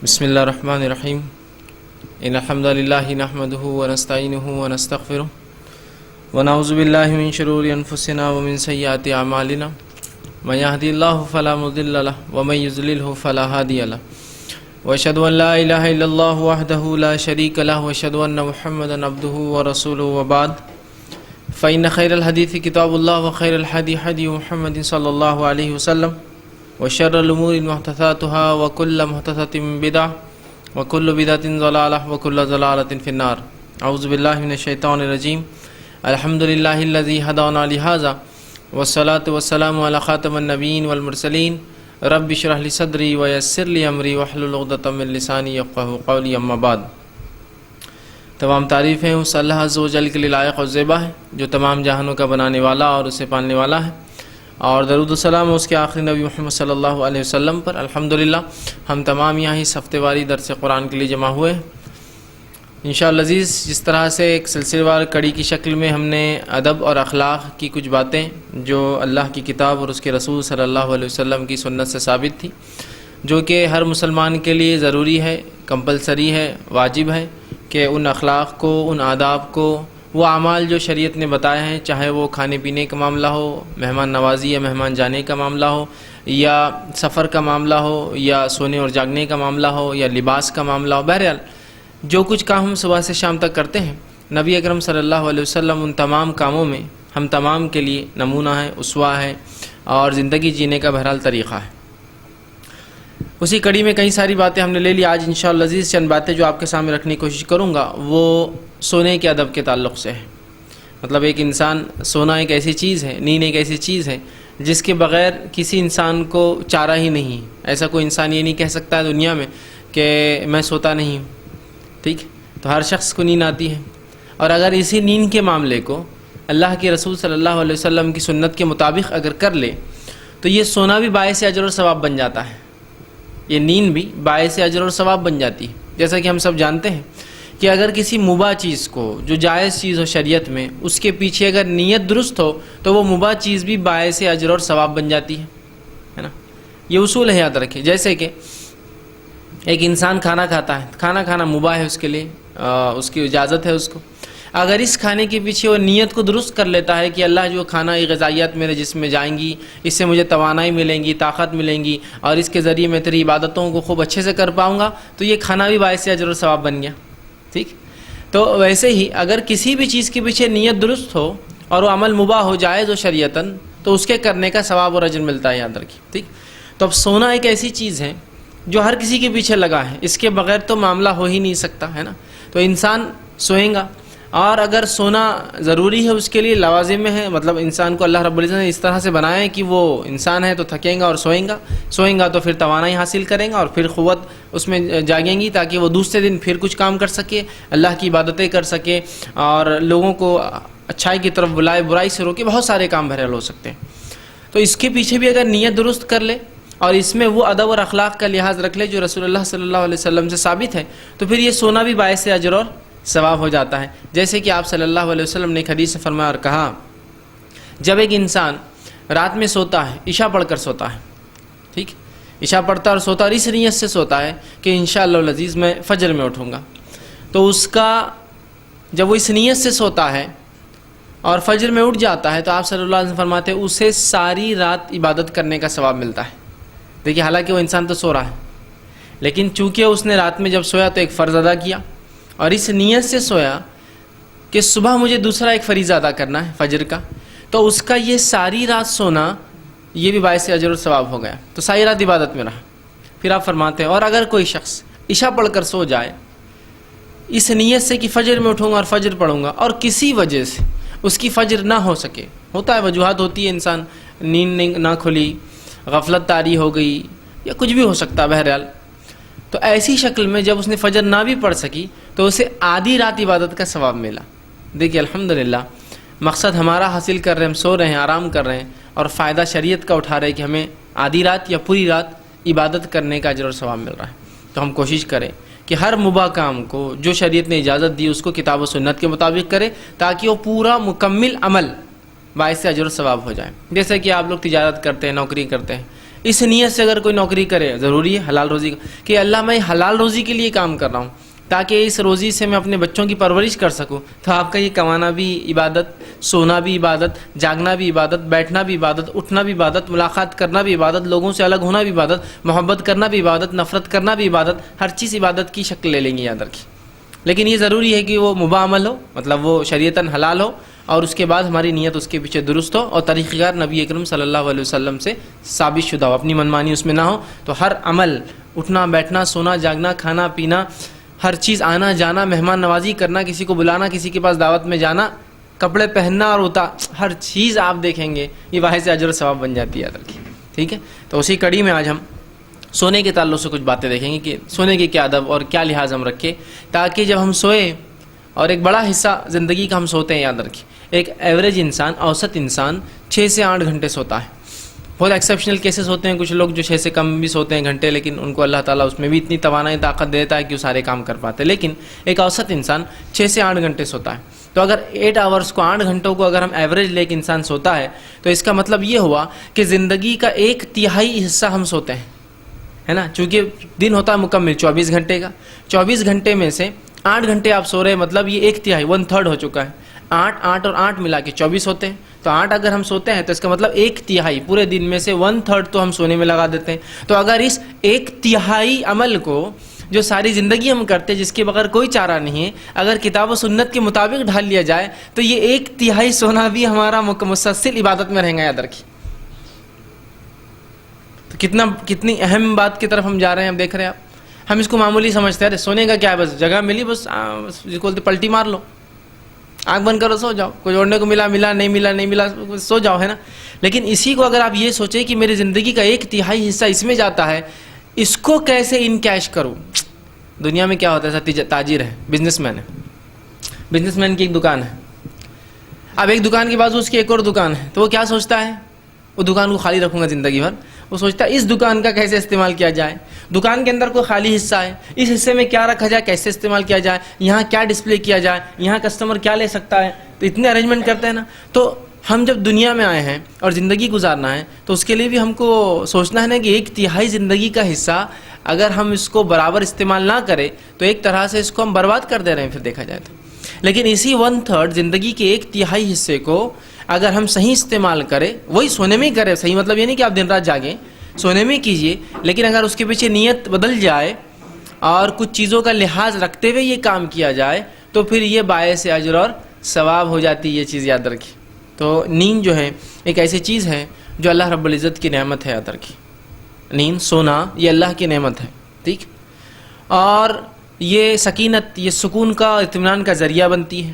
بسم اللہ الرحمن الرحیم ان الحمد للہ نحمده ونستعینه ونستغفره ونعوذ باللہ من شرور انفسنا ومن سیئات اعمالنا من يهدي الله فلا مضل له ومن يضلل فلا هادي له واشهد ان لا اله الا الله وحده لا شريك له واشهد ان محمدا عبده ورسوله وبعد فان خير الحديث كتاب الله وخير الهدي هدي محمد صلى الله عليه وسلم وشر الأمور محدثاتها وكل محدثة بدعة وكل بدعة ضلالة وكل ضلالة في النار. أعوذ بالله من الشيطان الرجيم. الحمد لله الذي هدانا لهذا والصلاة والسلام على خاتم النبيين والمرسلين. رب اشرح لي صدري ويسر لي أمري واحلل عقدة من لساني يفقهوا قولي. أما بعد، تمام تعریفیں اس اللہ عز و جل کے لیے لائق اور زیبا ہے جو تمام جہانوں کا بنانے والا اور اسے پالنے والا ہے، اور درود و سلام اس کے آخری نبی محمد صلی اللہ علیہ وسلم پر. الحمدللہ ہم تمام یہاں اس ہفتے واری درس قرآن کے لیے جمع ہوئے ہیں. انشاءاللہ عزیز، جس طرح سے ایک سلسلہ وار کڑی کی شکل میں ہم نے ادب اور اخلاق کی کچھ باتیں جو اللہ کی کتاب اور اس کے رسول صلی اللہ علیہ وسلم کی سنت سے ثابت تھی، جو کہ ہر مسلمان کے لیے ضروری ہے، کمپلسری ہے، واجب ہے کہ ان اخلاق کو، ان آداب کو، وہ اعمال جو شریعت نے بتائے ہیں، چاہے وہ کھانے پینے کا معاملہ ہو، مہمان نوازی یا مہمان جانے کا معاملہ ہو، یا سفر کا معاملہ ہو، یا سونے اور جاگنے کا معاملہ ہو، یا لباس کا معاملہ ہو، بہرحال جو کچھ کام ہم صبح سے شام تک کرتے ہیں، نبی اکرم صلی اللہ علیہ وسلم ان تمام کاموں میں ہم تمام کے لیے نمونہ ہے، اسوہ ہے، اور زندگی جینے کا بہرحال طریقہ ہے. اسی کڑی میں کئی ساری باتیں ہم نے لے لی. آج انشاءاللہ عزیز چند باتیں جو آپ کے سامنے رکھنے کی کوشش کروں گا وہ سونے کے ادب کے تعلق سے ہے. مطلب ایک انسان، سونا ایک ایسی چیز ہے، نیند ایک ایسی چیز ہے جس کے بغیر کسی انسان کو چارہ ہی نہیں. ایسا کوئی انسان یہ نہیں کہہ سکتا ہے دنیا میں کہ میں سوتا نہیں ہوں. ٹھیک، تو ہر شخص کو نیند آتی ہے، اور اگر اسی نیند کے معاملے کو اللہ کے رسول صلی اللہ علیہ وسلم کی سنت کے مطابق اگر کر لے تو یہ سونا بھی باعث اجر اور ثواب بن جاتا ہے. یہ نیند بھی باعث اجر اور ثواب بن جاتی ہے. جیسا کہ ہم سب جانتے ہیں کہ اگر کسی مباح چیز کو، جو جائز چیز ہو شریعت میں، اس کے پیچھے اگر نیت درست ہو تو وہ مباح چیز بھی باعث اجر اور ثواب بن جاتی ہے نا. یہ اصول ہے، یاد رکھیں. جیسے کہ ایک انسان کھانا کھاتا ہے، کھانا کھانا مباح ہے اس کے لیے، اس کی اجازت ہے اس کو. اگر اس کھانے کے پیچھے وہ نیت کو درست کر لیتا ہے کہ اللہ جو کھانا، یہ غذائیات میرے جسم میں جائیں گی، اس سے مجھے توانائی ملیں گی، طاقت ملیں گی، اور اس کے ذریعے میں تیری عبادتوں کو خوب اچھے سے کر پاؤں گا، تو یہ کھانا بھی باعث اجر و ثواب بن گیا. ٹھیک، تو ویسے ہی اگر کسی بھی چیز کے پیچھے نیت درست ہو اور وہ عمل مباح ہو، جائز ہو شریعتاً، تو اس کے کرنے کا ثواب اور اجر ملتا ہے، یاد رکھیے. ٹھیک، تو اب سونا ایک ایسی چیز ہے جو ہر کسی کے پیچھے لگا ہے، اس کے بغیر تو معاملہ ہو ہی نہیں سکتا ہے نا. تو انسان سوئیں گا، اور اگر سونا ضروری ہے اس کے لیے، لوازم میں ہے، مطلب انسان کو اللہ رب العزت نے اس طرح سے بنایا ہے کہ وہ انسان ہے تو تھکیں گا اور سوئیں گا تو پھر توانائی حاصل کریں گا، اور پھر قوت اس میں جاگیں گی تاکہ وہ دوسرے دن پھر کچھ کام کر سکے، اللہ کی عبادتیں کر سکے، اور لوگوں کو اچھائی کی طرف بلائے، برائی سے روکے. بہت سارے کام بہرحال ہو سکتے ہیں. تو اس کے پیچھے بھی اگر نیت درست کر لے اور اس میں وہ ادب اور اخلاق کا لحاظ رکھ لے جو رسول اللہ صلی اللہ علیہ وسلم سے ثابت ہے، تو پھر یہ سونا بھی باعث اجر اور ثواب ہو جاتا ہے. جیسے کہ آپ صلی اللہ علیہ وسلم نے ایک حدیث سے فرمایا اور کہا، جب ایک انسان رات میں سوتا ہے، عشاء پڑھ کر سوتا ہے، ٹھیک، عشاء پڑھتا اور سوتا، اور اس نیت سے سوتا ہے کہ انشاءاللہ العزیز میں فجر میں اٹھوں گا، تو اس کا جب وہ اس نیت سے سوتا ہے اور فجر میں اٹھ جاتا ہے تو آپ صلی اللہ علیہ وسلم فرماتے ہیں اسے ساری رات عبادت کرنے کا ثواب ملتا ہے. دیکھیے، حالانکہ وہ انسان تو سو رہا ہے، لیکن چونکہ اس نے رات میں جب سویا تو ایک فرض ادا کیا، اور اس نیت سے سویا کہ صبح مجھے دوسرا ایک فریضہ ادا کرنا ہے فجر کا، تو اس کا یہ ساری رات سونا یہ بھی باعث اجر و ثواب ہو گیا، تو ساری رات عبادت میں رہا. پھر آپ فرماتے ہیں، اور اگر کوئی شخص عشاء پڑھ کر سو جائے اس نیت سے کہ فجر میں اٹھوں گا اور فجر پڑھوں گا، اور کسی وجہ سے اس کی فجر نہ ہو سکے، ہوتا ہے وجوہات ہوتی ہے، انسان نیند نہ کھلی، غفلت طاری ہو گئی، یا کچھ بھی ہو سکتا ہے بہرحال، تو ایسی شکل میں جب اس نے فجر نہ بھی پڑھ سکی تو اسے آدھی رات عبادت کا ثواب ملا. دیکھیے الحمدللہ مقصد ہمارا حاصل کر رہے ہیں، ہم سو رہے ہیں، آرام کر رہے ہیں، اور فائدہ شریعت کا اٹھا رہے ہیں کہ ہمیں آدھی رات یا پوری رات عبادت کرنے کا اجر اور ثواب مل رہا ہے. تو ہم کوشش کریں کہ ہر مباح کام کو جو شریعت نے اجازت دی اس کو کتاب و سنت کے مطابق کرے، تاکہ وہ پورا مکمل عمل باعث اجر و ثواب ہو جائے. جیسے کہ آپ لوگ تجارت کرتے ہیں، نوکری کرتے ہیں، اس نیت سے اگر کوئی نوکری کرے، ضروری ہے حلال روزی کا کہ اللہ میں حلال روزی کے لیے کام کر رہا ہوں تاکہ اس روزی سے میں اپنے بچوں کی پرورش کر سکوں، تو آپ کا یہ کمانا بھی عبادت، سونا بھی عبادت، جاگنا بھی عبادت، بیٹھنا بھی عبادت، اٹھنا بھی عبادت، ملاقات کرنا بھی عبادت، لوگوں سے الگ ہونا بھی عبادت، محبت کرنا بھی عبادت، نفرت کرنا بھی عبادت، ہر چیز عبادت کی شکل لے لیں گے، یاد رکھیے۔ لیکن یہ ضروری ہے کہ وہ مباح عمل ہو، مطلب وہ شریعتاً حلال ہو، اور اس کے بعد ہماری نیت اس کے پیچھے درست ہو اور طریقہ کار نبی اکرم صلی اللہ علیہ وسلم سے ثابت شدہ ہو، اپنی منمانی اس میں نہ ہو۔ تو ہر عمل، اٹھنا بیٹھنا، سونا جاگنا، کھانا پینا، ہر چیز، آنا جانا، مہمان نوازی کرنا، کسی کو بلانا، کسی کے پاس دعوت میں جانا، کپڑے پہننا اور ہر چیز آپ دیکھیں گے یہ باعث اجر و ثواب بن جاتی ہے، یاد رکھیے، ٹھیک ہے۔ تو اسی کڑی میں آج ہم سونے کے تعلق سے کچھ باتیں دیکھیں گے کہ سونے کے کیا ادب اور کیا لحاظ ہم رکھیں تاکہ جب ہم سوئے، اور ایک بڑا حصہ زندگی کا ہم سوتے ہیں، یاد رکھیں ایک ایوریج انسان، اوسط انسان 6 سے 8 گھنٹے سوتا ہے۔ بہت ایکسیپشنل کیسز ہوتے ہیں، کچھ لوگ جو 6 سے کم بھی سوتے ہیں گھنٹے، لیکن ان کو اللہ تعالیٰ اس میں بھی اتنی توانائی طاقت دیتا ہے کہ وہ سارے کام کر پاتے ہیں، لیکن ایک اوسط انسان 6 سے 8 گھنٹے سوتا ہے۔ تو اگر 8 آورس کو، 8 گھنٹوں کو اگر ہم ایوریج لے کے انسان سوتا ہے تو اس کا مطلب یہ ہوا کہ زندگی کا 1/3 حصہ ہم سوتے ہیں، ہے نا، چونکہ دن ہوتا ہے مکمل 24 گھنٹے کا، 24 گھنٹے میں سے 8 گھنٹے آپ سو رہے ہیں، مطلب یہ 1/3 1/3 ہو چکا ہے۔ 8 اور 8 ملا کے 24 ہوتے ہیں، تو 8 اگر ہم سوتے ہیں تو اس کا مطلب 1/3 پورے دن میں سے 1/3 تو ہم سونے میں لگا دیتے ہیں۔ تو اگر اس 1/3 عمل کو جو ساری زندگی ہم کرتے ہیں، جس کے بغیر کوئی چارہ نہیں ہے، اگر کتاب و سنت کے مطابق ڈھال لیا جائے تو یہ 1/3 سونا بھی ہمارا مسلسل عبادت میں رہیں گا، یاد رکھیے۔ تو کتنی اہم بات کی طرف ہم جا رہے ہیں، اب دیکھ رہے ہیں آپ، ہم اس کو معمولی سمجھتے ہیں، سونے کا کیا ہے، بس جگہ ملی، بس پلٹی مار لو، آنکھ بند کرو، سو جاؤ، کچھ اوڑھنے کو ملا نہیں ملا سو جاؤ، ہے نا۔ لیکن اسی کو اگر آپ یہ سوچیں کہ میری زندگی کا 1/3 حصہ اس میں جاتا ہے، اس کو کیسے انکیش کروں۔ دنیا میں کیا ہوتا ہے، تاجر ہے، بزنس مین ہے، بزنس مین کی ایک دکان ہے، اب ایک دکان کے بازو اس کی ایک اور دکان ہے، تو وہ کیا سوچتا ہے، وہ دکان کو خالی رکھوں گا زندگی بھر، وہ سوچتا ہے اس دکان کا کیسے استعمال کیا جائے، دکان کے اندر کوئی خالی حصہ ہے، اس حصے میں کیا رکھا جائے، کیسے استعمال کیا جائے، یہاں کیا ڈسپلے کیا جائے، یہاں کسٹمر کیا لے سکتا ہے، تو اتنے ارینجمنٹ کرتے ہیں نا۔ تو ہم جب دنیا میں آئے ہیں اور زندگی گزارنا ہے تو اس کے لیے بھی ہم کو سوچنا ہے نا کہ 1/3 زندگی کا حصہ اگر ہم اس کو برابر استعمال نہ کریں تو ایک طرح سے اس کو ہم برباد کر دے رہے ہیں، پھر دیکھا جائے تو۔ لیکن اسی 1/3 زندگی کے 1/3 حصے کو اگر ہم صحیح استعمال کریں، وہی سونے میں ہی کریں، صحیح مطلب یہ نہیں کہ آپ دن رات جاگیں، سونے میں کیجئے، لیکن اگر اس کے پیچھے نیت بدل جائے اور کچھ چیزوں کا لحاظ رکھتے ہوئے یہ کام کیا جائے تو پھر یہ باعث اجر اور ثواب ہو جاتی ہے، یہ چیز یاد رکھیں۔ تو نیند جو ہے ایک ایسی چیز ہے جو اللہ رب العزت کی نعمت ہے، یاد رکھیں، نیند سونا یہ اللہ کی نعمت ہے، ٹھیک، اور یہ سکینت، یہ سکون کا، اطمینان کا ذریعہ بنتی ہے۔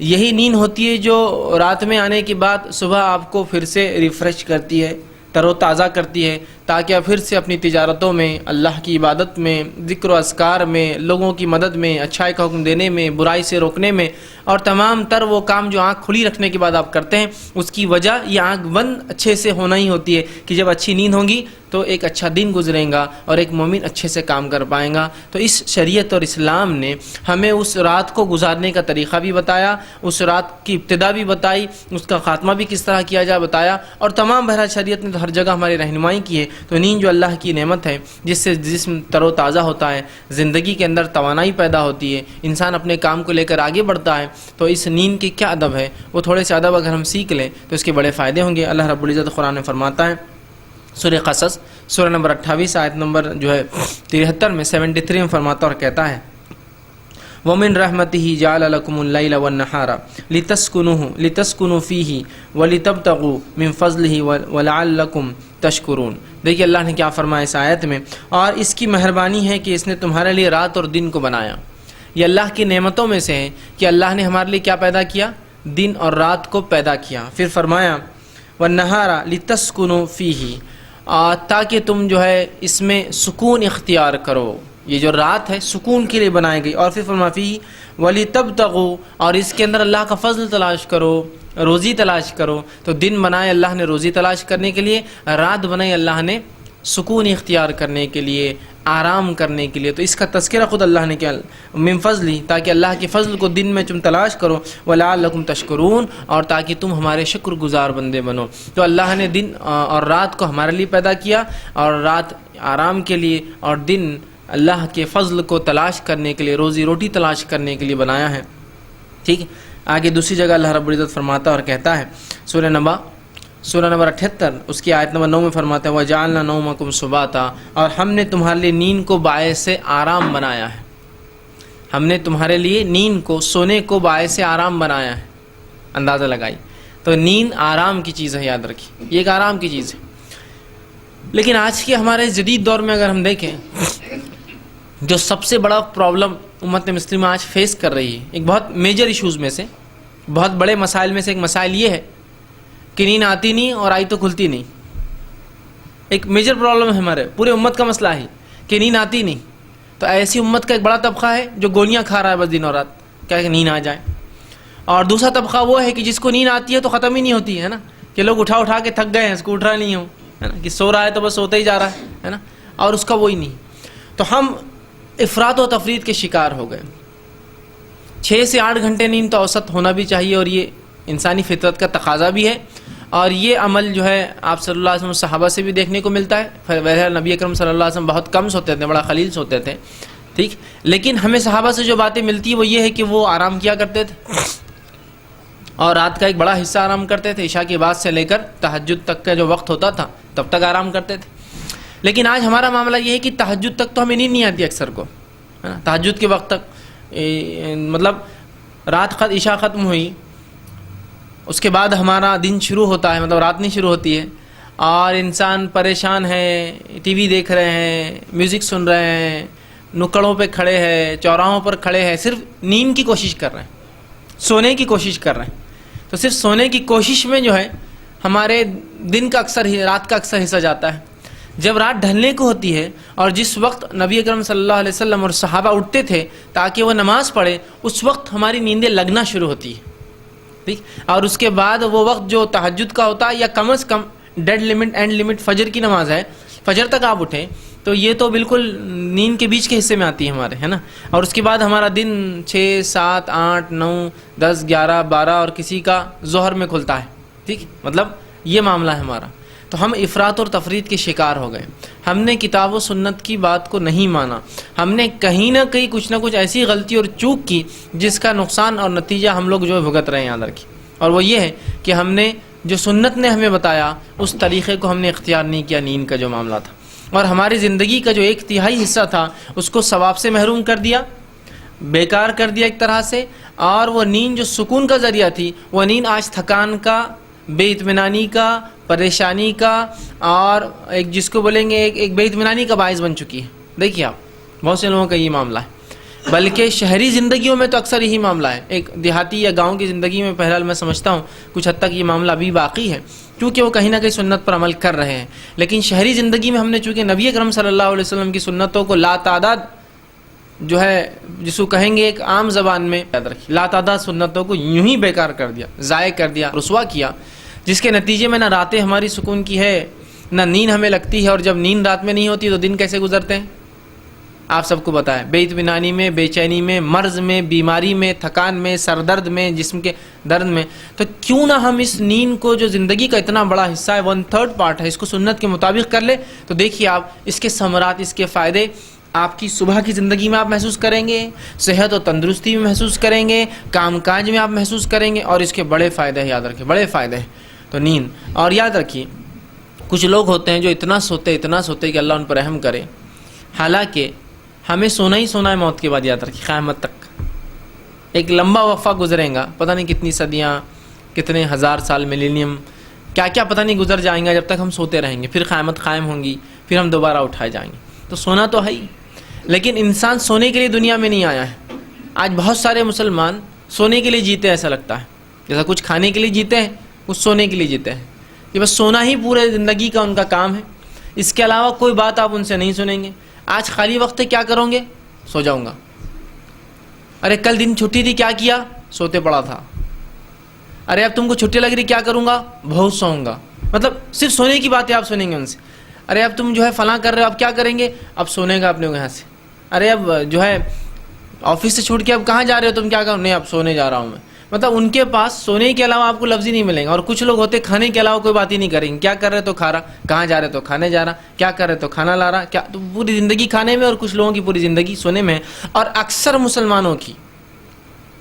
یہی نیند ہوتی ہے جو رات میں آنے کے بعد صبح آپ کو پھر سے ریفریش کرتی ہے، تر و تازہ کرتی ہے، تاکہ آپ پھر سے اپنی تجارتوں میں، اللہ کی عبادت میں، ذکر و اذکار میں، لوگوں کی مدد میں، اچھائی کا حکم دینے میں، برائی سے روکنے میں، اور تمام تر وہ کام جو آنکھ کھلی رکھنے کے بعد آپ کرتے ہیں، اس کی وجہ یہ آنکھ بند اچھے سے ہونا ہی ہوتی ہے کہ جب اچھی نیند ہوگی تو ایک اچھا دن گزرے گا اور ایک مومن اچھے سے کام کر پائیں گا۔ تو اس شریعت اور اسلام نے ہمیں اس رات کو گزارنے کا طریقہ بھی بتایا، اس رات کی ابتدا بھی بتائی، اس کا خاتمہ بھی کس طرح کیا جائے بتایا، اور تمام بہرحال شریعت نے تو ہر جگہ ہماری رہنمائی کی ہے۔ تو نیند جو اللہ کی نعمت ہے، جس سے جسم تر و تازہ ہوتا ہے، زندگی کے اندر توانائی پیدا ہوتی ہے، انسان اپنے کام کو لے کر آگے بڑھتا ہے، تو اس نیند کے کیا ادب ہے، وہ تھوڑے سے ادب اگر ہم سیکھ لیں تو اس کے بڑے فائدے ہوں گے۔ اللہ رب العزت قرآن میں فرماتا ہے، سورہ قصص سورہ نمبر 28 آیت نمبر جو ہے 73 میں 73 میں فرماتا اور کہتا ہے، وَمِن رَحْمَتِهِ جَعَلَ لَكُمُ اللَّيْلَ وَالنَّهَارَ لِتَسْكُنُوا فِيهِ وَلِتَبْتَغُوا مِن فَضْلِهِ وَلَعَلَّكُمْ تَشْكُرُونَ۔ دیکھیے اللہ نے کیا فرمایا اس آیت میں، اور اس کی مہربانی ہے کہ اس نے تمہارے لیے رات اور دن کو بنایا۔ یہ اللہ کی نعمتوں میں سے ہے کہ اللہ نے ہمارے لیے کیا پیدا کیا، دن اور رات کو پیدا کیا۔ پھر فرمایا وَالنَّهَارَ لِتَسْكُنُوا فِيهِ، تاکہ تم جو ہے اس میں سکون اختیار کرو۔ یہ جو رات ہے سکون کے لیے بنائی گئی۔ اور پھر فرمایا فِيهِ وَلِتَبْتَغُوا، اور اس کے اندر اللہ کا فضل تلاش کرو، روزی تلاش کرو۔ تو دن بنائے اللہ نے روزی تلاش کرنے کے لیے، رات بنائی اللہ نے سکون اختیار کرنے کے لیے، آرام کرنے کے لیے. تو اس کا تذکرہ خود اللہ نے کیا، من فضلی، تاکہ اللہ کے فضل کو دن میں تم تلاش کرو، وَلَعَلَّكُمْ تَشْكُرُونَ، اور تاکہ تم ہمارے شکر گزار بندے بنو. تو اللہ نے دن اور رات کو ہمارے لیے پیدا کیا، اور رات آرام کے لیے اور دن اللہ کے فضل کو تلاش کرنے کے لیے، روزی روٹی تلاش کرنے کے لیے بنایا ہے. ٹھیک ہے. آگے دوسری جگہ اللہ رب العزت فرماتا ہے اور کہتا ہے سورہ نبا، سورہ نمبر 78 اس کی آیت نمبر 9 میں فرماتا ہے وَجَعَلْنَا نَوْمَكُمْ سُبَاتًا، اور ہم نے تمہارے لیے نیند کو باعث آرام بنایا ہے. ہم نے تمہارے لیے نیند کو، سونے کو باعث آرام بنایا ہے. اندازہ لگائی. تو نیند آرام کی چیز ہے، یاد رکھیے یہ ایک آرام کی چیز ہے. لیکن آج کے ہمارے جدید دور میں اگر ہم دیکھیں، جو سب سے بڑا پرابلم امت مسلمہ آج فیس کر رہی ہے، ایک بہت میجر ایشوز میں سے، بہت بڑے مسائل میں سے ایک مسائل یہ ہے کہ نیند آتی نہیں اور آئی تو کھلتی نہیں. ایک میجر پرابلم ہے ہمارے پورے امت کا مسئلہ ہے کہ نیند آتی نہیں. تو ایسی امت کا ایک بڑا طبقہ ہے جو گولیاں کھا رہا ہے بس دن اور رات کیا کہ نیند آ جائے. اور دوسرا طبقہ وہ ہے کہ جس کو نیند آتی ہے تو ختم ہی نہیں ہوتی ہے نا، کہ لوگ اٹھا کے تھک گئے ہیں، اس کو اٹھ رہا نہیں ہوں، ہے نا، کہ سو رہا ہے تو بس سوتا ہی جا رہا ہے نا، اور اس کا وہی نہیں. تو ہم افراط و تفریط کے شکار ہو گئے. 6 سے 8 گھنٹے نیند تو اوسط ہونا بھی چاہیے، اور یہ انسانی فطرت کا تقاضا بھی ہے. اور یہ عمل جو ہے آپ صلی اللہ علیہ وسلم صحابہ سے بھی دیکھنے کو ملتا ہے. ویسے نبی اکرم صلی اللہ علیہ وسلم بہت کم سوتے تھے، بڑا خلیل سوتے تھے. ٹھیک. لیکن ہمیں صحابہ سے جو باتیں ملتی ہیں وہ یہ ہے کہ وہ آرام کیا کرتے تھے، اور رات کا ایک بڑا حصہ آرام کرتے تھے. عشاء کے بعد سے لے کر تہجد تک کا جو وقت ہوتا تھا تب تک آرام کرتے تھے. لیکن آج ہمارا معاملہ یہ ہے کہ تہجد تک تو ہمیں نیند نہیں آتی اکثر کو، ہے نا. تہجد کے وقت تک مطلب رات عشاء ختم ہوئی، اس کے بعد ہمارا دن شروع ہوتا ہے، مطلب رات نہیں شروع ہوتی ہے، اور انسان پریشان ہے، ٹی وی دیکھ رہے ہیں، میوزک سن رہے ہیں، نکڑوں پہ کھڑے ہیں، چوراہوں پر کھڑے ہیں، صرف نیند کی کوشش کر رہے ہیں، سونے کی کوشش کر رہے ہیں. تو صرف سونے کی کوشش میں جو ہے ہمارے دن کا اکثر رات کا اکثر حصہ جاتا ہے. جب رات ڈھلنے کو ہوتی ہے اور جس وقت نبی اکرم صلی اللہ علیہ وسلم اور صحابہ اٹھتے تھے تاکہ وہ نماز پڑھے، اس وقت ہماری نیندیں لگنا شروع ہوتی ہے. ٹھیک. اور اس کے بعد وہ وقت جو تہجد کا ہوتا ہے، یا کم از کم ڈیڈ لمٹ اینڈ لمٹ فجر کی نماز ہے، فجر تک آپ اٹھیں تو یہ تو بالکل نیند کے بیچ کے حصے میں آتی ہے ہمارے، ہے نا. اور اس کے بعد ہمارا دن 6 7 8 9 10 11 12 اور کسی کا ظہر میں کھلتا ہے. ٹھیک. مطلب یہ معاملہ ہے ہمارا. تو ہم افراط اور تفریط کے شکار ہو گئے. ہم نے کتاب و سنت کی بات کو نہیں مانا. ہم نے کہیں نہ کچھ ایسی غلطی اور چوک کی جس کا نقصان اور نتیجہ ہم لوگ جو ہے بھگت رہے ہیں یاد رکھیں. اور وہ یہ ہے کہ ہم نے جو سنت نے ہمیں بتایا اس طریقے کو ہم نے اختیار نہیں کیا. نیند کا جو معاملہ تھا اور ہماری زندگی کا جو 1/3 حصہ تھا اس کو ثواب سے محروم کر دیا، بیکار کر دیا ایک طرح سے. اور وہ نیند جو سکون کا ذریعہ تھی، وہ نیند آج تھکان کا، بے اطمینانی کا، پریشانی کا، اور ایک جس کو بولیں گے ایک بے اطمینانی کا باعث بن چکی ہے. دیکھیے آپ، بہت سے لوگوں کا یہ معاملہ ہے. بلکہ شہری زندگیوں میں تو اکثر یہی معاملہ ہے. ایک دیہاتی یا گاؤں کی زندگی میں بہرحال میں سمجھتا ہوں کچھ حد تک یہ معاملہ ابھی باقی ہے، کیونکہ وہ کہیں نہ کہیں سنت پر عمل کر رہے ہیں. لیکن شہری زندگی میں ہم نے چونکہ نبی اکرم صلی اللہ علیہ وسلم کی سنتوں کو لا تعداد جو ہے جس کو کہیں گے ایک عام زبان میں یاد رکھیے، لا تعداد سنتوں کو یوں ہی بیکار کر دیا، ضائع کر دیا، رسوا کیا، جس کے نتیجے میں نہ راتیں ہماری سکون کی ہے، نہ نیند ہمیں لگتی ہے. اور جب نیند رات میں نہیں ہوتی تو دن کیسے گزرتے ہیں آپ سب کو بتائیں. بے اطمینانی میں، بے چینی میں، مرض میں، بیماری میں، تھکان میں، سر درد میں، جسم کے درد میں. تو کیوں نہ ہم اس نیند کو جو زندگی کا اتنا بڑا حصہ ہے، 1/3 پارٹ ہے، اس کو سنت کے مطابق کر لے. تو دیکھیے آپ اس کے ثمرات، اس کے فائدے آپ کی صبح کی زندگی میں آپ محسوس کریں گے، صحت و تندرستی میں محسوس کریں گے، کام کاج میں آپ محسوس کریں گے. اور اس کے بڑے فائدے ہیں، یاد رکھیں بڑے فائدے ہیں. تو نیند. اور یاد رکھیے کچھ لوگ ہوتے ہیں جو اتنا سوتے کہ اللہ ان پر رحم کرے، حالانکہ ہمیں سونا ہی سونا ہے موت کے بعد. یاد رکھیے قیامت تک ایک لمبا وقفہ گزرے گا، پتہ نہیں کتنی صدیاں، کتنے ہزار سال، ملینیم، کیا کیا پتہ نہیں گزر جائیں گا جب تک ہم سوتے رہیں گے. پھر قیامت قائم ہوں گی، پھر ہم دوبارہ اٹھائے جائیں گے. تو سونا تو ہے ہی، لیکن انسان سونے کے لیے دنیا میں نہیں آیا ہے. آج بہت سارے مسلمان سونے کے لیے جیتے ہیں، ایسا لگتا ہے جیسا کچھ کھانے کے لیے جیتے ہیں، کچھ سونے کے لیے جیتے ہیں، کہ بس سونا ہی پورے زندگی کا ان کا کام ہے. اس کے علاوہ کوئی بات آپ ان سے نہیں سنیں گے. آج خالی وقت ہے، کیا کرو گے؟ سو جاؤں گا. ارے کل دن چھٹی تھی، کیا کیا؟ سوتے پڑا تھا. ارے اب تم کو چھٹی لگ رہی، کیا کروں گا؟ بہت سوؤں گا. مطلب صرف سونے کی باتیں آپ سنیں گے ان سے. ارے اب تم جو ہے فلاں کر رہے ہو، اب کیا کریں گے؟ اب سونے کا اپنے کو یہاں سے. ارے اب جو ہے آفس سے چھوٹ کے اب کہاں جا رہے ہو تم، کیا کرو؟ نہیں اب سونے جا رہا ہوں میں. مطلب ان کے پاس سونے کے علاوہ آپ کو لفظ ہی نہیں ملیں گے. اور کچھ لوگ ہوتے کھانے کے علاوہ کوئی بات ہی نہیں کریں گے. کیا کر رہے تو کھا رہا، کہاں جا رہے تو کھانے جا رہا، کیا کر رہے تو کھانا لا رہا، کیا. تو پوری زندگی کھانے میں، اور کچھ لوگوں کی پوری زندگی سونے میں. اور اکثر مسلمانوں کی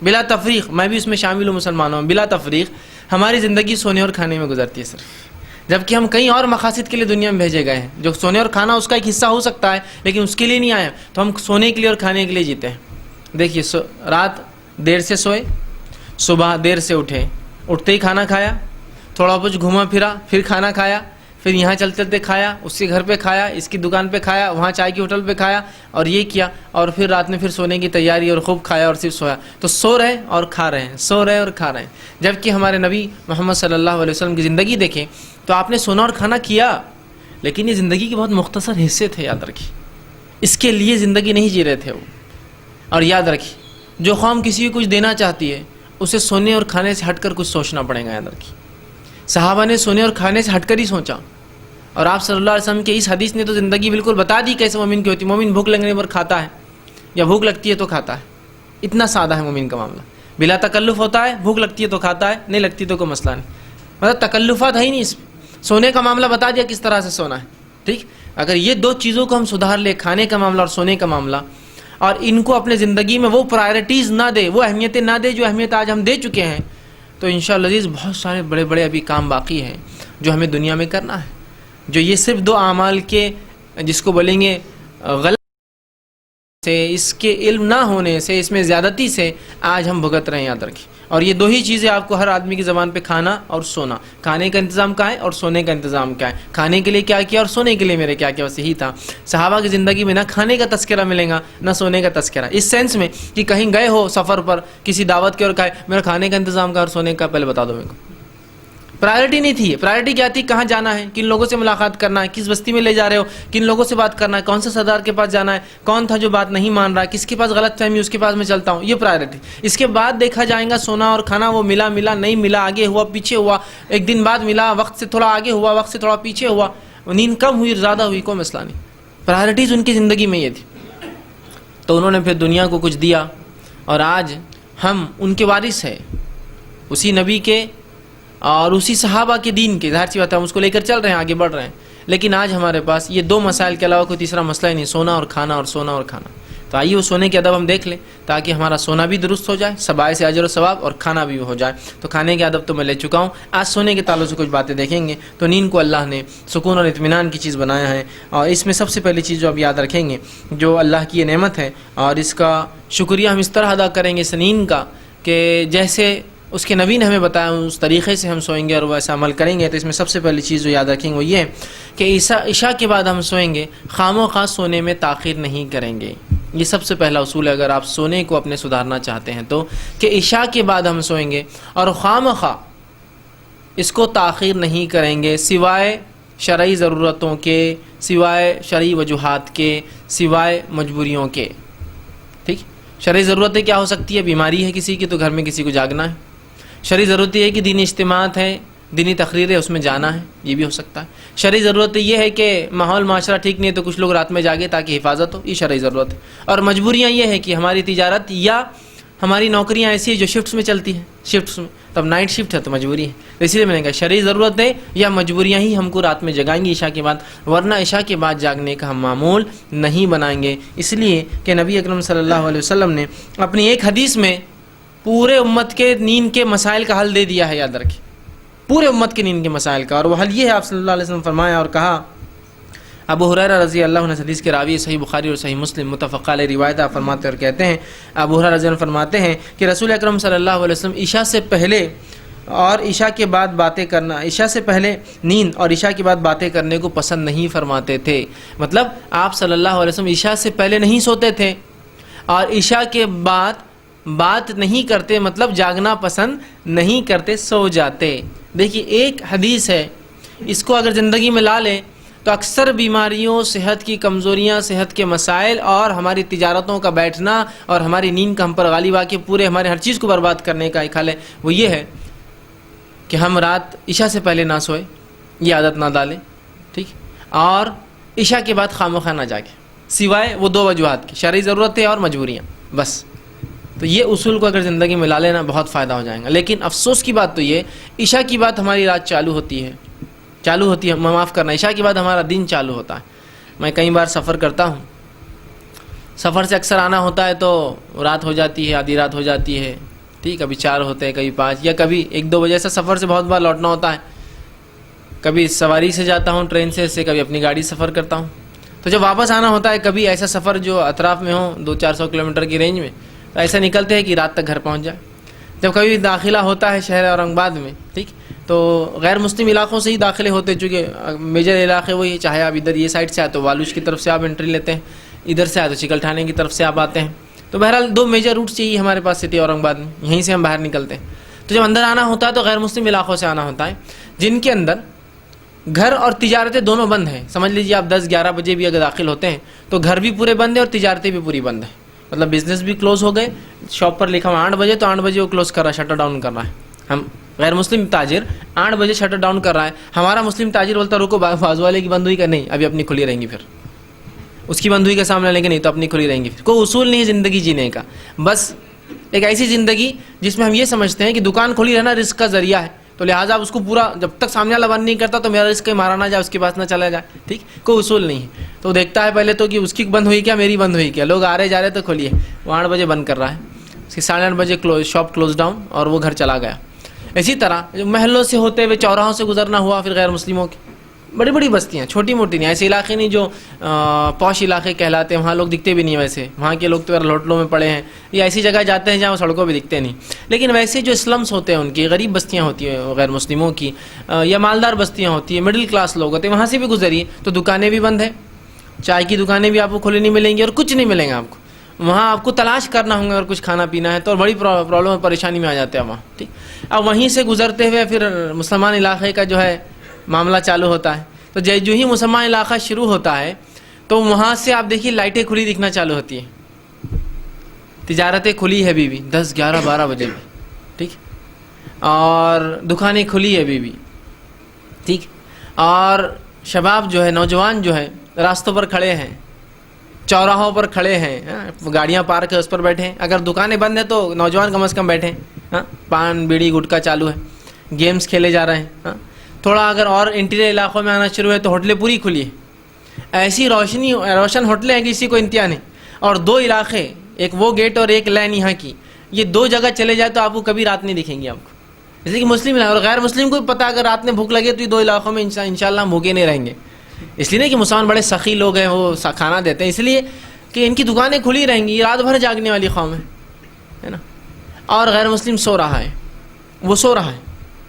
بلا تفریق، میں بھی اس میں شامل ہوں مسلمانوں میں، بلا تفریق ہماری زندگی سونے اور کھانے میں گزرتی ہے صرف. جبکہ ہم کئی اور مقاصد کے لیے دنیا میں بھیجے گئے ہیں. جو سونے اور کھانا اس کا ایک حصہ ہو سکتا ہے، لیکن اس کے لیے نہیں آئے. تو ہم سونے کے لیے اور کھانے کے لیے جیتے ہیں. دیکھیے رات دیر سے سوئے، صبح دیر سے اٹھے، اٹھتے ہی کھانا کھایا، تھوڑا کچھ گھوما پھرا، پھر کھانا کھایا، پھر یہاں چلتے چلتے کھایا، اس کے گھر پہ کھایا، اس کی دکان پہ کھایا، وہاں چائے کی ہوٹل پہ کھایا، اور یہ کیا. اور پھر رات میں پھر سونے کی تیاری، اور خوب کھایا اور صرف سویا. تو سو رہے اور کھا رہے ہیں، سو رہے اور کھا رہے ہیں. جبکہ ہمارے نبی محمد صلی اللہ علیہ وسلم کی زندگی دیکھیں تو آپ نے سونا اور کھانا کیا، لیکن یہ زندگی کے بہت مختصر حصے تھے. یاد رکھیے، اس کے لیے زندگی نہیں جی رہے تھے وہ. اور یاد رکھیے، جو قوم کسی کو کچھ دینا چاہتی ہے اسے سونے اور کھانے سے ہٹ کر کچھ سوچنا پڑے گا. یاد رکھیے، صحابہ نے سونے اور کھانے سے ہٹ کر ہی سوچا. اور آپ صلی اللہ علیہ وسلم کے اس حدیث نے تو زندگی بالکل بتا دی کیسے مومن کی ہوتی. مومن بھوک لگنے پر کھاتا ہے، یا بھوک لگتی ہے تو کھاتا ہے. اتنا سادہ ہے مومن کا معاملہ. بلا تکلف ہوتا ہے، بھوک لگتی ہے تو کھاتا ہے، نہیں لگتی تو کوئی مسئلہ نہیں. مطلب تکلفات ہے ہی نہیں اس میں. سونے کا معاملہ بتا دیا کس طرح سے سونا ہے. ٹھیک، اگر یہ دو چیزوں کو ہم سدھار لیں، کھانے کا معاملہ اور سونے کا معاملہ، اور ان کو اپنے زندگی میں وہ پرائرٹیز نہ دے، وہ اہمیتیں نہ دے جو اہمیت آج ہم دے چکے ہیں، تو انشاءاللہ عزیز بہت سارے بڑے بڑے ابھی کام باقی ہیں جو ہمیں دنیا میں کرنا ہے. جو یہ صرف دو اعمال کے جس کو بولیں گے غلط سے، اس کے علم نہ ہونے سے، اس میں زیادتی سے آج ہم بھگت رہے ہیں. یاد رکھیں. اور یہ دو ہی چیزیں آپ کو ہر آدمی کی زبان پہ، کھانا اور سونا. کھانے کا انتظام کیا ہے اور سونے کا انتظام کیا ہے. کھانے کے لیے کیا کیا اور سونے کے لیے میرے کیا کیا، بس یہی تھا. صحابہ کی زندگی میں نہ کھانے کا تذکرہ ملے گا نہ سونے کا تذکرہ، اس سینس میں کہ کہیں گئے ہو سفر پر کسی دعوت کے اور کہے میرا کھانے کا انتظام کا اور سونے کا پہلے بتا دو میرے کو. پرائرٹی نہیں تھی. پرائرٹی کیا تھی؟ کہاں جانا ہے، کن لوگوں سے ملاقات کرنا ہے، کس بستی میں لے جا رہے ہو، کن لوگوں سے بات کرنا ہے، کون سے سردار کے پاس جانا ہے، کون تھا جو بات نہیں مان رہا، کس کے پاس غلط فہمی اس کے پاس میں چلتا ہوں، یہ پرائرٹی. اس کے بعد دیکھا جائے گا سونا اور کھانا، وہ ملا نہیں ملا، آگے ہوا پیچھے ہوا، ایک دن بعد ملا، وقت سے تھوڑا آگے ہوا، وقت سے تھوڑا پیچھے ہوا، نیند کم ہوئی زیادہ ہوئی، کوئی مسئلہ نہیں. پرائرٹیز ان کی زندگی میں یہ تھی. تو انہوں نے پھر دنیا کو کچھ دیا، اور آج ہم ان کے وارث ہیں، اسی نبی کے اور اسی صحابہ کے دین کے. ظاہر سی بات ہے ہم اس کو لے کر چل رہے ہیں، آگے بڑھ رہے ہیں. لیکن آج ہمارے پاس یہ دو مسائل کے علاوہ کوئی تیسرا مسئلہ ہی نہیں، سونا اور کھانا، اور سونا اور کھانا. تو آئیے وہ سونے کے ادب ہم دیکھ لیں، تاکہ ہمارا سونا بھی درست ہو جائے، سبائے سے اجر و ثواب، اور کھانا بھی ہو جائے. تو کھانے کے ادب تو میں لے چکا ہوں. آج سونے کے تعلق سے کچھ باتیں دیکھیں گے. تو نیند کو اللہ نے سکون اور اطمینان کی چیز بنایا ہے، اور اس میں سب سے پہلی چیز جو اب یاد رکھیں گے، جو اللہ کی یہ نعمت ہے، اور اس کا شکریہ ہم اس طرح ادا کریں گے اس نیند کا، کہ جیسے اس کے نبی نے ہمیں بتایا اس طریقے سے ہم سوئیں گے اور ویسا عمل کریں گے. تو اس میں سب سے پہلی چیز جو یاد رکھیں گے وہ یہ ہے کہ عشاء کے بعد ہم سوئیں گے، خام و خواہ سونے میں تاخیر نہیں کریں گے. یہ سب سے پہلا اصول ہے اگر آپ سونے کو اپنے سدھارنا چاہتے ہیں تو، کہ عشاء کے بعد ہم سوئیں گے اور خام و خواہ اس کو تاخیر نہیں کریں گے، سوائے شرعی ضرورتوں کے، سوائے شرعی وجوہات کے، سوائے مجبوریوں کے. ٹھیک، شرعی ضرورتیں کیا ہو سکتی ہے؟ بیماری ہے کسی کی تو گھر میں کسی کو جاگنا ہے. شرعی ضرورت یہ ہے کہ دینی اجتماعات ہیں، دینی تقریر ہے، اس میں جانا ہے، یہ بھی ہو سکتا ہے. شرعی ضرورت یہ ہے کہ ماحول معاشرہ ٹھیک نہیں ہے تو کچھ لوگ رات میں جاگے تاکہ حفاظت ہو، یہ شرعی ضرورت ہے. اور مجبوریاں یہ ہے کہ ہماری تجارت یا ہماری نوکریاں ایسی ہیں جو شفٹس میں چلتی ہیں، شفٹس میں، تب نائٹ شفٹ ہے تو مجبوری ہے. اسی لیے میں نے کہا شرعی ضرورت ہے یا مجبوریاں ہی ہم کو رات میں جگائیں گی عشاء کے بعد، ورنہ عشاء کے بعد جاگنے کا ہم معمول نہیں بنائیں گے. اس لیے کہ نبی اکرم صلی اللہ علیہ وسلم نے اپنی ایک حدیث میں پورے امت کے نیند کے مسائل کا حل دے دیا ہے. یاد رکھیں، پورے امت کے نیند کے مسائل کا، اور وہ حل یہ ہے. آپ صلی اللہ علیہ وسلم فرمایا اور کہا، ابو ہریرہ رضی اللہ عنہ حدیث کے راوی، صحیح بخاری اور صحیح مسلم متفق علیہ روایت فرماتے اور کہتے ہیں، ابو ہریرہ رضی اللہ عنہ فرماتے ہیں کہ رسول اکرم صلی اللہ علیہ وسلم عشاء سے پہلے اور عشاء کے بعد باتیں کرنا، عشاء سے پہلے نیند اور عشاء کے بعد باتیں کرنے کو پسند نہیں فرماتے تھے. مطلب آپ صلی اللہ علیہ وسلم عشاء سے پہلے نہیں سوتے تھے اور عشاء کے بعد بات نہیں کرتے، مطلب جاگنا پسند نہیں کرتے، سو جاتے. دیکھیے ایک حدیث ہے، اس کو اگر زندگی میں لا لیں تو اکثر بیماریوں، صحت کی کمزوریاں، صحت کے مسائل اور ہماری تجارتوں کا بیٹھنا اور ہماری نیند کا ہم پر غالب آ کے پورے ہمارے ہر چیز کو برباد کرنے کا ایک حل ہے. وہ یہ ہے کہ ہم رات عشاء سے پہلے نہ سوئے، یہ عادت نہ ڈالیں. ٹھیک، اور عشاء کے بعد خامخواہ نہ جاگے، سوائے وہ دو وجوہات کی، شرعی ضرورتیں اور مجبوریاں، بس. تو یہ اصول کو اگر زندگی میں لا لینا بہت فائدہ ہو جائے گا. لیکن افسوس کی بات تو یہ، عشاء کی بات ہماری رات چالو ہوتی ہے، معاف کرنا، عشاء کے بعد ہمارا دن چالو ہوتا ہے. میں کئی بار سفر کرتا ہوں، سفر سے اکثر آنا ہوتا ہے تو رات ہو جاتی ہے، آدھی رات ہو جاتی ہے، ٹھیک، کبھی 4 ہوتے ہیں، کبھی 5، یا کبھی 1-2 بجے سے سفر سے بہت بار لوٹنا ہوتا ہے. کبھی سواری سے جاتا ہوں، ٹرین سے، کبھی اپنی گاڑی سفر کرتا ہوں. تو جب واپس آنا ہوتا ہے، کبھی ایسا سفر جو اطراف میں ہو 200-400 کلومیٹر کی رینج میں، تو ایسا نکلتے ہیں کہ رات تک گھر پہنچ جائے. جب کبھی داخلہ ہوتا ہے شہر اورنگ آباد میں، ٹھیک، تو غیر مسلم علاقوں سے ہی داخلے ہوتے، چونکہ میجر علاقے وہی، چاہے آپ ادھر یہ سائڈ سے آئے تو والوش کی طرف سے آپ انٹری لیتے ہیں، ادھر سے آئے تو چکل ٹھانے کی طرف سے آپ آتے ہیں. تو بہرحال 2 میجر روٹس چاہیے ہمارے پاس سٹی اورنگ آباد میں، یہیں سے ہم باہر نکلتے ہیں. تو جب اندر آنا ہوتا ہے تو غیر مسلم علاقوں سے آنا ہوتا ہے، جن کے اندر گھر اور تجارتیں دونوں بند ہیں. سمجھ لیجیے آپ 10-11 بجے بھی اگر داخل ہوتے ہیں تو گھر بھی پورے بند ہیں اور تجارتیں بھی پوری بند ہیں. مطلب بزنس بھی کلوز ہو گئے، شاپ پر لکھا ہوا 8 بجے، تو 8 بجے وہ کلوز کر رہا ہے، شٹر ڈاؤن کر رہا ہے. ہم غیر مسلم تاجر 8 بجے شٹر ڈاؤن کر رہا ہے، ہمارا مسلم تاجر بولتا رکو، بازو والے کی بند ہوئی کہ نہیں، ابھی اپنی کھلی رہیں گی، پھر اس کی بند ہوئی کا سامنا لیں گے، نہیں تو اپنی کھلی رہیں گی. پھر کوئی اصول نہیں ہے زندگی جینے کا، بس ایک ایسی زندگی جس میں ہم یہ سمجھتے ہیں کہ دکان کھلی رہنا رزق کا ذریعہ ہے، تو لہٰذا آپ اس کو پورا، جب تک سامنے والا بند نہیں کرتا تو میرا رزق مارا نہ جائے، اس کے پاس نہ چلا جائے، ٹھیک. کوئی اصول نہیں ہے. تو دیکھتا ہے پہلے تو کہ اس کی بند ہوئی کیا، میری بند ہوئی کیا. لوگ آ رہے جا رہے تو کھولیے، وہ 8 بجے بند کر رہا ہے، اس کی 8:30 بجے شاپ کلوز ڈاؤن اور وہ گھر چلا گیا. اسی طرح محلوں سے ہوتے ہوئے چوراہوں سے گزرنا ہوا، پھر غیر مسلموں کی بڑی بڑی بستیاں، چھوٹی موٹی نہیں، ایسے علاقے نہیں جو پوش علاقے کہلاتے ہیں، وہاں لوگ دکھتے بھی نہیں. ویسے وہاں کے لوگ تو ہوٹلوں میں پڑے ہیں، یا ایسی جگہ جاتے ہیں جہاں وہ سڑکوں پہ دکھتے نہیں. لیکن ویسے جو سلمس ہوتے ہیں، ان کی غریب بستیاں ہوتی ہیں غیر مسلموں کی، یا مالدار بستیاں ہوتی ہیں، مڈل کلاس لوگ ہوتے ہیں، وہاں سے بھی گزریے تو دکانیں بھی بند ہیں، چائے کی دکانیں بھی آپ کو کھلی نہیں ملیں گی، اور کچھ نہیں ملیں گا آپ کو. وہاں آپ کو تلاش کرنا ہوگا اگر کچھ کھانا پینا ہے تو، اور بڑی پرابلم اور پریشانی میں آ جاتے ہیں وہاں، ٹھیک. اب وہیں سے گزرتے ہوئے پھر مسلمان علاقے کا جو ہے معاملہ چالو ہوتا ہے. تو جو ہی مسلمان علاقہ شروع ہوتا ہے تو وہاں سے آپ دیکھیے لائٹیں کھلی دکھنا چالو ہوتی ہیں، تجارتیں کھلی ہے ابھی بھی 10-11-12 بجے بھی، ٹھیک، اور دکانیں کھلی ہے ابھی بھی، ٹھیک. اور شباب جو ہے، نوجوان جو ہے، راستوں پر کھڑے ہیں، چوراہوں پر کھڑے ہیں، گاڑیاں پارک ہے اس پر بیٹھے ہیں. اگر دکانیں بند ہیں تو نوجوان کم از کم بیٹھے ہیں، پان بیڑی گٹکا چالو ہے، گیمز کھیلے جا رہے ہیں. تھوڑا اگر اور انٹیریئر علاقوں میں آنا شروع ہے تو ہوٹلیں پوری کھلی ہیں، ایسی روشن ہوٹلیں ہیں کہ کسی کو انتہا نہیں. اور 2 علاقے، ایک وہ گیٹ اور ایک لائن یہاں کی، یہ 2 جگہ چلے جائے تو آپ کو کبھی رات نہیں دکھیں گی آپ کو. اس لیے کہ مسلم علاقہ اور غیر مسلم کو بھی پتہ، اگر رات میں بھوک لگے تو یہ 2 علاقوں میں انشاءاللہ ہم بھوکے نہیں رہیں گے. اس لیے نہیں کہ مسلمان بڑے سخی لوگ ہیں، وہ کھانا دیتے ہیں، اس لیے کہ ان کی دکانیں کھلی رہیں گی، رات بھر جاگنے والی قوم ہے نا. اور غیر مسلم سو رہا ہے، وہ سو رہا ہے،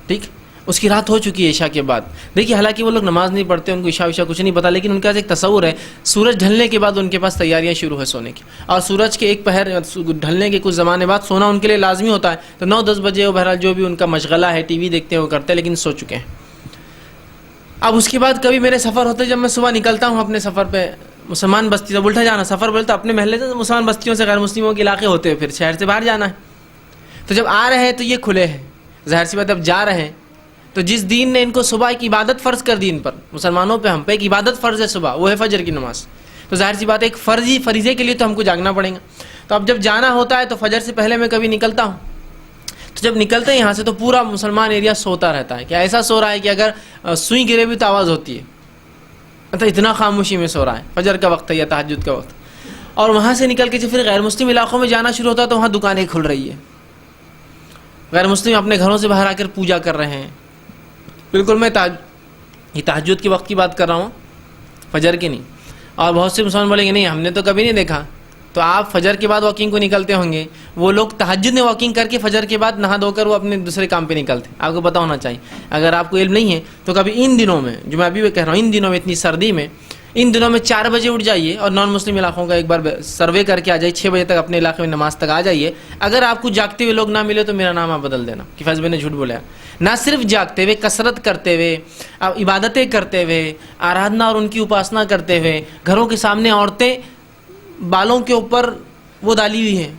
ٹھیک، اس کی رات ہو چکی ہے عشاء کے بعد. دیکھیے حالانکہ وہ لوگ نماز نہیں پڑھتے، ان کو عشاء کچھ نہیں پتہ، لیکن ان کا ایک تصور ہے سورج ڈھلنے کے بعد ان کے پاس تیاریاں شروع ہے سونے کی، اور سورج کے ایک پہر ڈھلنے کے کچھ زمانے بعد سونا ان کے لیے لازمی ہوتا ہے. تو 9-10 بجے وہ بہرحال جو بھی ان کا مشغلہ ہے، ٹی وی دیکھتے ہیں وہ کرتے ہیں، لیکن سو چکے ہیں. اب اس کے بعد کبھی میرے سفر ہوتے، جب میں صبح نکلتا ہوں اپنے سفر پہ، مسلمان بستی، جب الٹا جانا سفر بولتا اپنے محلے سے مسلمان بستیوں سے غیر مسلموں کے علاقے ہوتے ہیں، پھر شہر سے باہر جانا ہے. تو جب آ رہے ہیں تو یہ کھلے ہیں، ظاہر سی بات اب جا رہے ہیں تو جس دین نے ان کو صبح ایک عبادت فرض کر دی، ان پر مسلمانوں پہ، ہم پہ ایک عبادت فرض ہے صبح، وہ ہے فجر کی نماز. تو ظاہر سی بات ہے ایک فریضے کے لیے تو ہم کو جاگنا پڑے گا. تو اب جب جانا ہوتا ہے تو فجر سے پہلے میں کبھی نکلتا ہوں، تو جب نکلتے ہیں یہاں سے تو پورا مسلمان ایریا سوتا رہتا ہے، کہ ایسا سو رہا ہے کہ اگر سوئی گرے بھی تو آواز ہوتی ہے، مطلب اتنا خاموشی میں سو رہا ہے. فجر کا وقت ہے یا تہجد کا وقت. اور وہاں سے نکل کے جب پھر غیر مسلم علاقوں میں جانا شروع ہوتا ہے تو وہاں دکانیں کھل رہی ہے، غیر مسلم اپنے گھروں سے باہر آ کر پوجا کر رہے ہیں. بالکل میں یہ تہجد کے وقت کی بات کر رہا ہوں، فجر کی نہیں. اور بہت سے مسلمان بولیں گے نہیں ہم نے تو کبھی نہیں دیکھا. تو آپ فجر کے بعد واکنگ کو نکلتے ہوں گے، وہ لوگ تہجد میں واکنگ کر کے فجر کے بعد نہا دھو کر وہ اپنے دوسرے کام پہ نکلتے. آپ کو پتہ ہونا چاہیے، اگر آپ کو علم نہیں ہے تو کبھی ان دنوں میں، جو میں ابھی کہہ رہا ہوں، ان دنوں میں اتنی سردی میں، ان دنوں میں 4 بجے اٹھ جائیے اور نان مسلم علاقوں کا ایک بار سروے کر کے آ جائیے، 6 بجے تک اپنے علاقے میں نماز تک آ جائیے. اگر آپ کو جاگتے ہوئے لوگ نہ ملے تو میرا نام آپ بدل دینا کہ فیض بھائی نے جھوٹ بولا. نہ صرف جاگتے ہوئے، کثرت کرتے ہوئے، عبادتیں کرتے ہوئے، آرادھنا اور ان کی اپاسنا کرتے ہوئے، گھروں کے سامنے عورتیں بالوں کے اوپر وہ ڈالی ہوئی ہیں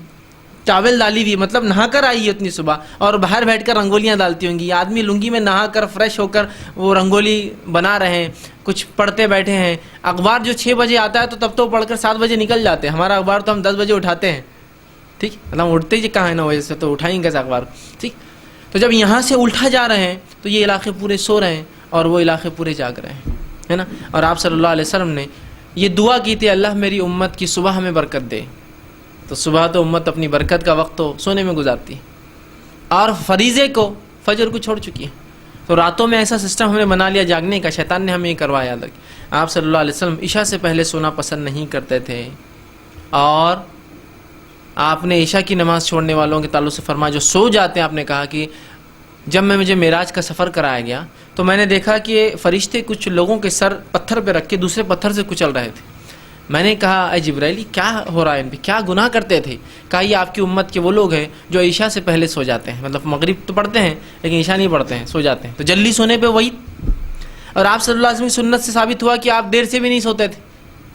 ٹاول ڈالی ہوئی, مطلب نہا کر آئی ہے اتنی صبح, اور باہر بیٹھ کر رنگولیاں ڈالتی ہوں گی. یہ آدمی لنگی میں نہا کر فریش ہو کر وہ رنگولی بنا رہے ہیں, کچھ پڑھتے بیٹھے ہیں. اخبار جو 6 بجے آتا ہے تو تب تو پڑھ کر 7 بجے نکل جاتے ہیں. ہمارا اخبار تو ہم 10 بجے اٹھاتے ہیں. ٹھیک, مطلب اٹھتے ہی کہاں ہے 9 بجے سے, تو اٹھائیں گے کیسے اخبار. ٹھیک, تو جب یہاں سے اٹھا جا رہے ہیں تو یہ علاقے پورے سو رہے ہیں اور وہ علاقے پورے جاگ رہے ہیں, ہے نا. اور آپ صلی اللہ علیہ وسلم نے یہ دعا کی تھی, اللہ میری امت کی صبح ہمیں برکت دے. تو صبح تو امت اپنی برکت کا وقت تو سونے میں گزارتی ہے, اور فریضے کو فجر کو چھوڑ چکی ہے. تو راتوں میں ایسا سسٹم ہم نے بنا لیا جاگنے کا, شیطان نے ہمیں یہ کروایا. آپ صلی اللہ علیہ وسلم عشاء سے پہلے سونا پسند نہیں کرتے تھے, اور آپ نے عشاء کی نماز چھوڑنے والوں کے تعلق سے فرمایا جو سو جاتے ہیں, آپ نے کہا کہ جب مجھے معراج کا سفر کرایا گیا تو میں نے دیکھا کہ فرشتے کچھ لوگوں کے سر پتھر پہ رکھ کے دوسرے پتھر سے کچل رہے تھے. میں نے کہا اے جبرائیل کیا ہو رہا ہے ان پہ, کیا گناہ کرتے تھے؟ کہا یہ آپ کی امت کے وہ لوگ ہیں جو عشاء سے پہلے سو جاتے ہیں, مطلب مغرب تو پڑھتے ہیں لیکن عشاء نہیں پڑھتے ہیں, سو جاتے ہیں. تو جلدی سونے پہ وہی, اور آپ صلی اللہ علیہ وسلم کی سنت سے ثابت ہوا کہ آپ دیر سے بھی نہیں سوتے تھے,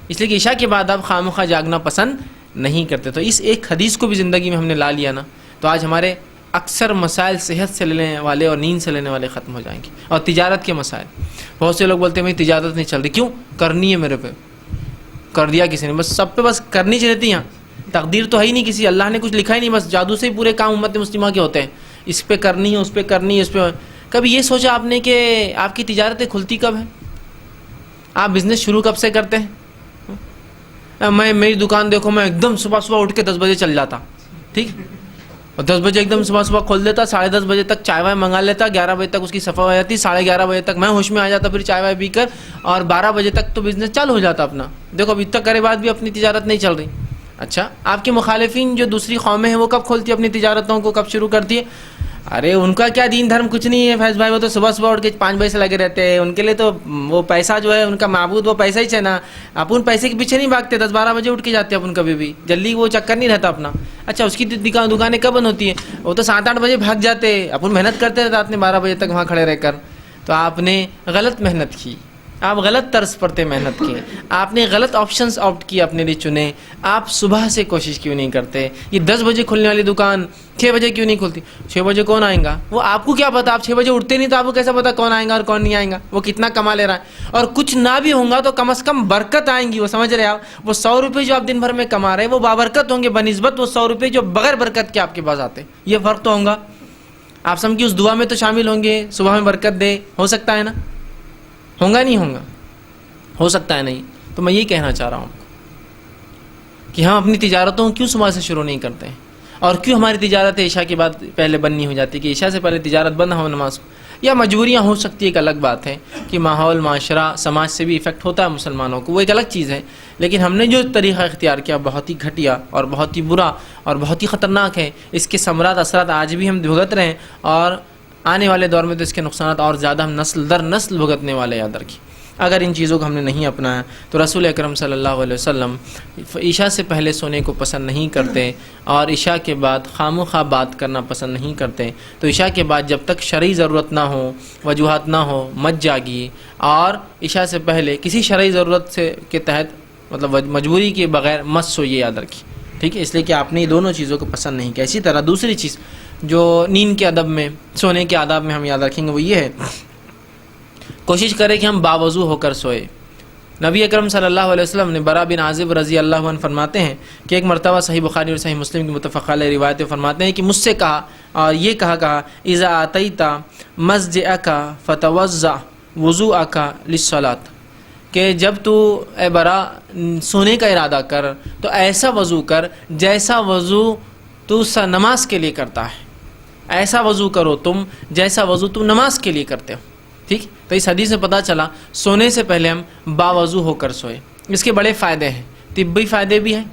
اس لیے کہ عشاء کے بعد آپ خامخواہ جاگنا پسند نہیں کرتے. تو اس ایک حدیث کو بھی زندگی میں ہم نے لا لیا نا, تو آج ہمارے اکثر مسائل صحت سے لینے والے اور نیند سے لینے والے ختم ہو جائیں گے. اور تجارت کے مسائل, بہت سے لوگ بولتے ہیں میری تجارت نہیں چل رہی, کیوں؟ کرنی ہے میرے پہ, کر دیا کسی نے, بس سب پہ بس کرنی چاہیے تھی. یہاں تقدیر تو ہے ہی نہیں کسی, اللہ نے کچھ لکھا ہی نہیں, بس جادو سے ہی پورے کام امت مسلمہ کے ہوتے ہیں. اس پہ کرنی ہے, اس پہ کرنی ہے, اس پہ. کبھی یہ سوچا آپ نے کہ آپ کی تجارتیں کھلتی کب ہیں؟ آپ بزنس شروع کب سے کرتے ہیں؟ میری دکان دیکھو, میں ایک دم صبح اٹھ کے 10 بجے چل جاتا, ٹھیک, اور 10 بجے ایک دم صبح کھول دیتا, 10:30 بجے تک چائے وائے منگا لیتا, 11 بجے تک اس کی صفا ہو جاتی, 11:30 بجے تک میں ہوش میں آ جاتا, پھر چائے وائے پی کر, اور 12 بجے تک تو بزنس چالو ہو جاتا اپنا. دیکھو ابھی تک کرے بعد بھی اپنی تجارت نہیں چل رہی. اچھا, آپ کے مخالفین جو دوسری قومیں ہیں وہ کب کھولتی ہے اپنی تجارتوں کو, کب شروع کرتی ہے؟ ارے ان کا کیا دین دھرم کچھ نہیں ہے فیض بھائی, وہ تو صبح اٹھ کے 5 بجے سے لگے رہتے ہیں. ان کے لیے تو وہ پیسہ جو ہے ان کا معبود, وہ پیسہ ہی چاہنا. اپن پیسے کے پیچھے نہیں بھاگتے, 10-12 بجے اٹھ کے جاتے ہیں اپن, کبھی بھی جلدی وہ چکر نہیں رہتا اپنا. اچھا, اس کی دکانیں کب بند ہوتی ہیں؟ وہ تو 7-8 بجے بھاگ جاتے, اپن محنت کرتے رہتے رات میں 12 بجے تک وہاں کھڑے رہ کر. تو آپ نے غلط محنت کی, آپ غلط طرز پر محنت کی, آپ نے غلط آپشنز آپٹ کیے اپنے لیے چنے. آپ صبح سے کوشش کیوں نہیں کرتے؟ یہ 10 بجے کھلنے والی دکان 6 بجے کیوں نہیں کھلتی؟ 6 بجے کون آئیں گا؟ وہ آپ کو کیا پتا, آپ 6 بجے اٹھتے نہیں تو آپ کو کیسا پتا کون آئیں گا اور کون نہیں آئیں گا, وہ کتنا کما لے رہا ہے. اور کچھ نہ بھی ہوں گا تو کم از کم برکت آئیں گی. وہ سمجھ رہے آپ, وہ 100 روپے جو آپ دن بھر میں کما رہے ہیں وہ بابرکت ہوں گے بنسبت وہ 100 روپے جو بغیر برکت کے آپ کے پاس آتے. یہ فرق تو ہوگا. آپ سمجھیے اس دعا میں تو شامل ہوں گے, صبح میں برکت دے, ہو سکتا ہے نا, ہوگا نہیں ہوگا, ہو سکتا ہے نہیں. تو میں یہ کہنا چاہ رہا ہوں کہ ہم اپنی تجارتوں کیوں صبح سے شروع نہیں کرتے ہیں, اور کیوں ہماری تجارت عشاء کے بعد پہلے بند نہیں ہو جاتی, کہ عشاء سے پہلے تجارت بند ہو نماز کو. یا مجبوریاں ہو سکتی ہے, ایک الگ بات ہے کہ ماحول, معاشرہ, سماج سے بھی افیکٹ ہوتا ہے مسلمانوں کو, وہ ایک الگ چیز ہے. لیکن ہم نے جو طریقہ اختیار کیا بہت ہی گھٹیا اور بہت ہی برا اور بہت ہی خطرناک ہے. اس کے ثمرات, اثرات آج بھی ہم بھگت رہے ہیں, اور آنے والے دور میں تو اس کے نقصانات اور زیادہ ہم نسل در نسل بھگتنے والے. یاد رکھیے, اگر ان چیزوں کو ہم نے نہیں اپنایا تو رسول اکرم صلی اللہ علیہ وسلم عشاء سے پہلے سونے کو پسند نہیں کرتے, اور عشاء کے بعد خامخواہ بات کرنا پسند نہیں کرتے. تو عشاء کے بعد جب تک شرعی ضرورت نہ ہو, وجوہات نہ ہو, مت جاگیے. اور عشاء سے پہلے کسی شرعی ضرورت سے کے تحت, مطلب مجبوری کے بغیر مت سوئیے. یاد رکھیے, ٹھیک ہے, اس لیے کہ آپ نے یہ دونوں چیزوں کو پسند نہیں کیا. اسی طرح دوسری چیز جو نیند کے ادب میں, سونے کے آداب میں ہم یاد رکھیں گے, وہ یہ ہے کوشش کریں کہ ہم باوضو ہو کر سوئے. نبی اکرم صلی اللہ علیہ وسلم نے برا بن عازب رضی اللہ عنہ فرماتے ہیں کہ ایک مرتبہ صحیح بخاری اور صحیح مسلم کی متفق علیہ روایت فرماتے ہیں کہ مجھ سے کہا, اور یہ کہا اذا آتیت مسجعک فتوضع وضوءک للصلاۃ, کہ جب تو اے برا سونے کا ارادہ کر تو ایسا وضو کر جیسا وضو تو نماز کے لیے کرتا ہے. ایسا وضو کرو تم جیسا وضو تم نماز کے لیے کرتے ہو. ٹھیک, تو اس حدیث سے پتہ چلا سونے سے پہلے ہم باوضو ہو کر سوئے. اس کے بڑے فائدے ہیں, طبی فائدے بھی ہیں.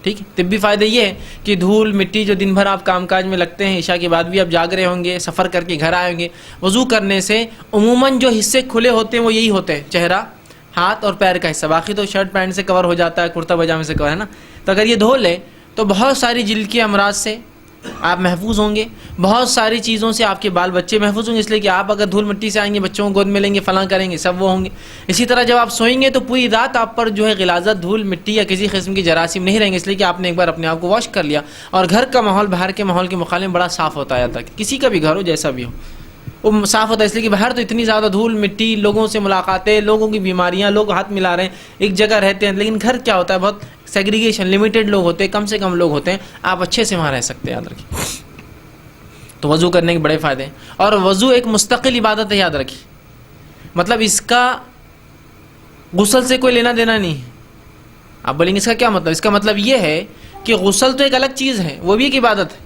ٹھیک, طبی فائدے یہ ہے کہ دھول مٹی جو دن بھر آپ کام کاج میں لگتے ہیں, عشاء کے بعد بھی آپ جاگ رہے ہوں گے, سفر کر کے گھر آئیں گے, وضو کرنے سے عموماً جو حصے کھلے ہوتے ہیں وہ یہی ہوتے ہیں, چہرہ, ہاتھ اور پیر کا حصہ. باقی تو شرٹ پینٹ سے کور ہو جاتا ہے, کرتا پاجامے سے کور ہے نا. تو اگر یہ دھو لے تو بہت ساری جلد کے امراض سے, آپ محفوظ ہوں گے، بہت ساری چیزوں سے آپ کے بال بچے محفوظ ہوں گے، اس لیے کہ آپ اگر دھول مٹی سے آئیں گے بچوں کو گود میں لیں گے فلاں کریں گے سب وہ ہوں گے۔ اسی طرح جب آپ سوئیں گے تو پوری رات آپ پر جو ہے غلاظت، دھول مٹی یا کسی قسم کی جراثیم نہیں رہیں گے، اس لیے کہ آپ نے ایک بار اپنے آپ کو واش کر لیا۔ اور گھر کا ماحول باہر کے ماحول کے مقابلے میں بڑا صاف ہوتا ہے، تک کسی کا بھی گھر ہو جیسا بھی ہو وہ صاف ہوتا ہے، اس لیے کہ باہر تو اتنی زیادہ دھول مٹی، لوگوں سے ملاقاتیں، لوگوں کی بیماریاں، لوگ ہاتھ ملا رہے ہیں، ایک جگہ رہتے ہیں، لیکن گھر کیا ہوتا ہے بہت سیگریگیشن، لمیٹڈ لوگ ہوتے ہیں، کم سے کم لوگ ہوتے ہیں، آپ اچھے سے وہاں رہ سکتے ہیں، یاد رکھیے۔ تو وضو کرنے کے بڑے فائدے ہیں، اور وضو ایک مستقل عبادت ہے، یاد رکھیے، مطلب اس کا غسل سے کوئی لینا دینا نہیں ہے۔ آپ بولیں گے اس کا کیا مطلب؟ اس کا مطلب یہ ہے کہ غسل تو ایک الگ چیز ہے، وہ بھی ایک عبادت ہے،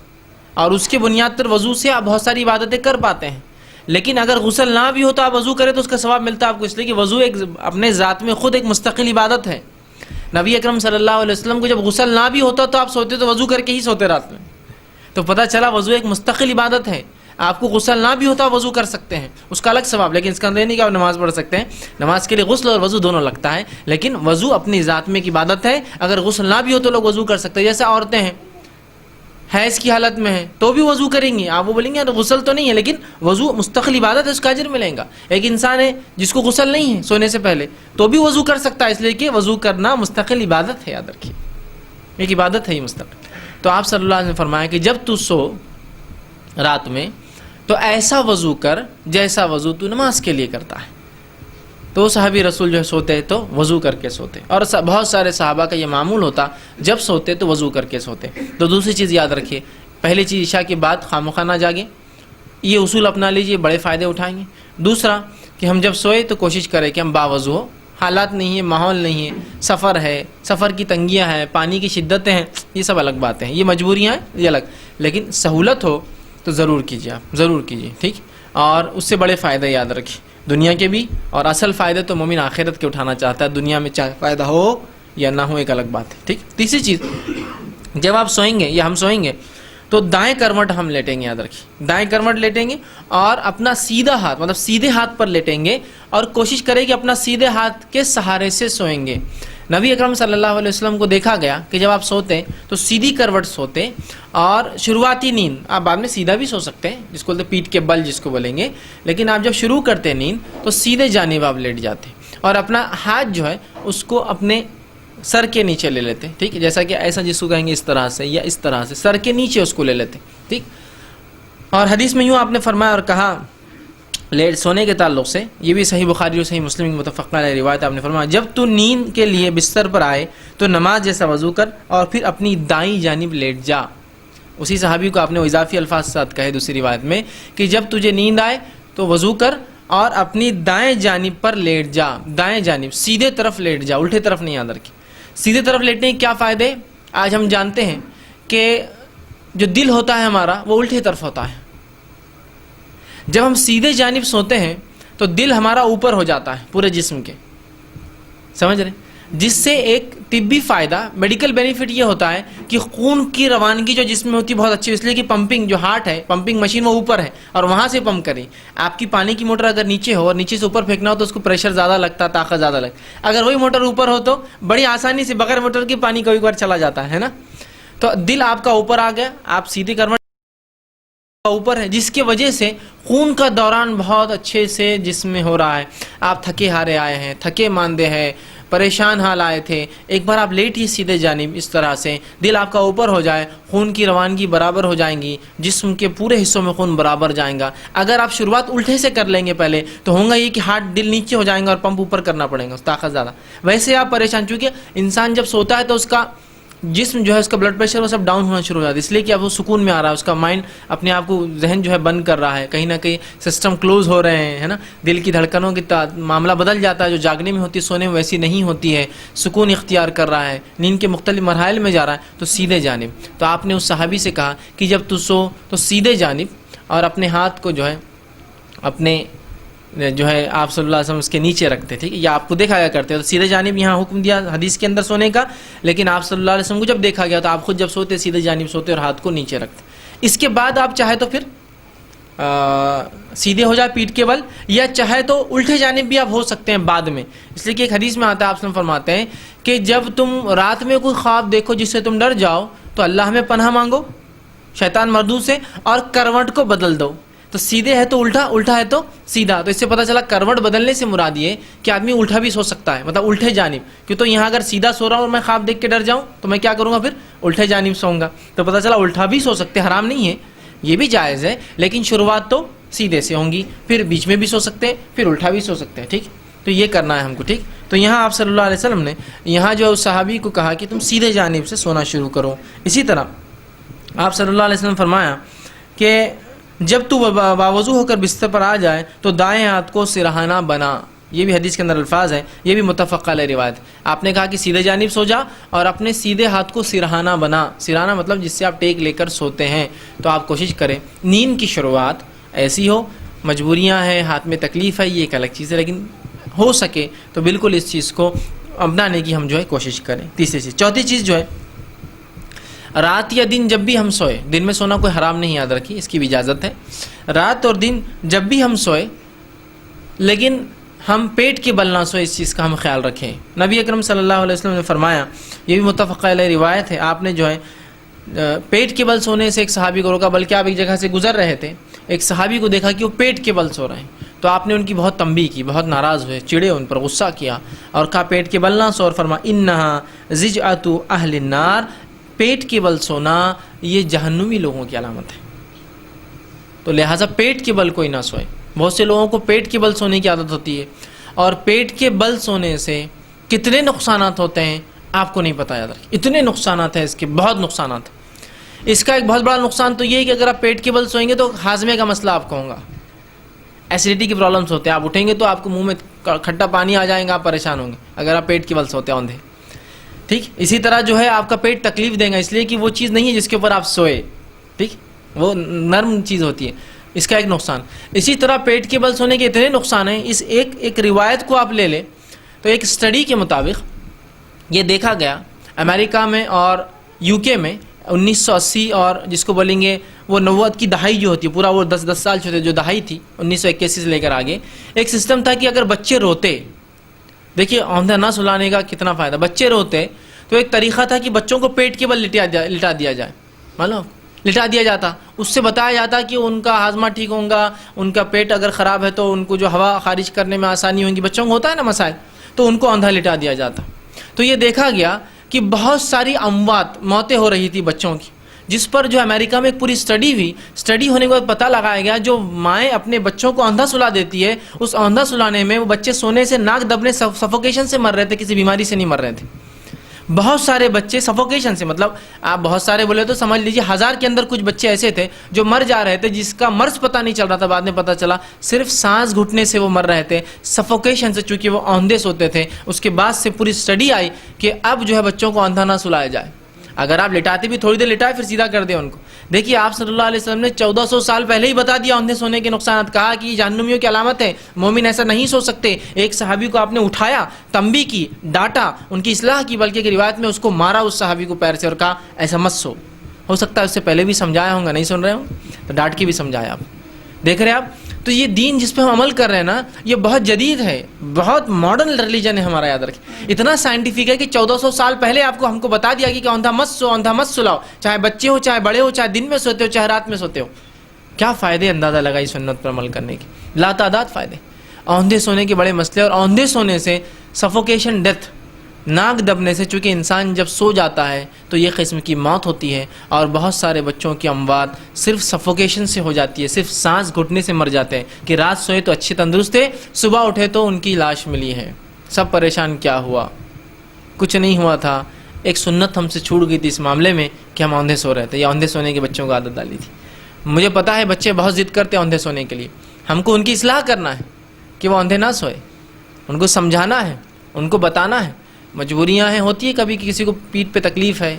اور اس کے بنیاد پر وضو سے آپ بہت ساری عبادتیں کر پاتے ہیں، لیکن اگر غسل نہ بھی ہو تو آپ وضو کریں تو اس کا ثواب ملتا ہے آپ کو، اس لیے کہ وضو ایک اپنے ذات میں خود ایک مستقل عبادت ہے۔ نبی اکرم صلی اللہ علیہ وسلم کو جب غسل نہ بھی ہوتا تو آپ سوتے تو وضو کر کے ہی سوتے رات میں، تو پتہ چلا وضو ایک مستقل عبادت ہے، آپ کو غسل نہ بھی ہوتا وضو کر سکتے ہیں، اس کا الگ ثواب، لیکن اس کا نہیں کہ آپ نماز پڑھ سکتے ہیں، نماز کے لیے غسل اور وضو دونوں لگتا ہے، لیکن وضو اپنی ذات میں ایک عبادت ہے، اگر غسل نہ بھی ہو تو لوگ وضو کر سکتے ہیں، جیسے عورتیں ہیں حیض کی حالت میں ہیں تو بھی وضو کریں گی، آپ وہ بولیں گے یار غسل تو نہیں ہے، لیکن وضو مستقل عبادت ہے، اس کا اجر ملے گا۔ ایک انسان ہے جس کو غسل نہیں ہے سونے سے پہلے تو بھی وضو کر سکتا ہے، اس لیے کہ وضو کرنا مستقل عبادت ہے، یاد رکھیے ایک عبادت ہے یہ مستقل۔ تو آپ صلی اللہ علیہ وسلم نے فرمایا کہ جب تو سو رات میں تو ایسا وضو کر جیسا وضو تو نماز کے لیے کرتا ہے۔ تو صحابی رسول جو ہے سوتے تو وضو کر کے سوتے، اور بہت سارے صحابہ کا یہ معمول ہوتا جب سوتے تو وضو کر کے سوتے۔ تو دوسری چیز یاد رکھیے، پہلی چیز عشاء کے بعد خامخواہ نہ جاگیں، یہ اصول اپنا لیجئے، بڑے فائدے اٹھائیں گے۔ دوسرا کہ ہم جب سوئے تو کوشش کریں کہ ہم باوضو ہو، حالات نہیں ہے، ماحول نہیں ہے، سفر ہے، سفر کی تنگیاں ہیں، پانی کی شدتیں ہیں، یہ سب الگ باتیں ہیں، یہ مجبوریاں ہیں یہ الگ، لیکن سہولت ہو تو ضرور کیجیے، آپ ضرور کیجیے، ٹھیک۔ اور اس سے بڑے فائدے یاد رکھیے، دنیا کے بھی، اور اصل فائدے تو مومن آخرت کے اٹھانا چاہتا ہے، دنیا میں چاہے فائدہ ہو یا نہ ہو ایک الگ بات ہے، ٹھیک۔ تیسری چیز، جب آپ سوئیں گے یا ہم سوئیں گے تو دائیں کروٹ ہم لیٹیں گے، یاد رکھیے دائیں کروٹ لیٹیں گے، اور اپنا سیدھا ہاتھ مطلب سیدھے ہاتھ پر لیٹیں گے، اور کوشش کریں کہ اپنا سیدھے ہاتھ کے سہارے سے سوئیں گے۔ نبی اکرم صلی اللہ علیہ وسلم کو دیکھا گیا کہ جب آپ سوتے تو سیدھی کروٹ سوتے، اور شروعاتی نیند آپ بعد میں سیدھا بھی سو سکتے ہیں، جس کو بولتے پیٹھ کے بل جس کو بولیں گے، لیکن آپ جب شروع کرتے نیند تو سیدھے جانب آپ لیٹ جاتے، اور اپنا ہاتھ جو ہے اس کو اپنے سر کے نیچے لے لیتے، ٹھیک، جیسا کہ ایسا جس کو کہیں گے اس طرح سے یا اس طرح سے سر کے نیچے اس کو لے لیتے، ٹھیک۔ اور حدیث میں یوں آپ نے فرمایا اور کہا لیٹ سونے کے تعلق سے، یہ بھی صحیح بخاری اور صحیح مسلم کی متفق علیہ روایت، آپ نے فرمایا جب تو نیند کے لیے بستر پر آئے تو نماز جیسا وضو کر اور پھر اپنی دائیں جانب لیٹ جا۔ اسی صحابی کو آپ نے اضافی الفاظ ساتھ کہے دوسری روایت میں کہ جب تجھے نیند آئے تو وضو کر اور اپنی دائیں جانب پر لیٹ جا، دائیں جانب سیدھے طرف لیٹ جا، الٹے طرف نہیں، یاد رکھیں سیدھے طرف لیٹنے کے کیا فائدے آج ہم جانتے ہیں کہ جو دل ہوتا ہے ہمارا وہ الٹے طرف ہوتا ہے، جب ہم سیدھے جانب سوتے ہیں تو دل ہمارا اوپر ہو جاتا ہے پورے جسم کے، سمجھ رہے ہیں، جس سے ایک طبی فائدہ میڈیکل بینیفٹ یہ ہوتا ہے کہ خون کی روانگی جو جسم میں ہوتی ہے بہت اچھی، اس لیے کہ پمپنگ جو ہارٹ ہے، پمپنگ مشین وہ اوپر ہے اور وہاں سے پمپ کریں۔ آپ کی پانی کی موٹر اگر نیچے ہو اور نیچے سے اوپر پھینکنا ہو تو اس کو پریشر زیادہ لگتا ہے، طاقت زیادہ لگتا ہے، اگر وہی موٹر اوپر ہو تو بڑی آسانی سے بغیر موٹر کی پانی کبھی کبھار چلا جاتا ہے نا۔ تو دل آپ کا اوپر آ گیا، آپ سیدھے کروٹ اوپر ہے، جس کی وجہ سے خون کا دوران بہت اچھے سے جسم میں ہو رہا ہے۔ آپ تھکے ہارے آئے ہیں، تھکے ماندے ہیں، پریشان حال آئے تھے، ایک بار آپ لیٹیے سیدھے جانب، اس طرح سے دل آپ کا اوپر ہو جائے، خون کی روانگی برابر ہو جائیں گی، جسم کے پورے حصوں میں خون برابر جائیں گا۔ اگر آپ شروعات الٹے سے کر لیں گے پہلے تو ہوگا یہ کہ ہارٹ دل نیچے ہو جائیں گا اور پمپ اوپر کرنا پڑے گا، اس طاقت زیادہ، ویسے آپ پریشان، چونکہ انسان جب سوتا ہے تو اس کا جسم جو ہے اس کا بلڈ پریشر وہ سب ڈاؤن ہونا شروع ہو جاتا ہے، اس لیے کہ اب وہ سکون میں آ رہا ہے، اس کا مائنڈ اپنے آپ کو ذہن جو ہے بند کر رہا ہے، کہیں نہ کہیں سسٹم کلوز ہو رہے ہیں، ہے نا، دل کی دھڑکنوں کی معاملہ بدل جاتا ہے، جو جاگنے میں ہوتی ہے سونے میں ویسی نہیں ہوتی ہے، سکون اختیار کر رہا ہے، نیند کے مختلف مراحل میں جا رہا ہے، تو سیدھے جانب۔ تو آپ نے اس صحابی سے کہا کہ جب تو سو تو سیدھے جانب، اور اپنے ہاتھ کو جو ہے اپنے جو ہے آپ صلی اللہ علیہ وسلم اس کے نیچے رکھتے، ٹھیک ہے، یا آپ کو دیکھا گیا کرتے، تو سیدھے جانب یہاں حکم دیا حدیث کے اندر سونے کا، لیکن آپ صلی اللہ علیہ وسلم کو جب دیکھا گیا تو آپ خود جب سوتے سیدھے جانب سوتے اور ہاتھ کو نیچے رکھتے۔ اس کے بعد آپ چاہے تو پھر سیدھے ہو جائے پیٹھ کے بل، یا چاہے تو الٹے جانب بھی آپ ہو سکتے ہیں بعد میں، اس لیے کہ ایک حدیث میں آتا ہے، آپ صلی اللہ علیہ وسلم فرماتے ہیں کہ جب تم رات میں کوئی خواب دیکھو جس سے تم ڈر جاؤ تو اللہ میں پناہ مانگو، شیطان مردود سے، اور کروٹ کو بدل دو. تو سیدھے ہے تو الٹا، الٹا ہے تو سیدھا. تو اس سے پتہ چلا کروٹ بدلنے سے مراد یہ کہ آدمی الٹا بھی سو سکتا ہے، مطلب الٹے جانب. کیوں تو یہاں اگر سیدھا سو رہا ہوں اور میں خواب دیکھ کے ڈر جاؤں تو میں کیا کروں گا؟ پھر الٹے جانب سوؤں گا. تو پتہ چلا الٹا بھی سو سکتے، حرام نہیں ہے، یہ بھی جائز ہے، لیکن شروعات تو سیدھے سے ہوں گی، پھر بیچ میں بھی سو سکتے ہیں، پھر الٹا بھی سو سکتے ہیں. ٹھیک، تو یہ کرنا ہے ہم کو. ٹھیک، تو یہاں آپ صلی اللہ علیہ وسلم نے یہاں جو صحابی کو کہا کہ تم سیدھے جانب سے سونا شروع کرو. اسی طرح آپ صلی اللہ علیہ وسلم فرمایا کہ جب تو باوضو ہو کر بستر پر آ جائے تو دائیں ہاتھ کو سرہانہ بنا. یہ بھی حدیث کے اندر الفاظ ہیں، یہ بھی متفق علیہ روایت. آپ نے کہا کہ سیدھے جانب سو جا اور اپنے سیدھے ہاتھ کو سرہانہ بنا. سرہانہ مطلب جس سے آپ ٹیک لے کر سوتے ہیں. تو آپ کوشش کریں نیند کی شروعات ایسی ہو. مجبوریاں ہیں، ہاتھ میں تکلیف ہے، یہ ایک الگ چیز ہے، لیکن ہو سکے تو بالکل اس چیز کو اپنانے کی ہم جو ہے کوشش کریں. تیسری چیز. چوتھی چیز جو ہے، رات یا دن جب بھی ہم سوئے، دن میں سونا کوئی حرام نہیں، یاد رکھیے، اس کی بھی اجازت ہے. رات اور دن جب بھی ہم سوئے، لیکن ہم پیٹ کے بل نہ سوئے، اس چیز کا ہم خیال رکھیں. نبی اکرم صلی اللہ علیہ وسلم نے فرمایا، یہ بھی متفق علیہ روایت ہے، آپ نے جو ہے پیٹ کے بل سونے سے ایک صحابی کو روکا. بلکہ آپ ایک جگہ سے گزر رہے تھے، ایک صحابی کو دیکھا کہ وہ پیٹ کے بل سو رہے ہیں. تو آپ نے ان کی بہت تنبیہ کی، بہت ناراض ہوئے، چڑے، ان پر غصہ کیا اور کہا پیٹ کے بل نہ سو، اور فرما انہا زجعۃ اہل النار، پیٹ کے بل سونا یہ جہنمی لوگوں کی علامت ہے. تو لہٰذا پیٹ کے بل کوئی نہ سوئے. بہت سے لوگوں کو پیٹ کے بل سونے کی عادت ہوتی ہے، اور پیٹ کے بل سونے سے کتنے نقصانات ہوتے ہیں آپ کو نہیں پتہ. یاد رکھیں اتنے نقصانات ہیں اس کے، بہت نقصانات. اس کا ایک بہت بڑا نقصان تو یہ ہے کہ اگر آپ پیٹ کے بل سوئیں گے تو ہاضمے کا مسئلہ آپ کو ہوگا، ایسیڈیٹی کی پرابلمس ہوتے ہیں. آپ اٹھیں گے تو آپ کو منہ میں کھٹا پانی آ جائے گا، آپ پریشان ہوں گے اگر آپ پیٹ کے بل سوتے ہیں اوندھے. ٹھیک، اسی طرح جو ہے آپ کا پیٹ تکلیف دیں گا، اس لیے کہ وہ چیز نہیں ہے جس کے اوپر آپ سوئے. ٹھیک، وہ نرم چیز ہوتی ہے، اس کا ایک نقصان. اسی طرح پیٹ کے بل سونے کے اتنے نقصان ہیں. اس ایک روایت کو آپ لے لیں تو ایک اسٹڈی کے مطابق یہ دیکھا گیا امریکہ میں اور یو کے میں 1980 اور جس کو بولیں گے وہ 90 کی دہائی جو ہوتی ہے، پورا وہ 10 سال جو دہائی تھی 1981 سے لے کر آگے، ایک سسٹم تھا کہ اگر بچے روتے، دیکھیے اوندھا نہ سلانے کا کتنا فائدہ، بچے روتے تو ایک طریقہ تھا کہ بچوں کو پیٹ کے بل لٹا دیا جائے. معلوم لٹا دیا جاتا، اس سے بتایا جاتا کہ ان کا ہاضمہ ٹھیک ہوگا، ان کا پیٹ اگر خراب ہے تو ان کو جو ہوا خارج کرنے میں آسانی ہوگی. بچوں کو ہوتا ہے نا مسائل، تو ان کو اندھا لٹا دیا جاتا. تو یہ دیکھا گیا کہ بہت ساری موتیں ہو رہی تھی بچوں کی، جس پر جو امریکہ میں ایک پوری اسٹڈی ہوئی. اسٹڈی ہونے کے بعد پتہ لگایا گیا جو مائیں اپنے بچوں کو اندھا سلا دیتی ہے، اس اندھا سلانے میں وہ بچے سونے سے، ناک دبنے، سفوکیشن سے مر رہے تھے، کسی بیماری سے نہیں مر رہے تھے. بہت سارے بچے سفوکیشن سے، مطلب آپ بہت سارے بولے تو سمجھ لیجیے 1000 کے اندر کچھ بچے ایسے تھے جو مر جا رہے تھے، جس کا مرض پتہ نہیں چل رہا تھا. بعد میں پتہ چلا صرف سانس گھٹنے سے وہ مر رہے تھے، سفوکیشن سے، چونکہ وہ اوندھے سوتے تھے. اس کے بعد سے پوری اسٹڈی آئی کہ اب جو ہے بچوں کو اندھا نہ سلایا جائے. اگر آپ لٹاتے بھی تھوڑی دیر لٹائے پھر سیدھا کر دیں ان کو. دیکھیے آپ صلی اللہ علیہ وسلم نے 1400 سال پہلے ہی بتا دیا اندھے سونے کے نقصانات. کہا کہ یہ جہنمیوں کی علامت ہے، مومن ایسا نہیں سو سکتے. ایک صحابی کو آپ نے اٹھایا، تنبیہ کی، ڈانٹا، ان کی اصلاح کی، بلکہ ایک روایت میں اس کو مارا اس صحابی کو پیر سے اور کہا ایسا مت سو. ہو سکتا ہے اس سے پہلے بھی سمجھایا ہوں گا، نہیں سن رہے ہوں تو ڈانٹ کے بھی سمجھایا. آپ دیکھ رہے ہیں آپ. تو یہ دین جس پہ ہم عمل کر رہے ہیں نا، یہ بہت جدید ہے، بہت ماڈرن ریلیجن ہے ہمارا. یاد رکھیں اتنا سائنٹیفک ہے کہ 1400 سال پہلے ہم کو بتا دیا کہ اندھا مت سو، اندھا مت سلاؤ، چاہے بچے ہو، چاہے بڑے ہو، چاہے دن میں سوتے ہو، چاہے رات میں سوتے ہو. کیا فائدے اندازہ لگائی سنت پر عمل کرنے کے، لا تعداد فائدے. اوندھے سونے کے بڑے مسئلے، اور اوندھے سونے سے سفوکیشن، ڈیتھ، ناک دبنے سے، چونکہ انسان جب سو جاتا ہے تو یہ قسم کی موت ہوتی ہے. اور بہت سارے بچوں کی اموات صرف سفوکیشن سے ہو جاتی ہے، صرف سانس گھٹنے سے مر جاتے ہیں کہ رات سوئے تو اچھے تندرست تھے، صبح اٹھے تو ان کی لاش ملی ہے. سب پریشان، کیا ہوا؟ کچھ نہیں ہوا تھا. ایک سنت ہم سے چھوٹ گئی تھی اس معاملے میں کہ ہم اوندھے سو رہے تھے، یا اوندھے سونے کے بچوں کو عادت ڈالی تھی. مجھے پتا ہے بچے بہت ضد کرتے ہیں اوندھے سونے کے لیے. ہم کو ان کی اصلاح کرنا ہے کہ وہ اوندھے نہ سوئے، ان کو سمجھانا ہے، ان کو بتانا ہے. مجبوریاں ہیں، ہوتی ہے کبھی کسی کو پیٹھ پہ تکلیف ہے،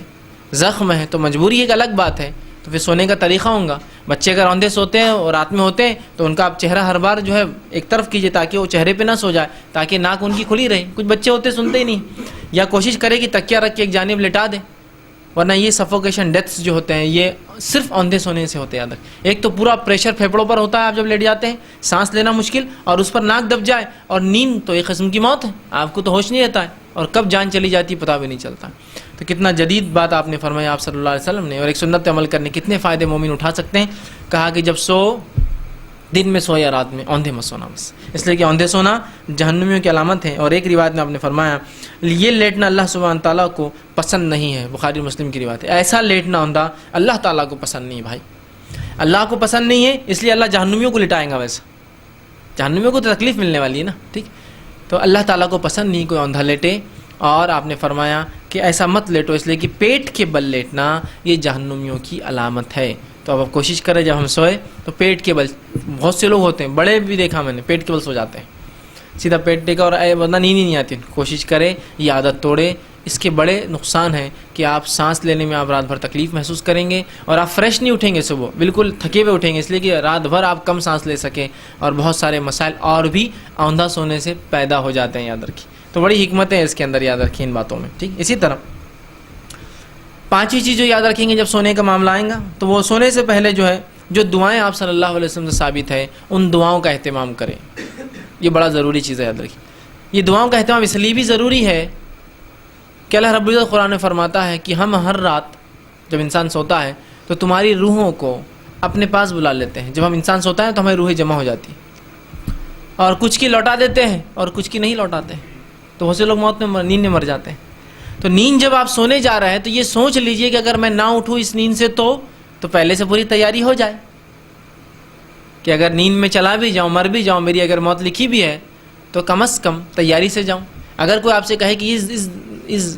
زخم ہے، تو مجبوری ایک الگ بات ہے. تو پھر سونے کا طریقہ ہوگا. بچے اگر اوندھے سوتے ہیں اور رات میں ہوتے ہیں تو ان کا آپ چہرہ ہر بار جو ہے ایک طرف کیجیے تاکہ وہ چہرے پہ نہ سو جائے، تاکہ ناک ان کی کھلی رہے. کچھ بچے ہوتے سنتے ہی نہیں، یا کوشش کرے کہ تکیہ رکھ کے ایک جانب لٹا دیں. ورنہ یہ سفوکیشن ڈیتھس جو ہوتے ہیں یہ صرف اوندھے سونے سے ہوتے ہیں. ایک تو پورا پریشر پھیپڑوں پر ہوتا ہے، آپ جب لیٹ جاتے ہیں سانس لینا مشکل، اور اس پر ناک دب جائے، اور نیند تو ایک قسم کی موت ہے، آپ کو تو ہوش نہیں رہتا ہے، اور کب جان چلی جاتی پتہ بھی نہیں چلتا. تو کتنا جدید بات آپ نے فرمایا آپ صلی اللہ علیہ وسلم نے، اور ایک سنت پہ عمل کرنے کتنے فائدے مومن اٹھا سکتے ہیں. کہا کہ جب سو دن میں سو یا رات میں اوندھے مت سونا بس، اس لیے کہ اوندھے سونا جہنمیوں کی علامت ہے. اور ایک روایت میں آپ نے فرمایا یہ لیٹنا اللہ سبحانہ تعالیٰ کو پسند نہیں ہے، بخاری مسلم کی روایت ہے. ایسا لیٹنا اوندھا اللہ تعالیٰ کو پسند نہیں ہے بھائی، اللہ کو پسند نہیں ہے، اس لیے اللہ جہنمیوں کو لٹائیں گا. ویسا جہنمیوں کو تو تکلیف ملنے والی ہے نا، ٹھیک. تو اللہ تعالیٰ کو پسند نہیں کوئی اوندھا لیٹے. اور آپ نے فرمایا کہ ایسا مت لیٹو، اس لیے کہ پیٹ کے بل لیٹنا یہ جہنمیوں کی علامت ہے. تو اب آپ کوشش کریں جب ہم سوئے تو پیٹ کے بل، بہت سے لوگ ہوتے ہیں بڑے بھی دیکھا میں نے پیٹ کے بل سو جاتے ہیں، سیدھا پیٹ ٹیکا اور ورنہ نیند ہی نہیں آتی. کوشش کریں یہ عادت توڑے. اس کے بڑے نقصان ہیں کہ آپ سانس لینے میں آپ رات بھر تکلیف محسوس کریں گے اور آپ فریش نہیں اٹھیں گے، صبح بالکل تھکے ہوئے اٹھیں گے، اس لیے کہ رات بھر آپ کم سانس لے سکیں. اور بہت سارے مسائل اور بھی اوندھا سونے سے پیدا ہو جاتے ہیں، یاد رکھیے. تو بڑی حکمتیں اس کے اندر، یاد رکھیں ان باتوں میں، ٹھیک. اسی طرح پانچویں چیز جو یاد رکھیں گے جب سونے کا معاملہ آئے گا تو وہ سونے سے پہلے جو ہے جو دعائیں آپ صلی اللہ علیہ وسلم سے ثابت ہے ان دعاؤں کا اہتمام کریں. یہ بڑا ضروری چیز ہے، یاد رکھیے. یہ دعاؤں کا اہتمام اس لیے بھی ضروری ہے کہ اللہ رب العزت قرآن میں فرماتا ہے کہ ہم ہر رات جب انسان سوتا ہے تو تمہاری روحوں کو اپنے پاس بلا لیتے ہیں. جب ہم انسان سوتا ہے تو ہماری روحیں جمع ہو جاتی ہیں اور کچھ کی لوٹا دیتے ہیں اور کچھ کی نہیں لوٹاتے ہیں. تو بہت سے لوگ موت میں نیند میں مر جاتے ہیں. تو نیند جب آپ سونے جا رہے ہیں تو یہ سوچ لیجئے کہ اگر میں نہ اٹھوں اس نیند سے تو پہلے سے پوری تیاری ہو جائے کہ اگر نیند میں چلا بھی جاؤں، مر بھی جاؤں، میری اگر موت لکھی بھی ہے تو کم از کم تیاری سے جاؤں. اگر کوئی آپ سے کہے کہ اس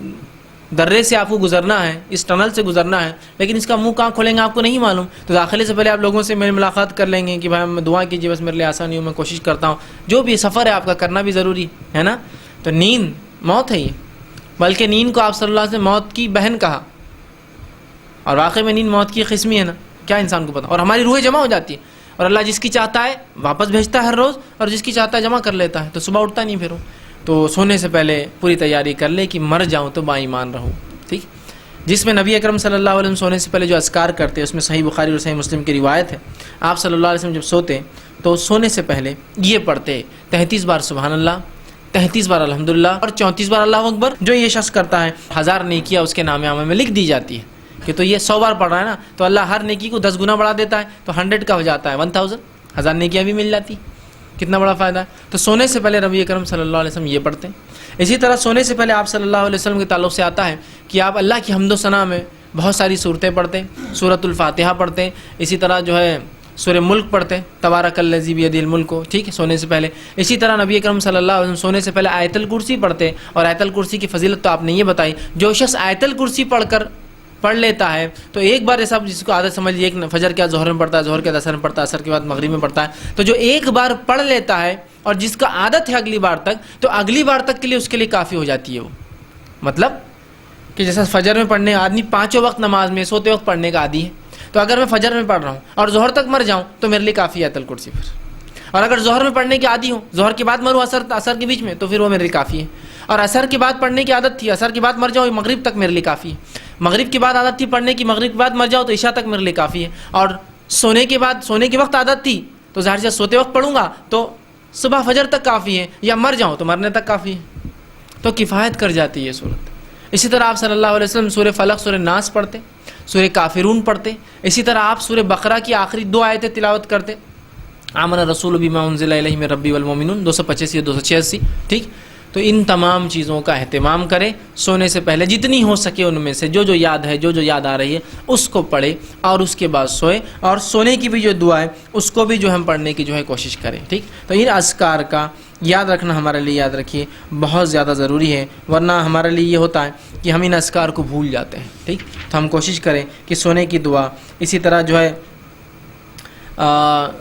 درے سے آپ کو گزرنا ہے، اس ٹنل سے گزرنا ہے، لیکن اس کا منہ کہاں کھولیں گے آپ کو نہیں معلوم، تو داخلے سے پہلے آپ لوگوں سے میری ملاقات کر لیں گے کہ بھائی ہم دعا کیجیے، بس میرے لیے آسانی ہو، میں کوشش کرتا ہوں. جو بھی سفر ہے آپ کا کرنا بھی ضروری ہے نا. تو نیند موت ہے یہ، بلکہ نیند کو آپ صلی اللہ علیہ وسلم موت کی بہن کہا. اور واقعی میں نیند موت کی قسمی ہے نا، کیا انسان کو پتا. اور ہماری روحیں جمع ہو جاتی ہے اور اللہ جس کی چاہتا ہے واپس بھیجتا ہے ہر روز اور جس کی چاہتا ہے جمع کر لیتا ہے. تو صبح اٹھتا نہیں پھر. تو سونے سے پہلے پوری تیاری کر لے کہ مر جاؤں تو با ایمان رہوں، ٹھیک. جس میں نبی اکرم صلی اللہ علیہ وسلم سونے سے پہلے جو اذکار کرتے ہیں اس میں صحیح بخاری اور صحیح مسلم کی روایت ہے. آپ صلی اللہ علیہ وسلم جب سوتے تو سونے سے پہلے یہ پڑھتے 33 بار سبحان اللہ، 33 بار الحمدللہ اور 34 بار اللہ اکبر. جو یہ شخص کرتا ہے 1000 نیکیاں اس کے نام عامہ میں لکھ دی جاتی ہے. کہ تو یہ 100 بار پڑھ رہا ہے نا تو اللہ ہر نیکی کو 10 گنا بڑھا دیتا ہے، تو 100 کا ہو جاتا ہے 1000، 1000 نیکیاں بھی مل جاتی. کتنا بڑا فائدہ ہے. تو سونے سے پہلے نبی اکرم صلی اللہ علیہ وسلم یہ پڑھتے ہیں. اسی طرح سونے سے پہلے آپ صلی اللہ علیہ وسلم کے تعلق سے آتا ہے کہ آپ اللہ کی حمد و ثنا میں بہت ساری صورتیں پڑھتے ہیں. سورۃ الفاتحہ پڑھتے ہیں، اسی طرح جو ہے سورہ ملک پڑھتے ہیں، تبارک الذی بیدہ الملک، ٹھیک ہے، سونے سے پہلے. اسی طرح نبی اکرم صلی اللہ علیہ وسلم سونے سے پہلے آیت الکرسی پڑھتے ہیں. اور آیت الکرسی کی فضیلت تو آپ نے یہ بتائی، جو شخص آیت الکرسی پڑھ لیتا ہے تو ایک بار ایسا جس کو عادت سمجھ لیے، ایک فجر کے بعد ظہر میں پڑھتا ہے، ظہر کے بعد عصر میں پڑھتا ہے، عصر کے بعد مغرب میں پڑھتا ہے، تو جو ایک بار پڑھ لیتا ہے اور جس کا عادت ہے اگلی بار تک، تو اگلی بار تک کے لیے اس کے لیے کافی ہو جاتی ہے. وہ مطلب کہ جیسا فجر میں پڑھنے آدمی 5 وقت نماز میں سوتے وقت پڑھنے کا عادی ہے، تو اگر میں فجر میں پڑھ رہا ہوں اور ظہر تک مر جاؤں تو میرے لیے کافی ہے آیت الکرسی پھر. اور اگر ظہر میں پڑھنے کی عادی ہوں، ظہر کے بعد مروں عصر کے بیچ میں، تو پھر وہ میرے لیے کافی ہے. اور عصر کے بعد پڑھنے کی عادت تھی، عصر کے بعد مر جاؤ مغرب تک میرے لیے کافی ہے. مغرب کے بعد عادت تھی پڑھنے کی، مغرب کے بعد مر جاؤ تو عشاء تک میرے لیے کافی ہے. اور سونے کے وقت عادت تھی تو ظاہر سے سوتے وقت پڑھوں گا تو صبح فجر تک کافی ہے، یا مر جاؤں تو مرنے تک کافی ہے. تو کفایت کر جاتی ہے یہ صورت. اسی طرح آپ صلی اللہ علیہ وسلم سورہ فلق، سورہ ناس پڑھتے، سورہ کافرون پڑھتے. اسی طرح آپ سورہ بقرہ کی آخری 2 آیتیں تلاوت کرتے، آمن الرسول بما انزل الیہ من ربہ والمؤمنون، 285 یا 286، ٹھیک. تو ان تمام چیزوں کا اہتمام کریں سونے سے پہلے، جتنی ہو سکے ان میں سے جو یاد ہے، جو یاد آ رہی ہے اس کو پڑھے اور اس کے بعد سوئے. اور سونے کی بھی جو دعا ہے اس کو بھی جو ہم پڑھنے کی جو ہے کوشش کریں، ٹھیک. تو ان اذکار کا یاد رکھنا ہمارے لیے، یاد رکھیے، بہت زیادہ ضروری ہے. ورنہ ہمارے لیے یہ ہوتا ہے کہ ہم ان اذکار کو بھول جاتے ہیں، ٹھیک. تو ہم کوشش کریں کہ سونے کی دعا، اسی طرح جو ہے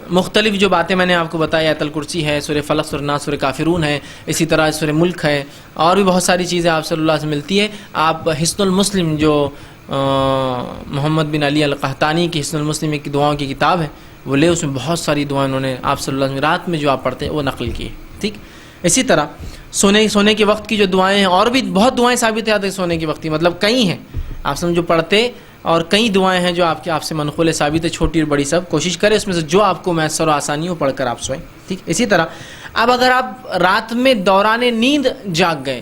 مختلف جو باتیں میں نے آپ کو بتائی، آیت الکرسی ہے، سورہ فلق، سورہ ناس، سورہ کافرون ہے، اسی طرح سورہ ملک ہے، اور بھی بہت ساری چیزیں آپ صلی اللہ سے ملتی ہے. آپ حصن المسلم جو محمد بن علی القحطانی کی حصن المسلم ایک دعاؤں کی کتاب ہے وہ لے، اس میں بہت ساری دعائیں انہوں نے آپ صلی اللہ علیہ وسلم رات میں جو آپ پڑھتے ہیں وہ نقل کی ہے، ٹھیک. اسی طرح سونے کے وقت کی جو دعائیں ہیں، اور بھی بہت دعائیں ثابت ہیں سونے کے وقت کی، مطلب کئی ہیں آپ جو پڑھتے، اور کئی دعائیں ہیں جو آپ سے منقول ثابت ہے، چھوٹی اور بڑی سب. کوشش کریں اس میں سے جو آپ کو میسر و آسانی ہو پڑھ کر آپ سوئیں، ٹھیک. اسی طرح اب اگر آپ رات میں دوران نیند جاگ گئے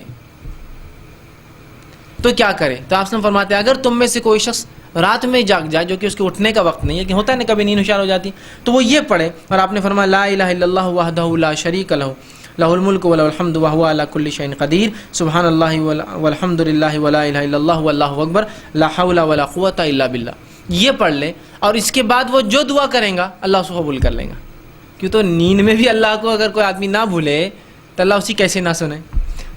تو کیا کرے؟ تو آپ فرماتے ہیں اگر تم میں سے کوئی شخص رات میں جاگ جائے جو کہ اس کے اٹھنے کا وقت نہیں ہے، کہ ہوتا ہے نا کبھی نیند ہوشیار ہو جاتی، تو وہ یہ پڑھے، اور آپ نے فرمایا لا الہ الا اللہ وحدہ لا شریک لہ لہ الملک وله الحمد وهو على كل شيء قدیر سبحان اللہ والحمد للہ ولا الہ الا اللہ واللہ اکبر لا حول ولا قوۃ الا باللہ. یہ پڑھ لے، اور اس کے بعد وہ جو دعا کریں گا اللہ اس کو قبول کر لیں گا. کیوں تو نیند میں بھی اللہ کو اگر کوئی آدمی نہ بھولے تو اللہ اسی کیسے نہ سنے.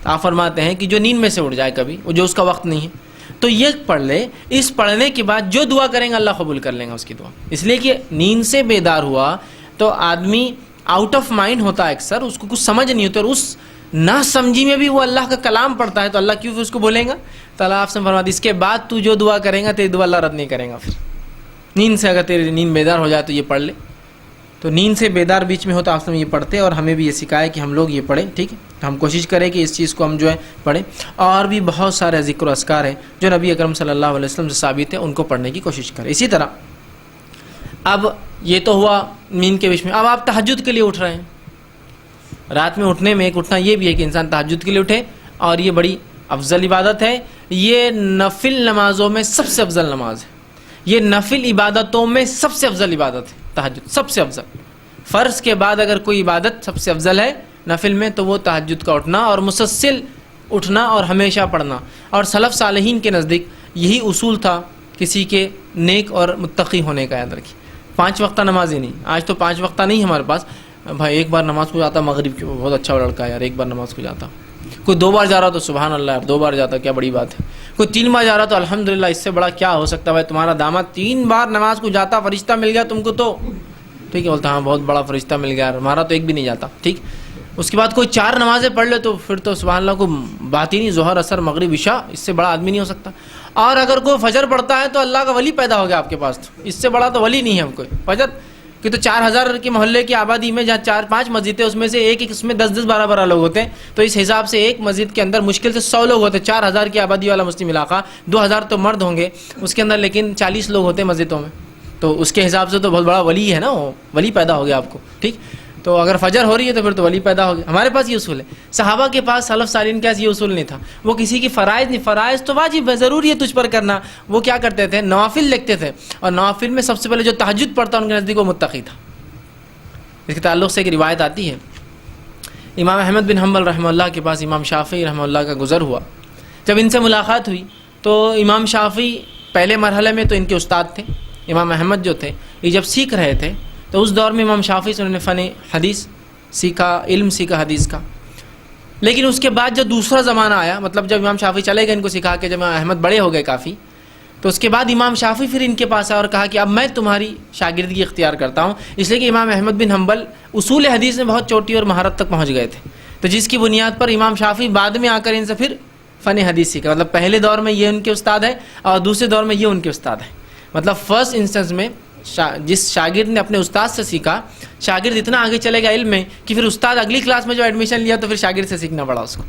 تو آپ فرماتے ہیں کہ جو نیند میں سے اٹھ جائے کبھی، وہ جو اس کا وقت نہیں ہے، تو یہ پڑھ لے. اس پڑھنے کے بعد جو دعا کریں گا اللہ قبول کر لیں گا اس کی دعا. اس لیے کہ نیند سے بیدار ہوا تو آدمی آؤٹ آف مائنڈ ہوتا ہے اکثر، اس کو کچھ سمجھ نہیں ہوتا، اور اس نہ سمجھی میں بھی وہ اللہ کا کلام پڑھتا ہے، تو اللہ کیوں پھر اس کو بولیں گا؟ تو اللہ آپ سے فرماتے اس کے بعد تو جو دعا کریں گا تیری دعا اللہ رد نہیں کریں گا. پھر نیند سے اگر تیری نیند بیدار ہو جائے تو یہ پڑھ لے. تو نیند سے بیدار بیچ میں ہوتا آپ سے یہ پڑھتے، اور ہمیں بھی یہ سکھایا کہ ہم لوگ یہ پڑھیں. ٹھیک ہے، تو ہم کوشش کریں کہ اس چیز کو ہم جو ہے پڑھیں. اور بھی بہت سارے ذکر و اذکار ہیں جو نبی اکرم صلی اللہ علیہ وسلم سے ثابت ہے، ان کو پڑھنے کی کوشش کریں. اسی طرح اب یہ تو ہوا نیند کے بیچ میں. اب آپ تہجد کے لیے اٹھ رہے ہیں. رات میں اٹھنے میں ایک اٹھنا یہ بھی ہے کہ انسان تہجد کے لیے اٹھے، اور یہ بڑی افضل عبادت ہے. یہ نفل نمازوں میں سب سے افضل نماز ہے. یہ نفل عبادتوں میں سب سے افضل عبادت ہے تہجد، سب سے افضل. فرض کے بعد اگر کوئی عبادت سب سے افضل ہے نفل میں تو وہ تہجد کا اٹھنا، اور مسلسل اٹھنا اور ہمیشہ پڑھنا. اور سلف صالحین کے نزدیک یہی اصول تھا کسی کے نیک اور متقی ہونے کا. یاد رکھیے 5 وقتہ نماز ہی نہیں. آج تو 5 وقتہ نہیں ہمارے پاس. بھائی ایک بار نماز کو جاتا مغرب کی، بہت اچھا لڑکا ہے یار، ایک بار نماز کو جاتا. کوئی 2 بار جا رہا تو سبحان اللہ یار، 2 بار جاتا کیا بڑی بات ہے. کوئی 3 بار جا رہا تو الحمدللہ، اس سے بڑا کیا ہو سکتا ہے. بھائی تمہارا داماد 3 بار نماز کو جاتا، فرشتہ مل گیا تم کو تو ٹھیک ہے، بولتا ہاں بہت بڑا فرشتہ مل گیا، ہمارا تو ایک بھی نہیں جاتا. ٹھیک، اس کے بعد کوئی 4 نمازیں پڑھ لے تو پھر تو سبحان اللہ کو بات ہی نہیں. ظہر اثر مغرب عشاء، اس سے بڑا آدمی نہیں ہو سکتا. اور اگر کوئی فجر پڑھتا ہے تو اللہ کا ولی پیدا ہو گیا آپ کے پاس. تو اس سے بڑا تو ولی نہیں ہے ہم کوئی. فجر کہ تو 4000 کے محلے کی آبادی میں جہاں 4-5 مسجدیں، اس میں سے ایک اس میں 10-10 12-12 لوگ ہوتے ہیں. تو اس حساب سے ایک مسجد کے اندر مشکل سے 100 لوگ ہوتے ہیں. 4000 کی آبادی والا مسلم علاقہ، 2000 تو مرد ہوں گے اس کے اندر، لیکن 40 لوگ ہوتے ہیں مسجدوں میں. تو اس کے حساب سے تو بہت بڑا ولی ہے نا، وہ ولی پیدا ہو گیا آپ کو. ٹھیک، تو اگر فجر ہو رہی ہے تو پھر تو ولی پیدا ہو گیا. ہمارے پاس یہ اصول ہے. صحابہ کے پاس، سلف صالحین کے پاس یہ اصول نہیں تھا. وہ کسی کی فرائض نہیں، فرائض تو واجب ہے، ضروری ہے تجھ پر کرنا. وہ کیا کرتے تھے؟ نوافل لکھتے تھے. اور نوافل میں سب سے پہلے جو تہجد پڑھتا ان کے نزدیک وہ متقی تھا. اس کے تعلق سے ایک روایت آتی ہے، امام احمد بن حنبل رحمہ اللہ کے پاس امام شافعی رحمہ اللہ کا گزر ہوا. جب ان سے ملاقات ہوئی تو امام شافعی پہلے مرحلے میں تو ان کے استاد تھے. امام احمد جو تھے یہ جب سیکھ رہے تھے تو اس دور میں امام شافعی سے انہوں نے فن حدیث سیکھا، علم سیکھا حدیث کا. لیکن اس کے بعد جب دوسرا زمانہ آیا، مطلب جب امام شافعی چلے گئے ان کو سکھا کے، جب امام احمد بڑے ہو گئے کافی، تو اس کے بعد امام شافعی پھر ان کے پاس آیا اور کہا کہ اب میں تمہاری شاگردگی اختیار کرتا ہوں. اس لیے کہ امام احمد بن حنبل اصول حدیث میں بہت چوٹی اور مہارت تک پہنچ گئے تھے. تو جس کی بنیاد پر امام شافعی بعد میں آ کر ان سے پھر فن حدیث سیکھا. مطلب پہلے دور میں یہ ان کے استاد ہے اور دوسرے دور میں یہ ان کے استاد ہے. مطلب فرسٹ انسٹنس میں جس شاگرد نے اپنے استاد سے سیکھا، شاگرد اتنا آگے چلے گا علم میں کہ پھر استاد اگلی کلاس میں جو ایڈمیشن لیا تو پھر شاگرد سے سیکھنا پڑا اس کو.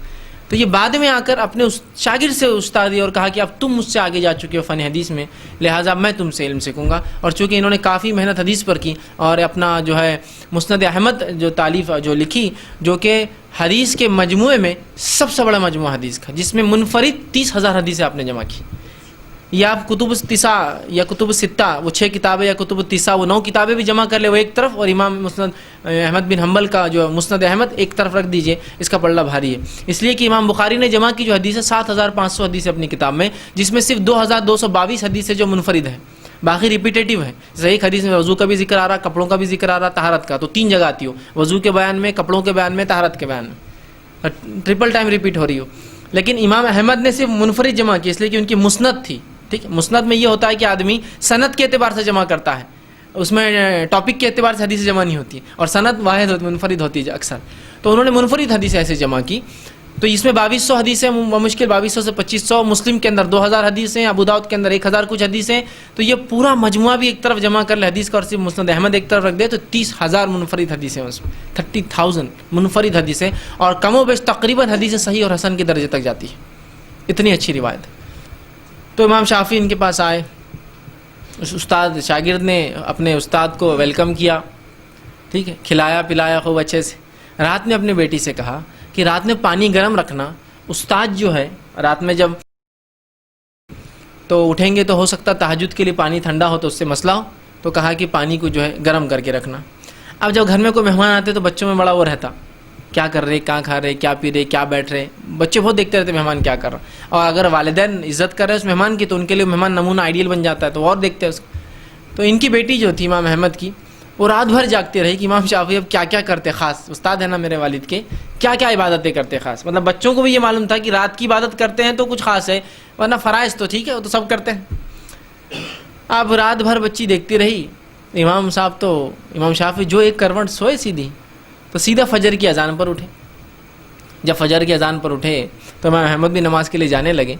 تو یہ بعد میں آ کر اپنے شاگرد سے استادی اور کہا کہ اب تم مجھ سے آگے جا چکے ہو فن حدیث میں، لہٰذا میں تم سے علم سیکھوں گا. اور چونکہ انہوں نے کافی محنت حدیث پر کی اور اپنا جو ہے مسند احمد جو تالیف جو لکھی، جو کہ حدیث کے مجموعے میں سب سے بڑا مجموعہ حدیث کا، جس میں منفرد 30,000 حدیثیں آپ نے جمع کی. یا آپ کتب التسع یا کتب الستہ، وہ 6 کتابیں، یا کتب التسع وہ 9 کتابیں بھی جمع کر لے وہ ایک طرف، اور امام مسند احمد بن حنبل کا جو مسند احمد ایک طرف رکھ دیجئے، اس کا پلڑا بھاری ہے. اس لیے کہ امام بخاری نے جمع کی جو حدیث ہے 7,500 حدیث اپنی کتاب میں، جس میں صرف 2,222 حدیث ہے جو منفرد ہے، باقی ریپیٹیٹیو ہے. صحیح حدیث میں وضو کا بھی ذکر آ رہا، کپڑوں کا بھی ذکر آ رہا، طہارت کا، تو 3 جگہ آتی ہو، وضو کے بیان میں، کپڑوں کے بیان میں، طہارت کے بیان میں، ٹرپل ٹائم ریپیٹ ہو رہی ہو. لیکن امام احمد نے صرف منفرد جمع کی، اس لیے کہ ان کی مسند تھی. ٹھیک ہے، مسند میں یہ ہوتا ہے کہ آدمی سند کے اعتبار سے جمع کرتا ہے، اس میں ٹاپک کے اعتبار سے حدیث جمع نہیں ہوتی، اور سند واحد منفرد ہوتی ہے اکثر. تو انہوں نے منفرد حدیث ایسے جمع کی. تو اس میں 2200 حدیثیں، مشکل 2200 سے 2500، مسلم کے اندر 2000 حدیثیں، ابو داؤد کے اندر 1000 کچھ حدیثیں. تو یہ پورا مجموعہ بھی ایک طرف جمع کر لے حدیث کا، اور صرف مسند احمد ایک طرف رکھ دے تو 30,000 منفرد حدیثیں، اس میں 30,000 منفرد حدیثیں، اور کم و بیش تقریباً حدیثیں صحیح اور حسن کے درجے تک جاتی ہے. اتنی اچھی روایت. تو امام شافعی ان کے پاس آئے، اس استاد شاگرد نے اپنے استاد کو ویلکم کیا، ٹھیک ہے، کھلایا پلایا خوب اچھے سے. رات میں اپنے بیٹی سے کہا کہ رات میں پانی گرم رکھنا. استاد جو ہے رات میں جب تو اٹھیں گے تو ہو سکتا تہجد کے لیے پانی ٹھنڈا ہو تو اس سے مسئلہ ہو، تو کہا کہ پانی کو جو ہے گرم کر کے رکھنا۔ اب جب گھر میں کوئی مہمان آتے تو بچوں میں بڑا وہ رہتا، کیا کر رہے، کہاں کھا رہے، کیا پی رہے، کیا بیٹھ رہے، بچے بہت دیکھتے رہتے مہمان کیا کر رہا، اور اگر والدین عزت کر رہے اس مہمان کی تو ان کے لیے مہمان نمونہ آئیڈیل بن جاتا ہے، تو اور دیکھتے ہیں اس کو۔ تو ان کی بیٹی جو تھی امام احمد کی، وہ رات بھر جاگتے رہی کہ امام شافعی اب کیا کیا کرتے، خاص استاد ہے نا میرے والد کے، کیا کیا عبادتیں کرتے خاص، مطلب بچوں کو بھی یہ معلوم تھا کہ رات کی عبادت کرتے ہیں تو کچھ خاص ہے، ورنہ فرائض تو ٹھیک ہے وہ تو سب کرتے ہیں۔ اب رات بھر بچی دیکھتی رہی، امام صاحب تو امام شافعی جو ایک کروٹ سوئے سیدھی، تو سیدھا فجر کی اذان پر اٹھے۔ جب فجر کی اذان پر اٹھے تو امام احمد بھی نماز کے لیے جانے لگے،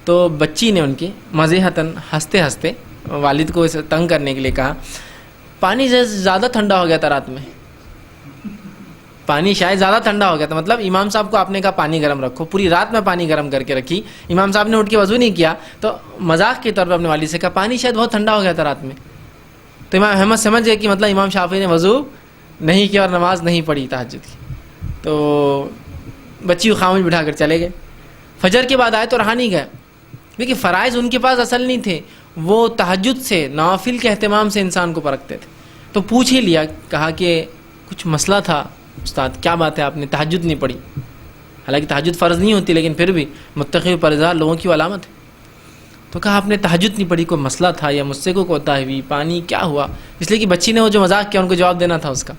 تو بچی نے ان کی مزیحتاً ہنستے ہنستے والد کو اسے تنگ کرنے کے لیے کہا، پانی زیادہ ٹھنڈا ہو گیا تھا رات میں، پانی شاید زیادہ ٹھنڈا ہو گیا تھا، مطلب امام صاحب کو آپ نے کہا پانی گرم رکھو، پوری رات میں پانی گرم کر کے رکھی، امام صاحب نے اٹھ کے وضو نہیں کیا، تو مذاق کے طور پر اپنے والد سے کہا پانی شاید بہت ٹھنڈا ہو گیا تھا رات میں۔ تو امام احمد سمجھ گئے کہ مطلب امام شافعی نے وضو نہیں کیا اور نماز نہیں پڑھی تہجد کی، تو بچی کو خاموش بٹھا کر چلے گئے۔ فجر کے بعد آئے تو رہا نہیں گیا، کیونکہ فرائض ان کے پاس اصل نہیں تھے، وہ تہجد سے نوافل کے اہتمام سے انسان کو پرکھتے تھے۔ تو پوچھ ہی لیا، کہا کہ کچھ مسئلہ تھا استاد، کیا بات ہے آپ نے تہجد نہیں پڑھی؟ حالانکہ تہجد فرض نہیں ہوتی لیکن پھر بھی متقی و پرہیزگار لوگوں کی علامت ہے۔ تو کہا آپ نے تہجد نہیں پڑھی، کوئی مسئلہ تھا یا مجھ سے کوئی کوتاہی ہوئی، پانی کیا ہوا؟ اس لیے کہ بچی نے وہ جو مذاق کیا ان کو جواب دینا تھا اس کا۔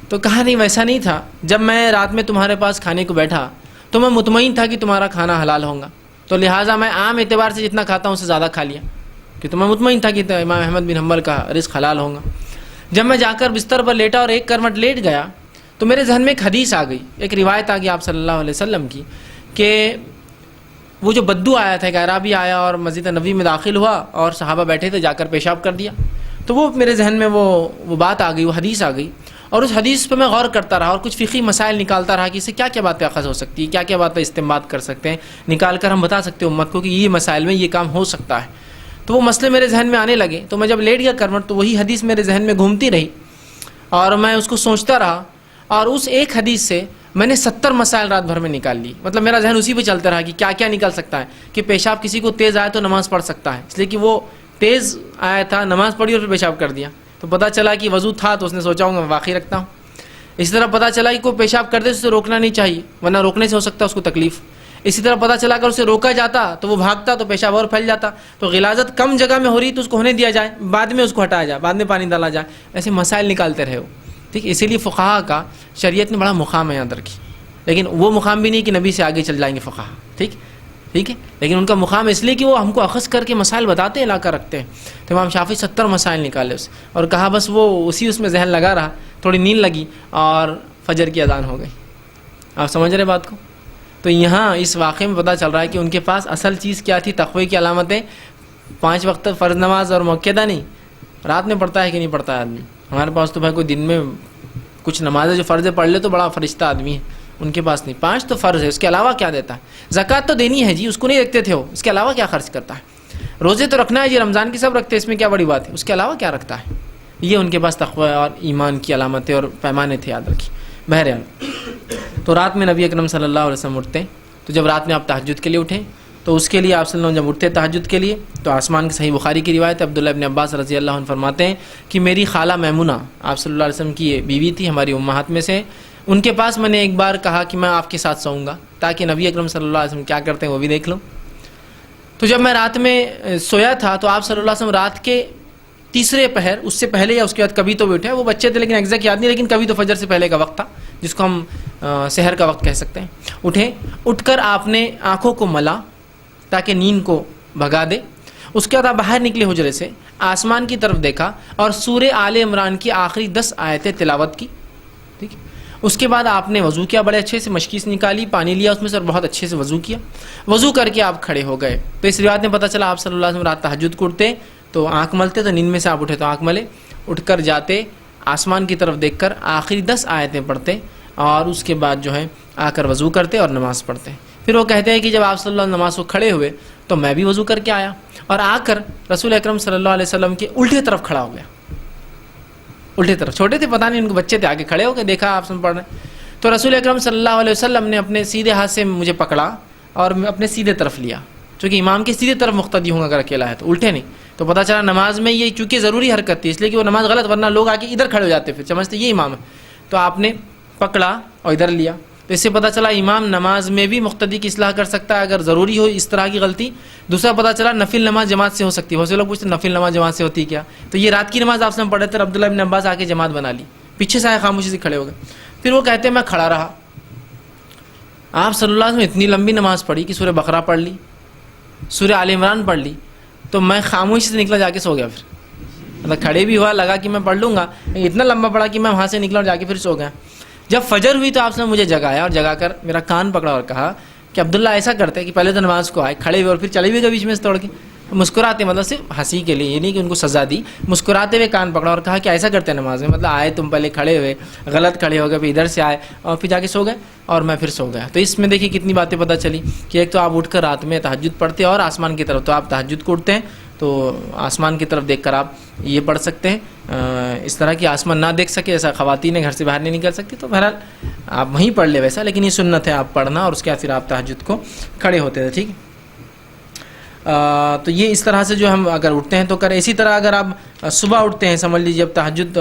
تو کہا نہیں ویسا نہیں تھا، جب میں رات میں تمہارے پاس کھانے کو بیٹھا تو میں مطمئن تھا کہ تمہارا کھانا حلال ہوگا، تو لہٰذا میں عام اعتبار سے جتنا کھاتا ہوں اس سے زیادہ کھا لیا، کہ تو میں مطمئن تھا کہ امام احمد بن حنبل کا رزق حلال ہوگا۔ جب میں جا کر بستر پر لیٹا اور ایک کروٹ لیٹ گیا تو میرے ذہن میں ایک حدیث آ گئی، ایک روایت آ گئی آپ صلی اللہ علیہ وسلم کی، کہ وہ جو بدو آیا تھا، ایک اعرابی آیا اور مسجد نبوی میں داخل ہوا اور صحابہ بیٹھے تھے، جا کر پیشاب کر دیا۔ تو وہ میرے ذہن میں وہ بات آ گئی، وہ حدیث آ گئی، اور اس حدیث پہ میں غور کرتا رہا اور کچھ فقہی مسائل نکالتا رہا کہ اس سے کیا کیا باتیں اخذ ہو سکتی ہے، کیا کیا باتیں استنباط کر سکتے ہیں، نکال کر ہم بتا سکتے ہیں امت کو کہ یہ مسائل میں یہ کام ہو سکتا ہے۔ تو وہ مسئلے میرے ذہن میں آنے لگے، تو میں جب لیٹ گیا کروٹ تو وہی حدیث میرے ذہن میں گھومتی رہی اور میں اس کو سوچتا رہا، اور اس ایک حدیث سے میں نے 70 مسائل رات بھر میں نکال لی، مطلب میرا ذہن اسی پہ چلتا رہا کہ کیا کیا نکل سکتا ہے، کہ پیشاب کسی کو تیز آئے تو نماز پڑھ سکتا ہے، اس لیے کہ وہ تیز آیا تھا، نماز پڑھی اور پھر پیشاب کر دیا، تو پتہ چلا کہ وضو تھا تو اس نے سوچا ہوں میں واقعی رکھتا ہوں۔ اسی طرح پتہ چلا کہ کوئی پیشاب کر دے تو اسے روکنا نہیں چاہیے، ورنہ روکنے سے ہو سکتا ہے اس کو تکلیف۔ اسی طرح پتہ چلا اگر اسے روکا جاتا تو وہ بھاگتا تو پیشاب اور پھیل جاتا، تو غلاظت کم جگہ میں ہو رہی تو اس کو ہونے دیا جائے، بعد میں اس کو ہٹایا جائے، بعد میں پانی ڈالا جائے، ایسے مسائل نکالتے رہے ہو، ٹھیک۔ اسی لیے فقہا کا شریعت نے بڑا مقام ہے یاد رکھی، لیکن وہ مقام بھی نہیں کہ نبی سے آگے چل جائیں گے فقہا، ٹھیک ہے، لیکن ان کا مقام اس لیے کہ وہ ہم کو اخذ کر کے مسائل بتاتے ہیں، لا کر رکھتے ہیں۔ تو امام شافعی 70 مسائل نکالے اس اور کہا بس وہ اس میں ذہن لگا رہا، تھوڑی نیند لگی اور فجر کی اذان ہو گئی۔ آپ سمجھ رہے بات کو؟ تو یہاں اس واقعے میں پتہ چل رہا ہے کہ ان کے پاس اصل چیز کیا تھی، تقوی کی علامتیں، 5 وقت فرض نماز اور مؤکدہ نہیں، رات میں پڑھتا ہے کہ نہیں پڑھتا ہے آدمی۔ ہمارے پاس تو بھائی کوئی دن میں کچھ نمازیں جو فرض پڑھ لے تو بڑا فرشتہ آدمی ہے، ان کے پاس نہیں، 5 تو فرض ہے، اس کے علاوہ کیا دیتا ہے؟ زکوٰۃ تو دینی ہے جی، اس کو نہیں دیکھتے تھے وہ، اس کے علاوہ کیا خرچ کرتا ہے؟ روزے تو رکھنا ہے جی، رمضان کی سب رکھتے ہیں، اس میں کیا بڑی بات ہے، اس کے علاوہ کیا رکھتا ہے؟ یہ ان کے پاس تقوی اور ایمان کی علامتیں اور پیمانے تھے، یاد رکھی۔ بہرحال تو رات میں نبی اکرم صلی اللہ علیہ وسلم اٹھتے، تو جب رات میں آپ تہجد کے لیے اٹھیں تو اس کے لیے آپ صلی اللہ علیہ وسلم جب اٹھتے تہجد کے لیے تو آسمان کی صحیح بخاری کی روایت ہے، عبداللہ ابن عباس رضی اللہ عنہ فرماتے ہیں کہ میری خالہ میمونہ آپ صلی اللہ علیہ وسلم کی بیوی تھی، ہماری امہات میں سے، ان کے پاس میں نے ایک بار کہا کہ میں آپ کے ساتھ سوؤں گا تاکہ نبی اکرم صلی اللہ علیہ وسلم کیا کرتے ہیں وہ بھی دیکھ لوں۔ تو جب میں رات میں سویا تھا تو آپ صلی اللہ علیہ وسلم رات کے تیسرے پہر، اس سے پہلے یا اس کے بعد کبھی تو بھی اٹھے، وہ بچے تھے لیکن ایگزیکٹ یاد نہیں، لیکن کبھی تو فجر سے پہلے کا وقت تھا جس کو ہم سحر کا وقت کہہ سکتے ہیں، اٹھے، اٹھ کر آپ نے آنکھوں کو ملا تاکہ نیند کو بھگا دے، اس کے بعد آپ باہر نکلے حجرے سے، آسمان کی طرف دیکھا اور سورہ آل عمران کی آخری 10 آیتیں تلاوت کی، ٹھیک۔ اس کے بعد آپ نے وضو کیا، بڑے اچھے سے مشکیز نکالی، پانی لیا اس میں سے اور بہت اچھے سے وضو کیا، وضو کر کے آپ کھڑے ہو گئے۔ تو اس روایت میں پتہ چلا آپ صلی اللہ علیہ وسلم رات تہجد کو اٹھتے تو آنکھ ملتے، تو نیند میں سے آپ اٹھے تو آنکھ ملے، اٹھ کر جاتے آسمان کی طرف دیکھ کر آخری 10 آیتیں پڑھتے اور اس کے بعد جو ہے آ کر وضو کرتے اور نماز پڑھتے۔ پھر وہ کہتے ہیں کہ جب آپ صلی اللہ علیہ وسلم نماز کو کھڑے ہوئے تو میں بھی وضو کر کے آیا اور آ کر رسول اکرم صلی اللہ علیہ وسلم کے الٹے طرف کھڑا ہو گیا، الٹے طرف، چھوٹے تھے پتہ نہیں ان کو، بچے تھے، آگے کھڑے ہو کے دیکھا آپ پڑھ رہے ہیں، تو رسول اکرم صلی اللہ علیہ وسلم نے اپنے سیدھے ہاتھ سے مجھے پکڑا اور اپنے سیدھے طرف لیا، چونکہ امام کے سیدھے طرف مقتدی ہوں اگر اکیلا ہے تو، الٹے نہیں. تو پتہ چلا نماز میں یہ چونکہ ضروری حرکت تھی اس لیے کہ وہ نماز غلط، ورنہ لوگ آ کے ادھر کھڑے ہو جاتے پھر سمجھتے یہ امام ہے. تو آپ نے پکڑا اور ادھر لیا. تو اس سے پتہ چلا امام نماز میں بھی مقتدی کی اصلاح کر سکتا ہے اگر ضروری ہو اس طرح کی غلطی. دوسرا پتہ چلا نفل نماز جماعت سے ہو سکتی ہے. بہت سے لوگ پوچھتے ہیں نفل نماز جماعت سے ہوتی کیا؟ تو یہ رات کی نماز آپ سے ہم پڑھے تھے، عبداللہ ابن عباس آ کے جماعت بنا لی، پیچھے سے آئے خاموشی سے کھڑے ہو گئے. پھر وہ کہتے ہیں میں کھڑا رہا. آپ صلی اللہ علیہ وسلم اتنی لمبی نماز پڑھی کہ سورہ بقرہ پڑھ لی، سورہ آل عمران پڑھ لی، تو میں خاموشی سے نکلا جا کے سو گیا. پھر مطلب کھڑے بھی ہوا، لگا کہ میں پڑھ لوں گا، اتنا لمبا پڑھا کہ میں وہاں سے نکلا اور جا کے پھر سو گیا. جب فجر ہوئی تو آپ نے مجھے جگایا اور جگا کر میرا کان پکڑا اور کہا کہ عبداللہ ایسا کرتے کہ پہلے تو نماز کو آئے، کھڑے ہوئے اور پھر چلے ہوئے بیچ میں سے توڑ کے مسکراتے، مطلب صرف ہنسی کے لیے، یہ نہیں کہ ان کو سزا دی، مسکراتے ہوئے کان پکڑا اور کہا کہ ایسا کرتے نماز میں، مطلب آئے تم پہلے کھڑے ہوئے، غلط کھڑے ہو گئے، پھر ادھر سے آئے اور پھر جا کے سو گئے اور میں پھر سو گیا. تو اس میں دیکھیے کتنی باتیں پتہ چلی کہ ایک تو آپ اٹھ کر رات میں تہجد پڑھتے اور آسمان کی طرف، تو آپ تہجد کو اٹھتے ہیں تو آسمان کی طرف دیکھ کر آپ یہ پڑھ سکتے ہیں. اس طرح کی آسمان نہ دیکھ سکے، ایسا خواتین گھر سے باہر نہیں نکل سکتی، تو بہرحال آپ وہیں پڑھ لے ویسا، لیکن یہ سنت ہے آپ پڑھنا اور اس کے بعد پھر آپ تہجد کو کھڑے ہوتے تھے. ٹھیک ہے. تو یہ اس طرح سے جو ہم اگر اٹھتے ہیں تو کریں. اسی طرح اگر آپ صبح اٹھتے ہیں، سمجھ لیجیے اب تہجد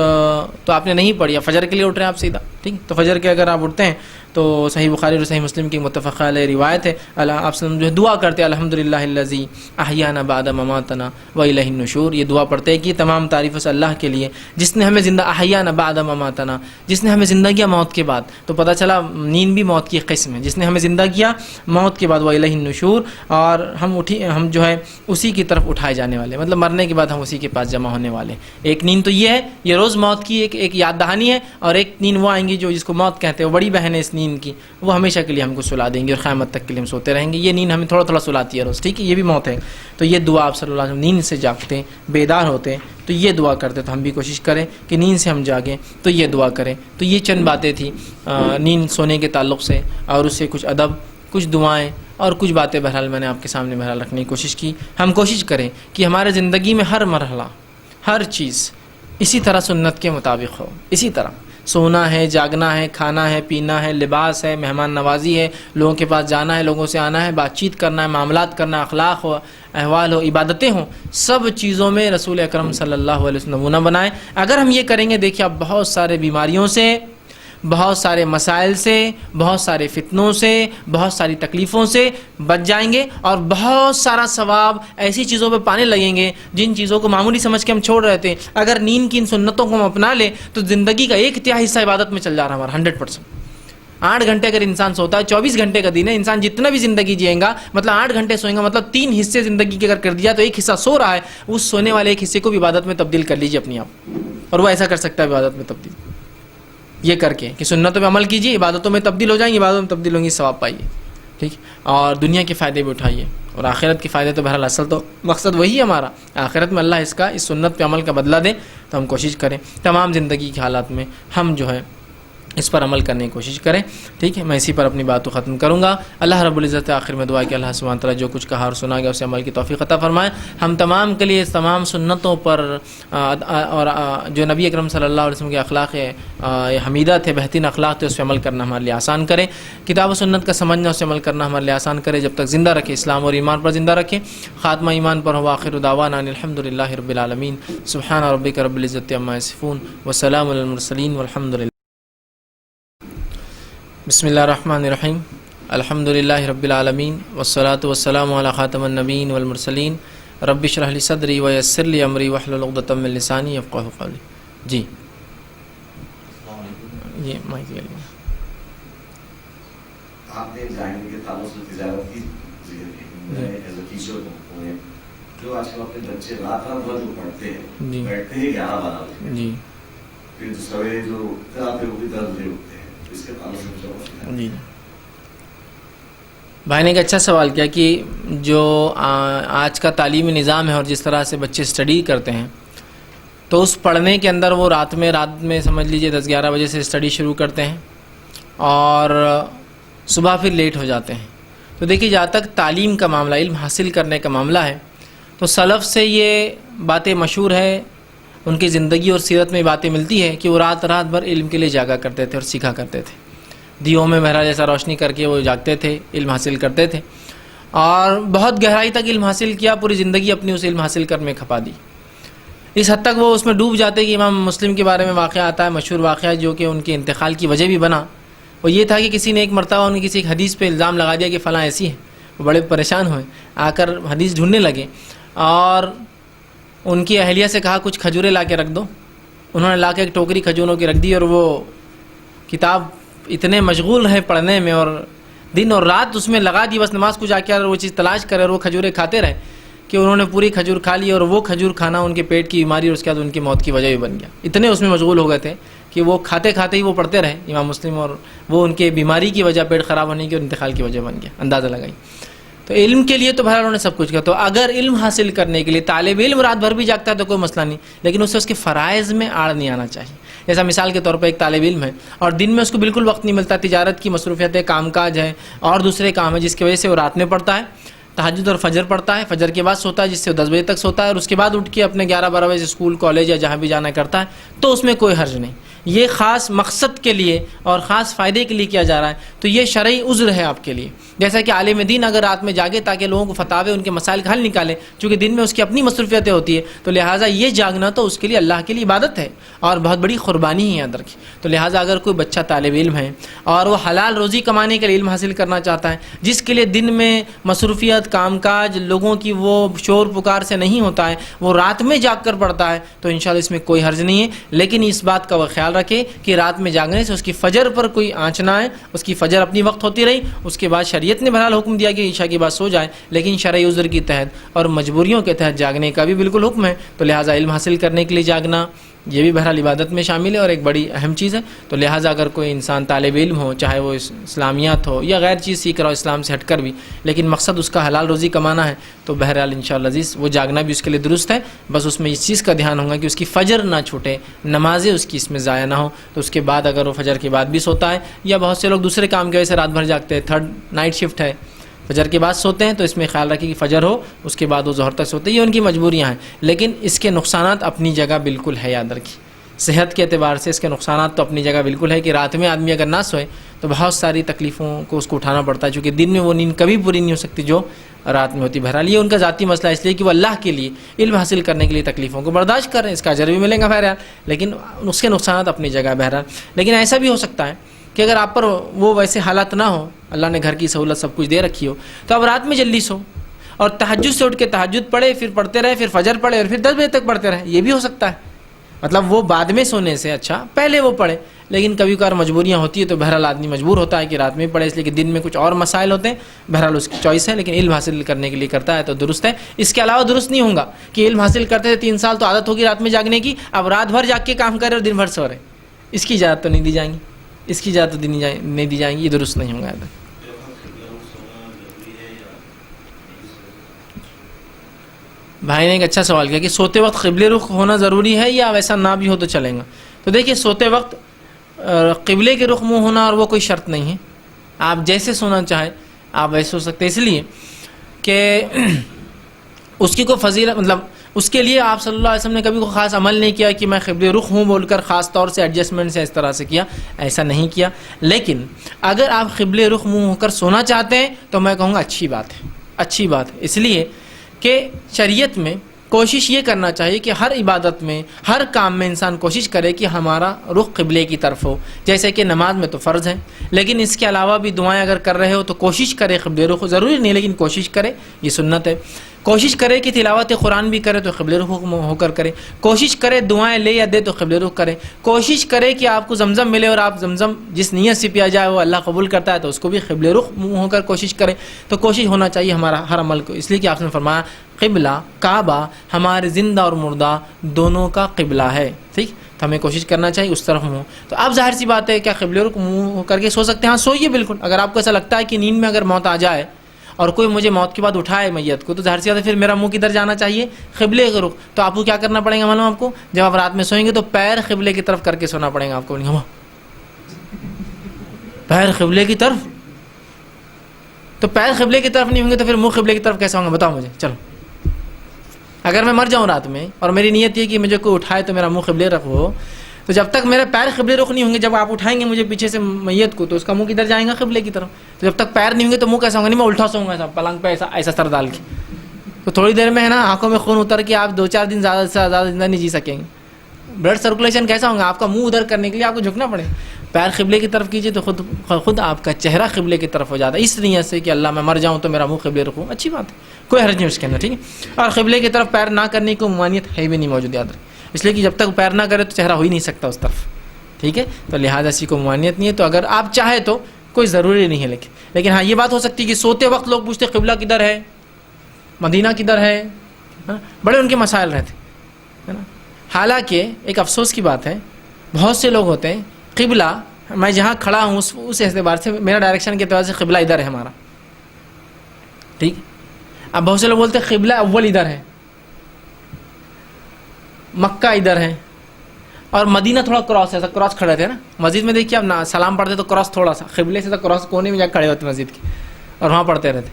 تو آپ نے نہیں پڑھی، فجر کے لیے اٹھ رہے ہیں آپ سیدھا، ٹھیک. تو فجر کے اگر آپ اٹھتے ہیں تو صحیح بخاری اور صحیح مسلم کی متفق علیہ روایت ہے، آپ صلی اللہ علیہ وسلم جو دعا کرتے ہیں الحمدللہ الذی احیانا بعد مماتنا والیہ النشور. یہ دعا پڑھتے ہیں کہ تمام تعریف اس اللہ کے لیے جس نے ہمیں زندہ، احیانا بعد مماتنا، جس نے ہمیں زندہ کیا موت کے بعد. تو پتہ چلا نیند بھی موت کی ایک قسم ہے، جس نے ہمیں زندہ کیا موت کے بعد، والیہ النشور، اور ہم جو ہے اسی کی طرف اٹھائے جانے والے، مطلب مرنے کے بعد ہم اسی کے پاس جمع ہونے والے. ایک نیند تو یہ ہے، یہ روز موت کی ایک یاد دہانی ہے، اور ایک نیند وہ آئیں گی جو جس کو موت کہتے ہیں، وہ بڑی بہن ہے اس نیند کی، وہ ہمیشہ کے لیے ہم کو سلا دیں گے اور قیامت تک کے لیے ہم سوتے رہیں گے. یہ نیند ہمیں تھوڑا تھوڑا سلاتی ہے روز، ٹھیک ہے، یہ بھی موت ہے. تو یہ دعا آپ صلی اللہ علیہ وسلم نیند سے جاگتے ہیں، بیدار ہوتے ہیں تو یہ دعا کرتے. تو ہم بھی کوشش کریں کہ نیند سے ہم جاگیں تو یہ دعا کریں. تو یہ چند باتیں تھیں نیند سونے کے تعلق سے، اور اس سے کچھ ادب، کچھ دعائیں اور کچھ باتیں بہرحال میں نے آپ کے سامنے بہرحال رکھنے کی کوشش کی. ہم کوشش کریں کہ ہمارے زندگی میں ہر مرحلہ، ہر چیز اسی طرح سنت کے مطابق ہو. اسی طرح سونا ہے، جاگنا ہے، کھانا ہے، پینا ہے، لباس ہے، مہمان نوازی ہے، لوگوں کے پاس جانا ہے، لوگوں سے آنا ہے، بات چیت کرنا ہے، معاملات کرنا ہے، اخلاق ہو، احوال ہو، عبادتیں ہوں، سب چیزوں میں رسول اکرم صلی اللہ علیہ وسلم نمونہ بنائیں. اگر ہم یہ کریں گے، دیکھیے آپ بہت سارے بیماریوں سے، بہت سارے مسائل سے، بہت سارے فتنوں سے، بہت ساری تکلیفوں سے بچ جائیں گے، اور بہت سارا ثواب ایسی چیزوں پہ پانے لگیں گے جن چیزوں کو معمولی سمجھ کے ہم چھوڑ رہے تھے. اگر نیند کی ان سنتوں کو ہم اپنا لیں تو زندگی کا 1/3 حصہ عبادت میں چل جا رہا ہے ہمارا 100%. 8 گھنٹے اگر انسان سوتا ہے، 24 گھنٹے کا دن ہے، انسان جتنا بھی زندگی جیے گا، مطلب 8 گھنٹے سوئیں گا، مطلب 3 حصے زندگی کے اگر کر دیا تو 1 حصہ سو رہا ہے. اس سونے والے 1 حصے کو بھی عبادت میں تبدیل کر لیجیے اپنی آپ، اور وہ ایسا کر سکتا ہے عبادت میں تبدیل یہ کر کے کہ سنتوں پہ عمل کیجیے، عبادتوں میں تبدیل ہو جائیں گے، عبادتوں میں تبدیل ہوں گی، ثواب پائیے. ٹھیک، اور دنیا کے فائدے بھی اٹھائیے، اور آخرت کے فائدے تو بہرحال اصل تو مقصد وہی ہے ہمارا، آخرت میں اللہ اس سنت پہ عمل کا بدلہ دے. تو ہم کوشش کریں تمام زندگی کے حالات میں ہم جو ہے اس پر عمل کرنے کی کوشش کریں. ٹھیک ہے، میں اسی پر اپنی بات کو ختم کروں گا. اللہ رب العزت آخر میں دعا کہ اللہ سبحانہ تعالیٰ جو کچھ کہا اور سنا گیا اسے عمل کی توفیق عطا فرمائے. ہم تمام کے لیے اس تمام سنتوں پر اور جو نبی اکرم صلی اللہ علیہ وسلم کے اخلاق حمیدہ تھے، بہترین اخلاق تھے، اس پہ عمل کرنا ہمارے لیے آسان کرے. کتاب و سنت کا سمجھنا، اس سے عمل کرنا ہمارے لیے آسان کرے. جب تک زندہ رکھے، اسلام اور ایمان پر زندہ رکھے. خاتمہ ایمان پر ہو. آخر دعوانا الحمدللہ رب العالمین. سبحان ربک رب العزت عما یصفون وسلام علی المرسلین والحمد للہ. بسم اللہ الرحمن الرحیم. الحمدللہ رب العالمین والصلاة والسلام علی خاتم النبیین والمرسلین. رب اشرح لی صدری ویسر لی امری واحلل عقدۃ من لسانی یفقہوا قولی. جی یہ مائک لے لیں. آپ نے جائیں کے تعلق سے تجارت کی ذکر کی. میں ایز اے ٹیچر ہوں، جو آج کل اپنے بچے رات بھر جو پڑھتے ہیں، بیٹھتے ہیں 11-12 بجے، جی، پھر سویرے جو رات میں وہ بھی 10 بجے اٹھتے ہیں. اس کے تعلق سے جی بھائی نے ایک اچھا سوال کیا کہ جو آج کا تعلیمی نظام ہے اور جس طرح سے بچے اسٹڈی کرتے ہیں، تو اس پڑھنے کے اندر وہ رات میں سمجھ لیجئے 10-11 بجے سے اسٹڈی شروع کرتے ہیں اور صبح پھر لیٹ ہو جاتے ہیں. تو دیکھیے جہاں تک تعلیم کا معاملہ، علم حاصل کرنے کا معاملہ ہے، تو سلف سے یہ باتیں مشہور ہے، ان کی زندگی اور سیرت میں باتیں ملتی ہے کہ وہ رات بھر علم کے لیے جاگا کرتے تھے اور سیکھا کرتے تھے. دیوں میں بہرحال جیسا روشنی کر کے وہ جاگتے تھے، علم حاصل کرتے تھے. اور بہت گہرائی تک علم حاصل کیا، پوری زندگی اپنی اس علم حاصل کرنے میں کھپا دی، اس حد تک وہ اس میں ڈوب جاتے کہ امام مسلم کے بارے میں واقعہ آتا ہے، مشہور واقعہ جو کہ ان کے انتقال کی وجہ بھی بنا، وہ یہ تھا کہ کسی نے ایک مرتبہ ان کی کسی ایک حدیث پہ الزام لگا دیا کہ فلاں ایسی ہے، وہ بڑے پریشان ہوئے، آ کر حدیث ڈھونڈنے لگے اور ان کی اہلیہ سے کہا کچھ کھجوریں لا کے رکھ دو، انہوں نے لا کے ایک ٹوکری کھجوروں کی رکھ دی، اور وہ کتاب اتنے مشغول رہے پڑھنے میں اور دن اور رات اس میں لگا دی، بس نماز کو جا کے وہ چیز تلاش کرے اور وہ کھجوریں کھاتے رہے کہ انہوں نے پوری کھجور کھا لی، اور وہ کھجور کھانا ان کے پیٹ کی بیماری اور اس کے بعد ان کی موت کی وجہ بھی بن گیا، اتنے اس میں مشغول ہو گئے تھے کہ وہ کھاتے کھاتے ہی وہ پڑھتے رہے امام مسلم، اور وہ ان کے بیماری کی وجہ، پیٹ خراب ہونے کی اور انتقال کی وجہ بن گیا، اندازہ لگائی۔ تو علم کے لیے تو بہرحال انہوں نے سب کچھ کیا، تو اگر علم حاصل کرنے کے لیے طالب علم رات بھر بھی جاگتا ہے تو کوئی مسئلہ نہیں، لیکن اسے اس کے فرائض میں آڑ نہیں آنا چاہیے۔ جیسا مثال کے طور پہ ایک طالب علم ہے اور دن میں اس کو بالکل وقت نہیں ملتا، تجارت کی مصروفیت ہے، کام کاج ہے اور دوسرے کام ہے، جس کی وجہ سے وہ رات میں پڑھتا ہے، تہجد اور فجر پڑھتا ہے، فجر کے بعد سوتا ہے جس سے وہ 10 بجے تک سوتا ہے، اور اس کے بعد اٹھ کے اپنے 11-12 بجے اسکول کالج یا جہاں بھی جانا کرتا ہے، تو اس میں کوئی حرج نہیں۔ یہ خاص مقصد کے لیے اور خاص فائدے کے لیے کیا جا رہا ہے، تو یہ شرعی عذر ہے آپ کے لیے۔ جیسا کہ عالم دین اگر رات میں جاگے تاکہ لوگوں کو فتاوے ان کے مسائل کا حل نکالے، چونکہ دن میں اس کی اپنی مصروفیتیں ہوتی ہے، تو لہٰذا یہ جاگنا تو اس کے لیے اللہ کے لیے عبادت ہے اور بہت بڑی قربانی ہے اندر کی۔ تو لہٰذا اگر کوئی بچہ طالب علم ہے اور وہ حلال روزی کمانے کے لیے علم حاصل کرنا چاہتا ہے، جس کے لیے دن میں مصروفیت، کام کاج، لوگوں کی وہ شور پکار سے نہیں ہوتا ہے، وہ رات میں جاگ کر پڑھتا ہے، تو انشاءاللہ اس میں کوئی حرج نہیں ہے، لیکن اس بات کا وہ خیال رکھے کہ رات میں جاگنے سے اس کی فجر پر کوئی آنچ نہ آئے، اس کی فجر اپنی وقت ہوتی رہی، اس کے بعد شریعت نے بہرحال حکم دیا کہ عشاء کے بعد سو جائے، لیکن شرعی عذر کے تحت اور مجبوریوں کے تحت جاگنے کا بھی بالکل حکم ہے، تو لہٰذا علم حاصل کرنے کے لیے جاگنا یہ بھی بہرحال عبادت میں شامل ہے اور ایک بڑی اہم چیز ہے۔ تو لہٰذا اگر کوئی انسان طالب علم ہو، چاہے وہ اسلامیات ہو یا غیر چیز سیکھ رہا ہو اسلام سے ہٹ کر بھی، لیکن مقصد اس کا حلال روزی کمانا ہے، تو بہرحال انشاءاللہ عزیز وہ جاگنا بھی اس کے لیے درست ہے، بس اس میں اس چیز کا دھیان ہوگا کہ اس کی فجر نہ چھوٹے، نمازیں اس کی اس میں ضائع نہ ہو، تو اس کے بعد اگر وہ فجر کے بعد بھی سوتا ہے، یا بہت سے لوگ دوسرے کام کی وجہ سے رات بھر جاگتے ہیں، تھرڈ نائٹ شفٹ ہے، فجر کے بعد سوتے ہیں، تو اس میں خیال رکھیں کہ فجر ہو اس کے بعد وہ ظہر تک سوتے ہیں، یہ ان کی مجبوریاں ہیں، لیکن اس کے نقصانات اپنی جگہ بالکل ہے، یاد رکھیں صحت کے اعتبار سے اس کے نقصانات تو اپنی جگہ بالکل ہے کہ رات میں آدمی اگر نہ سوئے تو بہت ساری تکلیفوں کو اس کو اٹھانا پڑتا ہے، چونکہ دن میں وہ نیند کبھی پوری نہیں ہو سکتی جو رات میں ہوتی۔ بہرحال یہ ان کا ذاتی مسئلہ اس لیے کہ وہ اللہ کے لیے علم حاصل کرنے کے لیے تکلیفوں کو برداشت کر رہے ہیں، اس کا اجر بھی ملے گا بہرحال، لیکن اس کے نقصانات اپنی جگہ بہرحال۔ لیکن ایسا بھی ہو سکتا ہے کہ اگر آپ پر وہ ویسے حالات نہ ہو، اللہ نے گھر کی سہولت سب کچھ دے رکھی ہو، تو اب رات میں جلدی سو اور تہجد سے اٹھ کے تہجد پڑھے، پھر پڑھتے رہے، پھر فجر پڑھے اور پھر 10 بجے تک پڑھتے رہے، یہ بھی ہو سکتا ہے۔ مطلب وہ بعد میں سونے سے اچھا پہلے وہ پڑھے، لیکن کبھی کبھار مجبوریاں ہوتی ہے تو بہرحال آدمی مجبور ہوتا ہے کہ رات میں پڑھے، اس لیے کہ دن میں کچھ اور مسائل ہوتے ہیں، بہرحال اس کی چوائس ہے، لیکن علم حاصل کرنے کے لیے کرتا ہے تو درست ہے۔ اس کے علاوہ درست نہیں ہوگا کہ علم حاصل کرتے تھے 3 سال تو عادت ہوگی رات میں جاگنے کی، اب رات بھر جاگ کے کام کرے اور دن بھر سو رہے، اس کی اجازت تو نہیں دی جائیں گی، اس کی اجازت تو نہیں دی جائیں گی، یہ درست نہیں ہوگا۔ بھائی نے ایک اچھا سوال کیا کہ سوتے وقت قبلے رخ ہونا ضروری ہے یا ویسا نہ بھی ہو تو چلے گا؟ تو دیکھیے سوتے وقت قبلے کے رخ منہ ہونا اور وہ کوئی شرط نہیں ہے، آپ جیسے سونا چاہیں آپ ویسے سو سکتے ہیں، اس لیے کہ اس کی کوئی فضیلت، مطلب اس کے لیے آپ صلی اللہ علیہ وسلم نے کبھی کوئی خاص عمل نہیں کیا کہ میں قبلے رخ ہوں بول کر خاص طور سے ایڈجسٹمنٹ سے اس طرح سے کیا، ایسا نہیں کیا۔ لیکن اگر آپ قبلے رخ منہ ہو کر سونا چاہتے ہیں تو میں کہوں گا اچھی بات ہے، اچھی بات ہے، اس لیے کہ شریعت میں کوشش یہ کرنا چاہیے کہ ہر عبادت میں، ہر کام میں انسان کوشش کرے کہ ہمارا رخ قبلے کی طرف ہو، جیسے کہ نماز میں تو فرض ہے، لیکن اس کے علاوہ بھی دعائیں اگر کر رہے ہو تو کوشش کرے قبلے رخ، ضروری نہیں لیکن کوشش کرے، یہ سنت ہے۔ کوشش کرے کہ تلاوت قرآن بھی کرے تو قبلے رخ ہو کر کرے، کوشش کرے دعائیں لے یا دے تو قبلے رخ کرے، کوشش کرے کہ آپ کو زمزم ملے اور آپ زمزم جس نیت سے پیا جائے وہ اللہ قبول کرتا ہے تو اس کو بھی قبلے رخ ہو کر کوشش کرے۔ تو کوشش ہونا چاہیے ہمارا ہر عمل کو، اس لیے کہ آپ نے فرمایا قبلہ کعبہ ہمارے زندہ اور مردہ دونوں کا قبلہ ہے، ٹھیک، تو ہمیں کوشش کرنا چاہیے اس طرف منہ۔ تو آپ ظاہر سی بات ہے کیا قبلے رخ منہ کر کے سو سکتے ہیں؟ ہاں سوئیے بالکل۔ اگر آپ کو ایسا لگتا ہے کہ نیند میں اگر موت آ جائے اور کوئی مجھے موت کے بعد اٹھائے میت کو، تو ظاہر سی بات ہے پھر میرا منہ کدھر جانا چاہیے؟ قبلے کے رخ۔ تو آپ کو کیا کرنا پڑے گا معلوم آپ کو؟ جب آپ رات میں سوئیں گے تو پیر قبلے کی طرف کر کے سونا پڑے گا آپ کو، پیر قبلے کی طرف۔ تو پیر قبلے کی طرف نہیں ہوں گے تو پھر منہ قبلے کی طرف کیسے ہوں گے؟ بتاؤ مجھے، چلو۔ اگر میں مر جاؤں رات میں اور میری نیت یہ کہ مجھے کوئی اٹھائے تو میرا منہ قبلے رکھ ہو، تو تو جب تک میرے پیر قبلے رخ نہیں ہوں گے، جب آپ اٹھائیں گے مجھے پیچھے سے میت کو، تو اس کا منہ کدھر جائے گا؟ قبلے کی طرف. تو جب تک پیر نہیں ہوں گے تو منہ کیسا ہوگا؟ نہیں میں الٹا سوؤں گا پلنگ پہ ایسا سر ڈال کے، تو تھوڑی دیر میں ہے نا آنکھوں میں خون اتر کے آپ 2-4 دن زیادہ سے زیادہ زندہ نہیں جی سکیں گے. بلڈ سرکولیشن کیسا ہوگا؟ آپ کا منہ ادھر کرنے کے لیے آپ کو جھکنا پڑے. پیر قبلے کی طرف کیجیے تو خود آپ کا چہرہ قبلے کی طرف ہو جاتا ہے، اس نیت سے کہ اللہ میں مر جاؤں تو میرا منہ قبلے رکھوں. اچھی بات ہے، کوئی حرج نہیں اس کے اندر، ٹھیک ہے. اور قبلے کی طرف پیر نہ کرنے کی ممانعت ہے بھی نہیں موجود، یاد رکھیں، اس لیے کہ جب تک پیر نہ کرے تو چہرہ ہو ہی نہیں سکتا اس طرف، ٹھیک ہے. تو لہٰذا اسی کو ممانعت نہیں ہے. تو اگر آپ چاہے تو کوئی ضروری نہیں ہے، لیکن ہاں یہ بات ہو سکتی ہے کہ سوتے وقت لوگ پوچھتے قبلہ کدھر ہے، مدینہ کدھر ہے، بڑے ان کے مسائل رہتے ہے نا. حالانکہ ایک افسوس کی بات ہے، بہت سے لوگ ہوتے ہیں قبلہ، میں جہاں کھڑا ہوں اس اعتبار سے میرا ڈائریکشن کے اعتبار سے قبلہ ادھر ہے ہمارا، ٹھیک. اب بہت سے لوگ بولتے ہیں قبلہ اول ادھر ہے، مکہ ادھر ہے، اور مدینہ تھوڑا کراس ہے، ایسا کراس کھڑے تھے نا. مسجد میں دیکھیے اب سلام پڑھتے تو کراس تھوڑا سا قبلے سے تو کراس کونے میں جا کھڑے ہوتے مسجد کے، اور وہاں پڑھتے رہتے.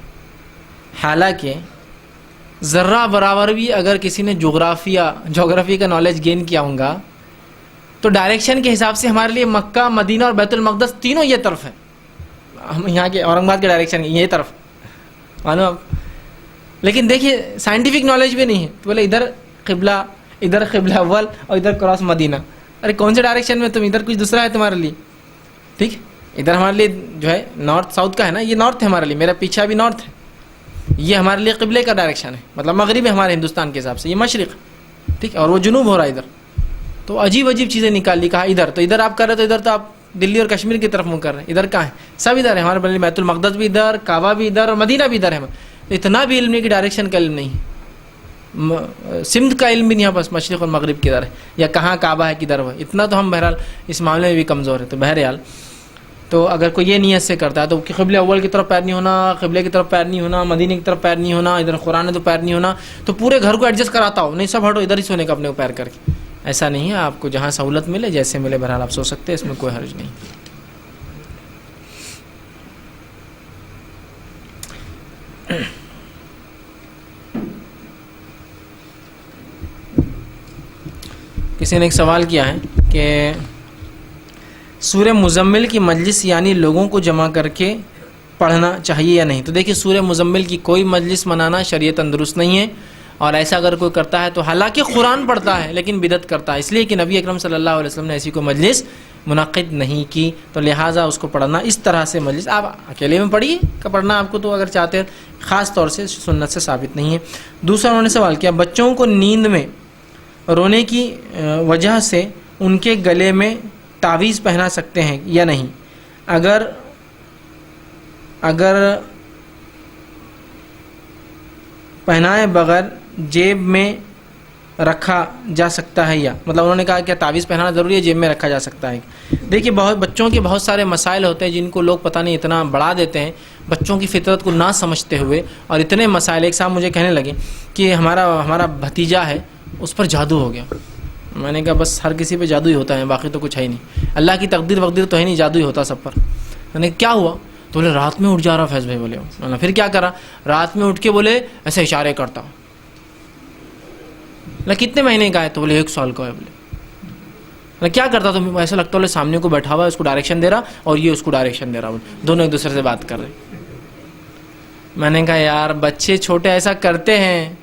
حالانکہ ذرہ برابر بھی اگر کسی نے جغرافی کا نالج گین کیا ہوگا تو ڈائریکشن کے حساب سے ہمارے لیے مکہ، مدینہ اور بیت المقدس تینوں یہ طرف ہے. ہم یہاں کے اورنگ آباد کے ڈائریکشن یہ طرف مانو اب. لیکن دیکھیے سائنٹیفک نالج بھی نہیں ہے، تو بولے ادھر قبلہ اول اور ادھر کراس مدینہ. ارے کون سے ڈائریکشن میں؟ تم ادھر کچھ دوسرا ہے تمہارے لیے، ٹھیک. ادھر ہمارے لیے جو ہے نارتھ ساؤتھ کا ہے نا، یہ نارتھ ہے ہمارے لیے، میرا پیچھا بھی نارتھ ہے. یہ ہمارے لیے قبلے کا ڈائریکشن ہے، مطلب مغرب ہے ہمارے ہندوستان کے حساب سے، یہ مشرق، ٹھیک، اور وہ جنوب ہو رہا ہے ادھر. تو عجیب چیزیں نکال لی، کہا ادھر، تو ادھر آپ کر رہے تو ادھر تو آپ دلی اور کشمیر کی طرف منہ کر رہے ہیں. ادھر کہاں ہے؟ سب ادھر ہے ہمارے بلے، بیت المقدس بھی ادھر، کعبہ بھی ادھر، اور مدینہ بھی ادھر ہے. اتنا بھی علم نہیں کہ ڈائریکشن کا علم نہیں ہے، سمت کا علم بھی نہیں ہے، بس مشرق اور مغرب کدھر ہے یا کہاں کعبہ ہے کدھر ہے، اتنا تو ہم بہرحال اس معاملے میں بھی کمزور ہے. تو بہرحال تو اگر کوئی یہ نیت سے کرتا ہے تو قبلہ اول کی طرف پیر نہیں ہونا، قبلے کی طرف پیر نہیں ہونا، مدینے کی طرف پیر نہیں ہونا، ادھر قرآن ہے تو پیر نہیں ہونا، تو پورے گھر کو ایڈجسٹ کراتا ہو، نہیں سب ہٹو ادھر ہی سونے کا اپنے کو پیر کر کے. ایسا نہیں ہے، آپ کو جہاں سہولت ملے جیسے ملے بہرحال آپ سو سکتے ہیں، اس میں کوئی حرج نہیں. کسی نے ایک سوال کیا ہے کہ سورہ مزمل کی مجلس یعنی لوگوں کو جمع کر کے پڑھنا چاہیے یا نہیں؟ تو دیکھیے سورہ مزمل کی کوئی مجلس منانا شریعت درست نہیں ہے، اور ایسا اگر کوئی کرتا ہے تو حالانکہ قرآن پڑھتا ہے لیکن بدعت کرتا ہے، اس لیے کہ نبی اکرم صلی اللہ علیہ وسلم نے ایسی کوئی مجلس منعقد نہیں کی. تو لہٰذا اس کو پڑھنا اس طرح سے مجلس آپ اکیلے میں پڑھیے کہ پڑھنا آپ کو تو اگر چاہتے ہیں، خاص طور سے سنت سے ثابت نہیں ہے. دوسرا انہوں نے سوال کیا بچوں کو نیند میں رونے کی وجہ سے ان کے گلے میں تعویذ پہنا سکتے ہیں یا نہیں؟ اگر پہنائے بغیر جیب میں رکھا جا سکتا ہے یا، مطلب انہوں نے کہا کہ تعویذ پہنانا ضروری ہے، جیب میں رکھا جا سکتا ہے. دیکھیے بچوں کے بہت سارے مسائل ہوتے ہیں جن کو لوگ پتہ نہیں اتنا بڑھا دیتے ہیں، بچوں کی فطرت کو نہ سمجھتے ہوئے، اور اتنے مسائل. ایک صاحب مجھے کہنے لگے کہ ہمارا بھتیجا ہے اس پر جادو ہو گیا. میں نے کہا بس ہر کسی پہ جادو ہی ہوتا ہے، باقی تو کچھ ہے ہی نہیں، اللہ کی تقدیر وقدیر تو ہے نہیں، جادو ہی ہوتا سب پر. میں نے کیا ہوا؟ تو بولے رات میں اٹھ جا رہا فیض بھائی. بولے میں نے پھر کیا کرا؟ رات میں اٹھ کے بولے ایسے اشارے کرتا. کتنے مہینے کا ہے؟ تو بولے 1 سال کا ہے. بولے کیا کرتا؟ تو ایسا لگتا بولے سامنے کو بیٹھا ہوا ہے، اس کو ڈائریکشن دے رہا اور یہ اس کو ڈائریکشن دے رہا، دونوں ایک دوسرے سے بات کر رہے. میں نے کہا یار بچے چھوٹے ایسا کرتے ہیں،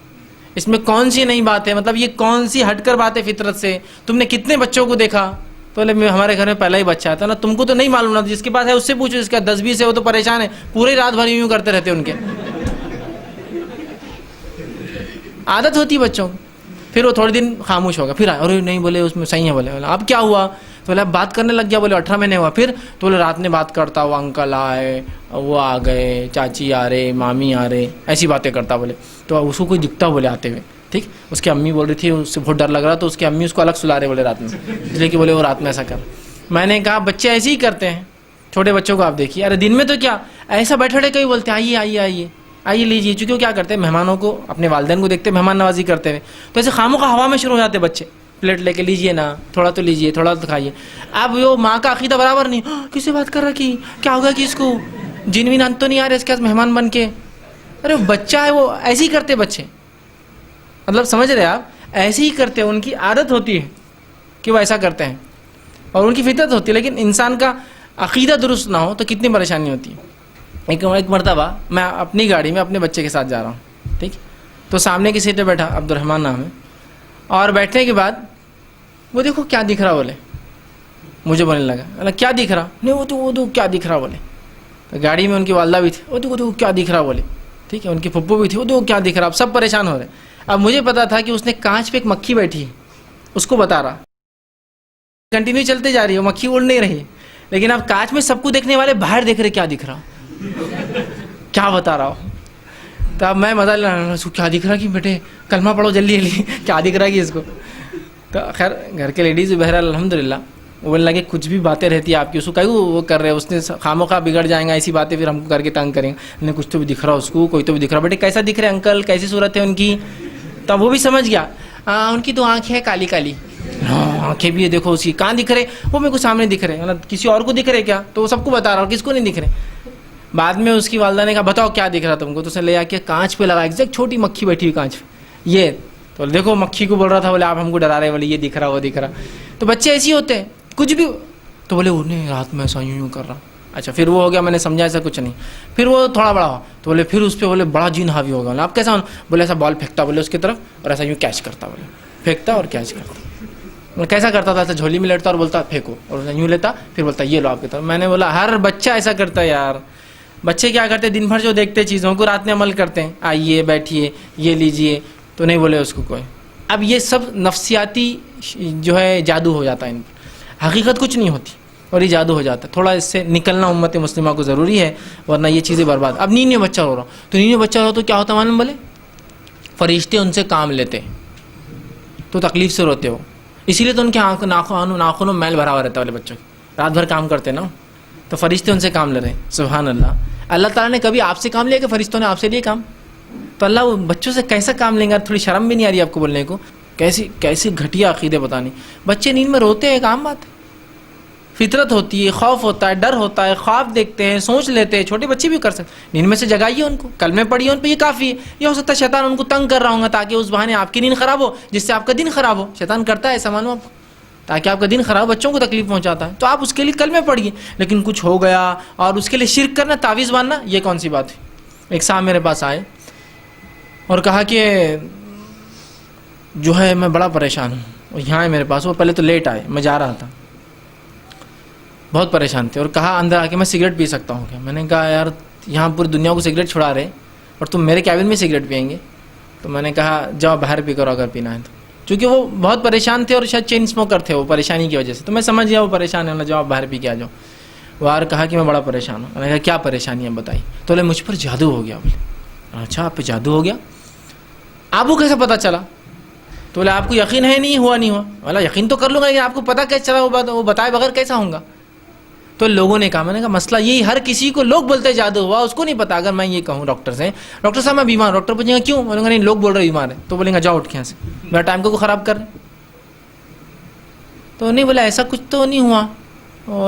اس میں کون سی نئی بات ہے؟ مطلب یہ کون سی ہٹ کر بات ہے فطرت سے؟ تم نے کتنے بچوں کو دیکھا؟ تو بولے ہمارے گھر میں پہلا ہی بچہ آتا نا، تم کو تو نہیں معلوم نا، جس کے پاس ہے اس سے پوچھو، جس کا 10-20 ہے وہ تو پریشان ہے، پوری رات بھر یوں کرتے رہتے ان کے. عادت ہوتی بچوں. پھر وہ تھوڑے دن خاموش ہوگا، پھر ارے نہیں بولے اس میں صحیح ہے. بولے اب کیا ہوا؟ تو بولے اب بات کرنے لگ گیا. بولے 18 مہینے ہوا. پھر تو بولے رات میں بات کرتا، وہ انکل آئے، وہ آ گئے، چاچی آ رہے، مامی آ رہے، ایسی باتیں کرتا. بولے تو اس کو کوئی دکھتا بولے آتے ہوئے، ٹھیک. اس کی امی بول رہی تھی اس سے بہت ڈر لگ رہا، تو اس کی امی اس کو الگ سلا رہے بولے رات میں، اس لیے کہ بولے وہ رات میں ایسا کر. میں نے کہا بچے ایسے ہی کرتے ہیں، چھوٹے بچوں کو آپ دیکھیے. ارے دن میں تو کیا ایسا بیٹھے بیٹھے کہیں بولتے آئیے آئیے آئیے آئیے لیجیے. چونکہ وہ کیا کرتے ہیں مہمانوں کو، اپنے والدین کو دیکھتے مہمان نوازی کرتے ہوئے، تو ایسے خاموں کا ہوا میں شروع ہو جاتے بچے، پلیٹ لے کے لیجیے نا، تھوڑا تو لیجیے، تھوڑا تو کھائیے. اب وہ ماں کا عقیدہ برابر نہیں، کس سے بات کر رہا کہ کیا ہوگا کہ اس کو جن وین تو نہیں آ رہے اس کے پاس مہمان بن کے. ارے بچہ ہے وہ ایسے ہی کرتے بچے، مطلب سمجھ رہے آپ، ایسے ہی کرتے، ان کی عادت ہوتی ہے کہ وہ ایسا کرتے ہیں. اور ان کی فطرت ہوتی ہے، لیکن انسان کا عقیدہ درست نہ ہو تو کتنی پریشانی ہوتی ہے. ایک مرتبہ میں اپنی گاڑی میں اپنے بچے کے ساتھ جا رہا ہوں، ٹھیک، تو سامنے کی سیٹ پہ بیٹھا، عبد الرحمن نام ہے، اور بیٹھنے کے بعد وہ دیکھو کیا دکھ رہا بولے، مجھے بولنے لگا کیا دکھ رہا، نہیں وہ تو کیا دکھ رہا بولے. تو گاڑی میں ان کی والدہ بھی تھی، وہ دیکھو کیا دکھ رہا بولے، ٹھیک ہے، ان کی پھپھو بھی تھی، وہ دیکھو کیا دکھ رہا. اب سب پریشان ہو رہے. اب مجھے پتا تھا کہ اس نے کانچ پہ ایک مکھی بیٹھی ہے، اس کو بتا رہا، کنٹینیو چلتے جا رہی ہے، مکھی اڑ نہیں رہی، لیکن اب کانچ میں سب کو دیکھنے والے باہر دیکھ رہے کیا دکھ رہا، کیا بتا رہا ہو. تو اب میں مزہ لے رہا ہوں، اس کو کیا دکھ رہا کہ بیٹے کلمہ پڑھو جلدی جلدی، کیا دکھ رہا کہ اس کو. تو خیر گھر کے لیڈیز بہرحال الحمدللہ وہ بولنے لگے کچھ بھی باتیں رہتی ہے آپ کی، اس کو کہیں وہ کر رہے، اس نے خاموخواہ بگڑ جائیں گا، ایسی باتیں پھر ہم کو کر کے تنگ کریں گے. نہیں کچھ تو بھی دکھ رہا اس کو، کوئی تو بھی دکھ رہا. بیٹے کیسا دکھ رہے انکل، کیسی صورت ہے ان کی؟ تب وہ بھی سمجھ گیا، ان کی تو آنکھیں کالی کالی، آنکھیں بھی ہے دیکھو اس کی، کہاں دکھ رہے، وہ میرے کو سامنے دکھ رہے، مطلب کسی اور کو دکھ رہے کیا؟ تو وہ سب کو بتا رہا اور کس کو نہیں دکھ رہے. بعد میں اس کی والدہ نے کہا بتاؤ کیا دکھ رہا تم کو؟ تو اس نے لے آ کے کانچ پہ لگا، ایگزیکٹ چھوٹی مکھی بیٹھی ہوئی کانچ پہ، یہ تو دیکھو مکھی کو بول رہا تھا، بولے آپ ہم کو ڈرا رہے، بولے یہ دکھ رہا وہ دکھ رہا. تو بچے ایسے ہی ہوتے ہیں، کچھ بھی تو بولے انہیں رات میں ایسا یوں کر رہا. اچھا پھر وہ ہو گیا، میں نے سمجھا ایسا کچھ نہیں. پھر وہ تھوڑا بڑا ہوا تو بولے پھر اس پہ بولے بڑا جن حاوی ہوگا. آپ کیسا؟ بولے ایسا بال پھینکتا بولے اس کی طرف اور ایسا یوں کیچ کرتا، بولے پھینکتا اور کیچ کرتا. کیسا کرتا تھا؟ ایسا جھولی میں لیٹتا اور بولتا پھینکو، اور یوں لیتا پھر بولتا یہ لو آپ کی طرف. میں نے بولا ہر بچہ ایسا کرتا ہے یار. بچے کیا کرتے دن بھر جو دیکھتے چیزوں کو رات میں عمل کرتے ہیں، آئیے بیٹھیے یہ لیجئے، تو نہیں بولے اس کو کوئی. اب یہ سب نفسیاتی جو ہے جادو ہو جاتا ہے ان پر، حقیقت کچھ نہیں ہوتی اور یہ جادو ہو جاتا ہے. تھوڑا اس سے نکلنا امت مسلمہ کو ضروری ہے، ورنہ یہ چیزیں برباد. اب نینے بچہ ہو رہا تو نینے بچہ ہو تو کیا ہوتا معلوم؟ بولے فرشتے ان سے کام لیتے تو تکلیف سے روتے ہو، اسی لیے تو ان کے ناخنوں میل بھرا ہوا رہتا ہے والے بچوں کی، رات بھر کام کرتے نا، تو فرشتے ان سے کام لے رہے ہیں. سبحان اللہ. اللہ تعالیٰ نے کبھی آپ سے کام لیا کہ فرشتوں نے آپ سے لیے کام؟ تو اللہ وہ بچوں سے کیسا کام لیں گا؟ تھوڑی شرم بھی نہیں آ رہی آپ کو بولنے کو؟ کیسی گھٹیا عقیدے پتہ نہیں. بچے نیند میں روتے ہیں، ایک عام بات ہے، فطرت ہوتی ہے، خوف ہوتا ہے، ڈر ہوتا ہے، خواب دیکھتے ہیں، سوچ لیتے ہیں. چھوٹے بچے بھی کر سکتے. نیند میں سے جگائیے ان کو، کلمے پڑھیے ان پہ، یہ کافی ہے. یہ ہو سکتا ہے شیطان ان کو تنگ کر رہا ہوں گا تاکہ اس بہانے آپ کی نیند خراب ہو، جس سے آپ کا دن خراب ہو. شیطان کرتا ہے ایسا مانو آپ، تاکہ آپ کا دن خراب، بچوں کو تکلیف پہنچاتا ہے. تو آپ اس کے لیے کلمے پڑھیے. لیکن کچھ ہو گیا اور اس کے لیے شرک کرنا، تعویذ باندھنا، یہ کون سی بات ہے؟ ایک صاحب میرے پاس آئے اور کہا کہ جو ہے میں بڑا پریشان ہوں، اور یہاں ہے میرے پاس. وہ پہلے تو لیٹ آئے، میں جا رہا تھا، بہت پریشان تھے، اور کہا اندر آ کے میں سگریٹ پی سکتا ہوں کیا؟ میں نے کہا یار یہاں پوری دنیا کو سگریٹ چھڑا رہے اور تم میرے کیبن میں سگریٹ پئیں گے؟ تو میں نے کہا جاؤ باہر پی کرو اگر پینا ہے تو. چونکہ وہ بہت پریشان تھے اور شاید چین اسموکر تھے وہ، پریشانی کی وجہ سے. تو میں سمجھ گیا وہ پریشان ہے، جاؤ باہر پی کے آ جاؤ. وہ اور کہا کہ میں بڑا پریشان ہوں. میں نے کہا کیا پریشانی ہے بتائی؟ تو بولے مجھ پر جادو ہو گیا. بولے اچھا آپ پہ جادو ہو گیا؟ آپ کو کیسے پتہ چلا؟ تو بولے آپ کو یقین ہے نہیں ہوا؟ نہیں ہوا. بولا یقین تو کر لوں گا لیکن آپ کو پتہ کیسے چلا؟ وہ بتائے بغیر کیسا ہوں گا؟ تو لوگوں نے کہا، میں نے کہا مسئلہ یہی، ہر کسی کو لوگ بولتے جادو ہوا، اس کو نہیں پتا. اگر میں یہ کہوں ڈاکٹر سے، ڈاکٹر صاحب میں بیمار ہوں، ڈاکٹر پوچھیں گا کیوں؟ میں نے کہا نہیں لوگ بول رہے بیمار ہے. تو بولیں گا جاؤ اٹھ کے یہاں سے، میرا ٹائم کو خراب کر رہے. تو نہیں بولا ایسا کچھ تو نہیں ہوا،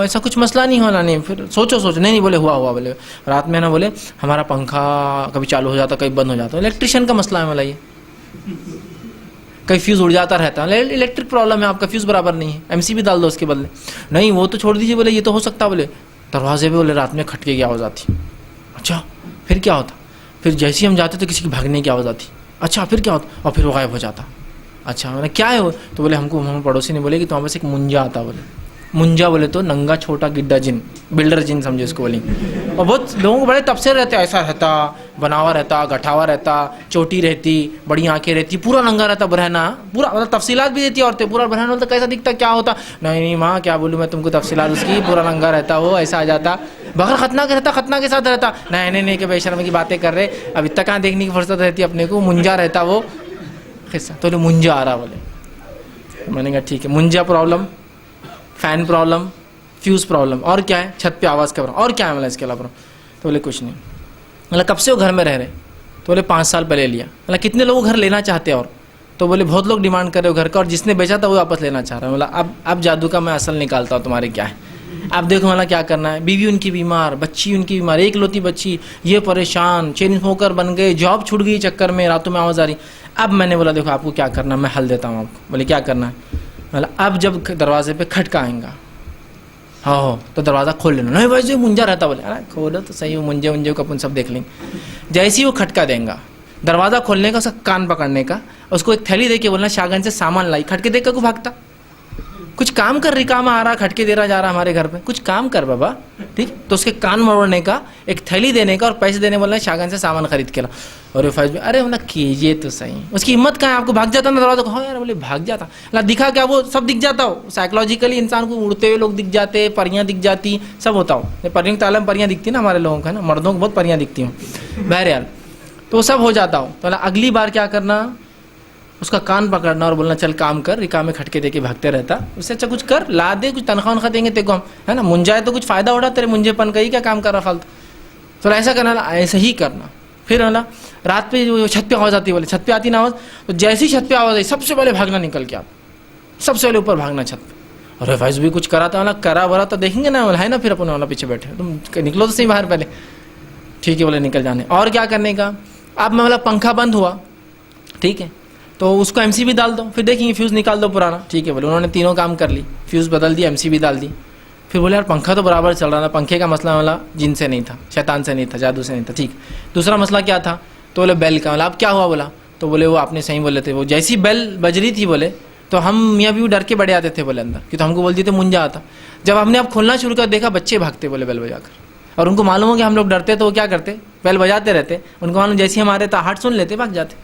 ایسا کچھ مسئلہ نہیں ہونا. نہیں پھر سوچو نہیں بولے ہوا. بولے رات میں نا بولے ہمارا پنکھا کبھی چالو ہو جاتا کبھی بند ہو جاتا، الیکٹریشین کا مسئلہ ہے. بولا یہ کئی فیوز اڑ جاتا رہتا ہے، الیکٹرک پرابلم ہے، آپ کا فیوز برابر نہیں ہے، ایم سی بھی ڈال دو اس کے بدلے. نہیں وہ تو چھوڑ دیجیے. بولے یہ تو ہو سکتا. بولے دروازے پہ بولے رات میں کھٹکے کی آواز آتی. اچھا پھر کیا ہوتا؟ پھر جیسے ہی ہم جاتے تو کسی کی بھاگنے کی آواز آتی. اچھا پھر کیا ہوتا؟ اور پھر وہ غائب ہو جاتا. اچھا میں نے کیا ہے وہ؟ تو بولے ہم کو پڑوسی نے بولے کہ تو ہم سے ایک منجا آتا. بولے منجا بولے تو ننگا چھوٹا گڈا جن، بلڈر جن سمجھے اس کو بولیں. اور بہت لوگوں کو بڑے تبصرے رہتے، ایسا رہتا، بناوا رہتا، گٹھاوا رہتا، چوٹی رہتی، بڑی آنکھیں رہتی، پورا ننگا رہتا، برہنا پورا، مطلب تفصیلات بھی دیتی عورتیں. پورا برہنا ہوتا کیسا دکھتا کیا ہوتا؟ نہیں ماں کیا بولوں میں تم کو تفصیلات اس کی، پورا ننگا رہتا، وہ ایسا آ جاتا، بغیر ختنہ کے رہتا، ختنہ کے ساتھ رہتا. نہیں کہ بے شرم کی باتیں کر رہے، اب اتنا کہاں دیکھنے کی فرصت رہتی اپنے کو. منجا رہتا وہ قصہ. تو منجا آ رہا. بولے میں نے کہا ٹھیک ہے، منجا problem, fan problem, fuse problem, اور کیا ہے؟ چھت پہ آواز کا پرابلم، اور کیا ہے؟ مطلب اس کے علاوہ تو بولے کچھ نہیں. مطلب کب سے وہ گھر میں رہ رہے؟ تو بولے 5 سال پہلے لیا. مطلب کتنے لوگ گھر لینا چاہتے ہیں؟ اور تو بولے بہت لوگ ڈیمانڈ کر رہے ہو گھر کا، اور جس نے بیچا تھا وہ واپس لینا چاہ رہا ہے. مطلب اب جادو کا میں اصل نکالتا ہوں تمہارے کیا ہے. اب دیکھو مطلب کیا کرنا ہے. بیوی ان کی بیمار، بچی ان کی بیمار، ایک لوتی بچی، یہ پریشان، چین اسموکر بن گئے، جاب چھوٹ گئی چکر میں، راتوں میں آواز آ رہی. اب میں نے بولا دیکھو آپ کو کیا کرنا ہے، میں حل دیتا ہوں آپ کو. بولے کیا کرنا ہے؟ مطلب اب جب دروازے پہ کھٹکائیں گا ہاں تو دروازہ کھول لینا. نہیں بھائی جو منجا رہتا بولے ارے کھولو تو صحیح, منجے کو اپن سب دیکھ لیں گے. جیسے ہی وہ کھٹکا دیں گا, دروازہ کھولنے کا, اس کا کان پکڑنے کا, اس کو ایک تھیلی دے کے بولنا شاگن سے سامان لائی. کھٹکے دیکھ کر کو بھاگتا, کچھ کام کر, رکاما آ رہا, کھٹکے دے رہا جا رہا ہمارے گھر پہ, کچھ کام کر بابا, ٹھیک. تو اس کے کان مروڑنے کا, ایک تھیلی دینے کا اور پیسے دینے بولنا شاگن سے سامان خرید کے لا. اور فیض بھی ارے بولنا کیجیے تو صحیح. اس کی ہمت کہاں ہے, آپ کو بھاگ جاتا نا دروازہ کو, ہاں یار بولے بھاگ جاتا. اللہ دکھا کیا, وہ سب دکھ جاتا ہو. سائیکولوجیکلی انسان کو اڑتے ہوئے لوگ دکھ جاتے, پریاں دکھ جاتی, سب ہوتا ہو. پریوں کے تعلق پریاں دکھتی نا ہمارے لوگوں کا, نا مردوں کو بہت پریاں دکھتی ہوں بہرحال, تو وہ سب ہو جاتا ہو. تو اگلی بار کیا کرنا, اس کا کان پکڑنا اور بولنا چل کام کر, رکا میں کھٹکے دے کے بھاگتے رہتا, اس سے اچھا کچھ کر, لا دے, کچھ تنخواہ ونخواہ دیں گے تیرے کو ہم, ہے نا. منجائے تو کچھ فائدہ اٹھا, تیرے منجے پن کا ہی کیا کام کر رہا فالتو. تو ایسا کرنا, ایسے ہی کرنا. پھر ہے نا رات پہ چھت پہ آواز آتی ہے, بولے چھت پہ آتی نا آواز, تو جیسی چھت پہ آواز آئی سب سے پہلے بھاگنا نکل کے, آپ سب سے پہلے اوپر بھاگنا چھت پہ. اور فیض بھی کچھ کرا تھا, کرا برا تو دیکھیں گے نا, ہے نا. پھر اپنے والا پیچھے بیٹھے, تم نکلو تو صحیح باہر پہلے, ٹھیک ہے بولے نکل جانے. اور کیا کرنے کا, اب میں بولا پنکھا بند ہوا, ٹھیک ہے, تو اس کو ایم سی بھی ڈال دو, پھر دیکھیں گے فیوز نکال دو پرانا, ٹھیک ہے بولے. انہوں نے تینوں کام کر لی, فیوز بدل دی, ایم سی بھی ڈال دی. پھر بولے یار پنکھا تو برابر چل رہا تھا, پنکھے کا مسئلہ والا جن سے نہیں تھا, شیطان سے نہیں تھا, جادو سے نہیں تھا, ٹھیک. دوسرا مسئلہ کیا تھا, تو بولے بیل کا. اب کیا ہوا بولا, تو بولے وہ آپ نے صحیح بولے تھے, وہ جیسی بیل بج رہی تھی بولے, تو ہم میاں بھی ڈر کے بڑے آتے تھے بولے اندر, کہ تو ہم کو بولتی تھے منجا آتا. جب ہم نے اب کھولنا شروع کر دیکھا, بچے بھاگتے بولے بیل بجا کر, اور ان کو معلوم ہو کہ ہم لوگ ڈرتے, تو وہ کیا کرتے, بیل بجاتے رہتے. ان کو معلوم جیسی ہمارے ہارٹ سن لیتے, بھاگ جاتے.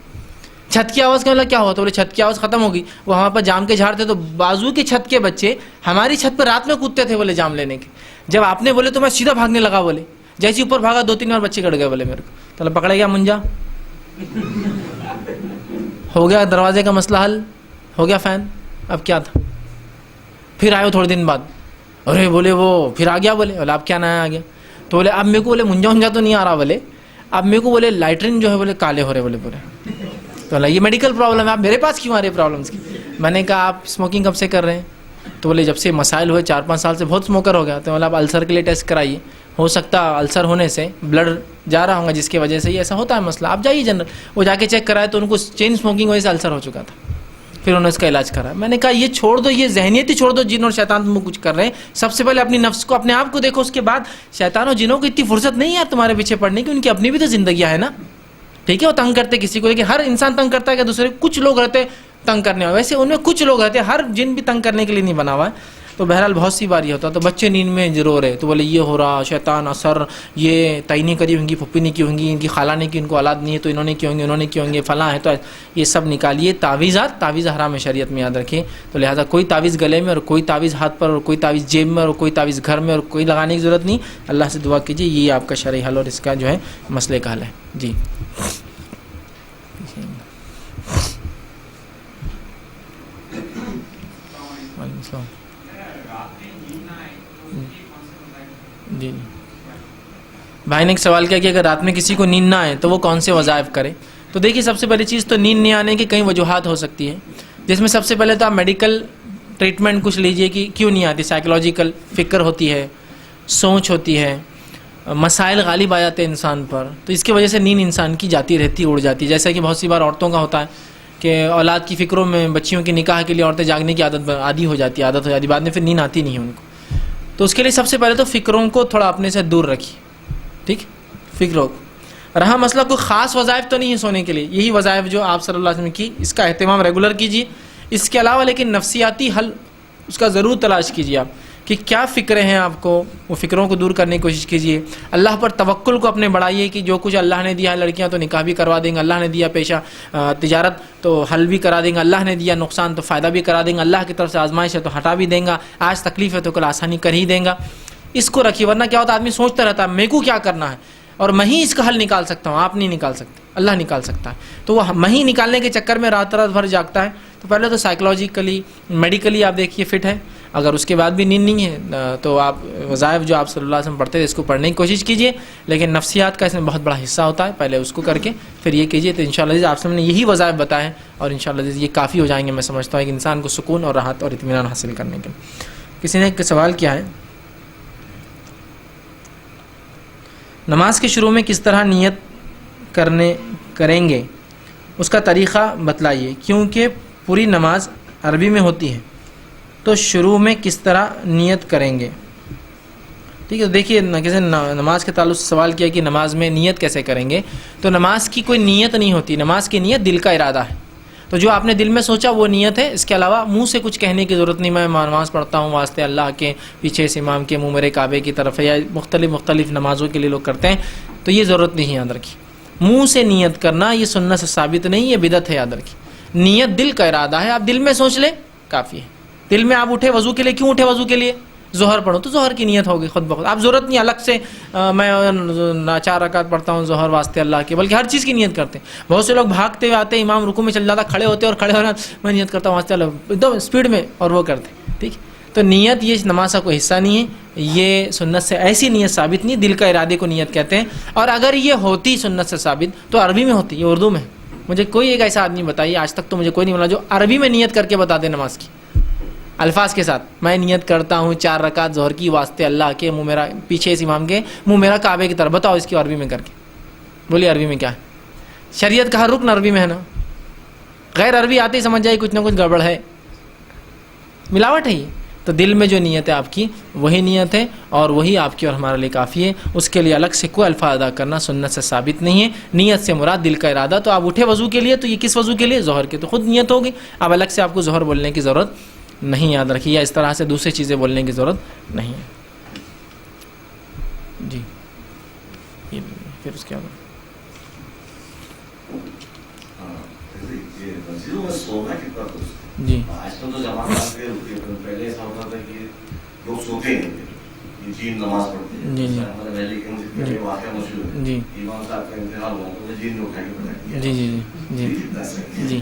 چھت کی آواز کا مطلب کیا ہوا, تو بولے چھت کی آواز ختم ہوگی. وہ ہمارے پاس جام کے جھاڑ تھے, تو بازو کی چھت کے بچے ہماری چھت پر رات میں کودتے تھے بولے جام لینے کے. جب آپ نے بولے تو میں سیدھا بھاگنے لگا بولے, جیسے اوپر بھاگا 2-3 اور بچے گڑ گئے بولے میرے کو. تو پکڑے گیا منجا, ہو گیا دروازے کا مسئلہ حل, ہو گیا فین. اب کیا تھا, پھر آئے تھوڑے دن بعد, ارے بولے وہ پھر آ گیا بولے. اب کیا نیا آ گیا, تو بولے اب میرے کو بولے منجا تو نہیں آ رہا بولے, اب میرے کو بولے لائٹرین جو ہے بولے کالے ہو رہے بولے پورے. تو یہ میڈیکل پرابلم ہے, آپ میرے پاس کیوں آ رہے پرابلمس کی. میں نے کہا آپ اسموکنگ کب سے کر رہے ہیں, تو بولے جب سے مسائل ہوئے 4-5 سال سے بہت اسموکر ہو گیا. تو بولا آپ السر کے لیے ٹیسٹ کرائیے, ہو سکتا السر ہونے سے بلڈ جا رہا ہوگا, جس کی وجہ سے یہ ایسا ہوتا ہے مسئلہ. آپ جائیے جنرل, وہ جا کے چیک کرائے تو ان کو چین اسموکنگ وجہ سے السر ہو چکا تھا. پھر انہوں نے اس کا علاج کرا. میں نے کہا یہ چھوڑ دو, یہ ذہنیت ہی چھوڑ دو, جن اور شیطان تم کو کچھ کر رہے ہیں. سب سے پہلے اپنی نفس کو, اپنے آپ کو دیکھو, اس کے بعد شیطان اور جنوں کو اتنی فرصت نہیں ہے تمہارے پیچھے پڑنے کی, ان کی اپنی بھی تو زندگیاں ہے نا, ٹھیک ہے. وہ تنگ کرتے کسی کو, لیکن ہر انسان تنگ کرتا ہے کہ دوسرے, کچھ لوگ رہتے تنگ کرنے والے, ویسے ان میں کچھ لوگ رہتے, ہر جن بھی تنگ کرنے کے لیے نہیں بنا ہوا ہے. تو بہرحال بہت سی بار یہ ہوتا, تو بچے نیند میں رو رہے, تو بولے یہ ہو رہا, شیطان اثر, یہ تائی نہیں کری ہوں گی, پھپھی نہیں کی ہوں گی, ان کی خالہ نے کی, ان کو اولاد نہیں ہے تو انہوں نے کی ہوں گے, انہوں نے کی ہوں گے, فلاں ہے. تو یہ سب نکالیے. تعویذات, تعویذ حرام ہے شریعت میں, یاد رکھیے. تو لہٰذا کوئی تعویذ گلے میں, اور کوئی تعویذ ہاتھ پر, اور کوئی تعویذ جیب میں, اور کوئی تعویذ گھر میں, اور کوئی لگانے کی ضرورت نہیں. اللہ سے دعا کیجیے, یہ آپ کا شرعی حل اور اس کا جو ہے مسئلے کا حل ہے. جی جی بھائی نے ایک سوال کیا کہ اگر رات میں کسی کو نیند نہ آئے تو وہ کون سے وظائف کرے. تو دیکھیے سب سے پہلی چیز تو نیند نہیں آنے کی کئی وجوہات ہو سکتی ہے, جس میں سب سے پہلے تو آپ میڈیکل ٹریٹمنٹ کچھ لیجئے کہ کیوں نہیں آتی. سائیکولوجیکل فکر ہوتی ہے, سوچ ہوتی ہے, مسائل غالب آ جاتے ہیں انسان پر, تو اس کی وجہ سے نیند انسان کی جاتی رہتی, اڑ جاتی. جیسا کہ بہت سی بار عورتوں کا ہوتا ہے کہ اولاد کی فکروں میں, بچیوں کے نکاح کے لیے عورتیں جاگنے کی عادت ہو جاتی ہے, بعد میں پھر نیند آتی نہیں ہے ان کو. تو اس کے لیے سب سے پہلے تو فکروں کو تھوڑا اپنے سے دور رکھیے, ٹھیک, فکروں کو. رہا مسئلہ کوئی خاص وظائف تو نہیں ہے سونے کے لیے, یہی وظائف جو آپ صلی اللہ علیہ وسلم کی, اس کا اہتمام ریگولر کیجیے. اس کے علاوہ لیکن نفسیاتی حل اس کا ضرور تلاش کیجیے آپ, کہ کیا فکریں ہیں آپ کو, وہ فکروں کو دور کرنے کی کوشش کیجیے. اللہ پر توکل کو اپنے بڑھائیے کہ جو کچھ اللہ نے دیا ہے, لڑکیاں تو نکاح بھی کروا دیں گے, اللہ نے دیا پیشہ تجارت تو حل بھی کرا دیں گے, اللہ نے دیا نقصان تو فائدہ بھی کرا دیں گے, اللہ کی طرف سے آزمائش ہے تو ہٹا بھی دیں گا, آج تکلیف ہے تو کل آسانی کر ہی دیں گا. اس کو رکھیے. ورنہ کیا ہوتا ہے, آدمی سوچتا رہتا ہے میرے کو کیا کرنا ہے, اور میں ہی اس کا حل نکال سکتا ہوں. آپ نہیں نکال سکتے, اللہ نکال سکتا ہے. تو وہ میں ہی نکالنے کے چکر میں رات بھر جاگتا ہے. تو پہلے تو سائیکولوجیکلی, میڈیکلی آپ دیکھیے فٹ ہے. اگر اس کے بعد بھی نیند نہیں ہے تو آپ وظائف جو آپ صلی اللہ علیہ وسلم پڑھتے تھے اس کو پڑھنے کی کوشش کیجیے. لیکن نفسیات کا اس میں بہت بڑا حصہ ہوتا ہے, پہلے اس کو کر کے پھر یہ کیجیے. تو انشاءاللہ آپ نے یہی وظائف بتائے, اور انشاءاللہ یہ کافی ہو جائیں گے. میں سمجھتا ہوں کہ انسان کو سکون اور راحت اور اطمینان حاصل کرنے کے. کسی نے ایک سوال کیا ہے, نماز کے شروع میں کس طرح نیت کریں گے, اس کا طریقہ بتلائیے, کیونکہ پوری نماز عربی میں ہوتی ہے تو شروع میں کس طرح نیت کریں گے. ٹھیک ہے. دیکھیے کسی نے نماز کے تعلق سے سوال کیا کہ نماز میں نیت کیسے کریں گے. تو نماز کی کوئی نیت نہیں ہوتی, نماز کی نیت دل کا ارادہ ہے. تو جو آپ نے دل میں سوچا وہ نیت ہے. اس کے علاوہ منہ سے کچھ کہنے کی ضرورت نہیں, میں نماز پڑھتا ہوں واسطے اللہ کے, پیچھے سے امام کے منہ میرے کعبے کی طرف ہے, یا مختلف نمازوں کے لیے لوگ کرتے ہیں, تو یہ ضرورت نہیں یاد رکھی. منہ سے نیت کرنا یہ سنت سے ثابت نہیں, یہ بدعت ہے, یاد رکھی. نیت دل کا ارادہ ہے, آپ دل میں سوچ لیں کافی ہے. دل میں آپ اٹھے وضو کے لیے, کیوں اٹھے وضو کے لیے؟ ظہر پڑھو تو ظہر کی نیت ہوگی خود بخود. آپ ضرورت نہیں الگ سے میں 4 رکعت پڑھتا ہوں ظہر واسطے اللہ کے, بلکہ ہر چیز کی نیت کرتے ہیں. بہت سے لوگ بھاگتے ہوئے آتے ہیں, امام رکوع میں چل جاتا, کھڑے ہوتے اور کھڑے ہونا میں نیت کرتا ہوں واسطے اللہ, ایک دم اسپیڈ میں, اور وہ کرتے ہیں. ٹھیک, تو نیت یہ نماز کا کوئی حصہ نہیں ہے, یہ سنت سے ایسی نیت ثابت نہیں, دل کا ارادے کو نیت کہتے ہیں. اور اگر یہ ہوتی سنت سے ثابت تو عربی میں ہوتی, یہ اردو میں. مجھے کوئی ایک ایسا آدمی بتائیے, آج تک تو مجھے کوئی نہیں ملا جو عربی میں نیت کر کے بتا دے نماز کی, الفاظ کے ساتھ. میں نیت کرتا ہوں 4 رکعت ظہر کی واسطے اللہ کے, منہ میرا پیچھے اس امام کے, منہ میرا کعبے کی طرف. بتاؤ اس کی عربی میں کر کے, بولیے عربی میں کیا ہے؟ شریعت کا ہر رکن عربی میں ہے نا. غیر عربی آتے ہی سمجھ جائے کچھ نہ کچھ گڑبڑ ہے, ملاوٹ ہے یہ. تو دل میں جو نیت ہے آپ کی وہی نیت ہے, اور وہی آپ کی اور ہمارے لیے کافی ہے. اس کے لیے الگ سے کوئی الفاظ ادا کرنا سنت سے ثابت نہیں ہے. نیت سے مراد دل کا ارادہ. تو آپ اٹھے وضو کے لیے, تو یہ کس وضو کے لیے؟ ظہر کے, تو خود نیت ہوگی. اب الگ سے آپ کو ظہر بولنے کی ضرورت نہیں, یاد رکھیے, یا اس طرح سے دوسری چیزیں بولنے کی ضرورت نہیں ہے. جی یہ پھر اس کے بعد سونا کتنا درست؟ جی آج کل تو زمانہ پہلے ایسا ہوتا تھا کہ لوگ سوتے نہیں تھے, جین نماز پڑھتے ہیں. جی جی ہمارے دہلی کے مسجد میں واقعہ مشہور ہے, جی امام صاحب کا انتقال ہوا تو جین نے اٹھا کے بنا دیا. جی جی جی جی جی.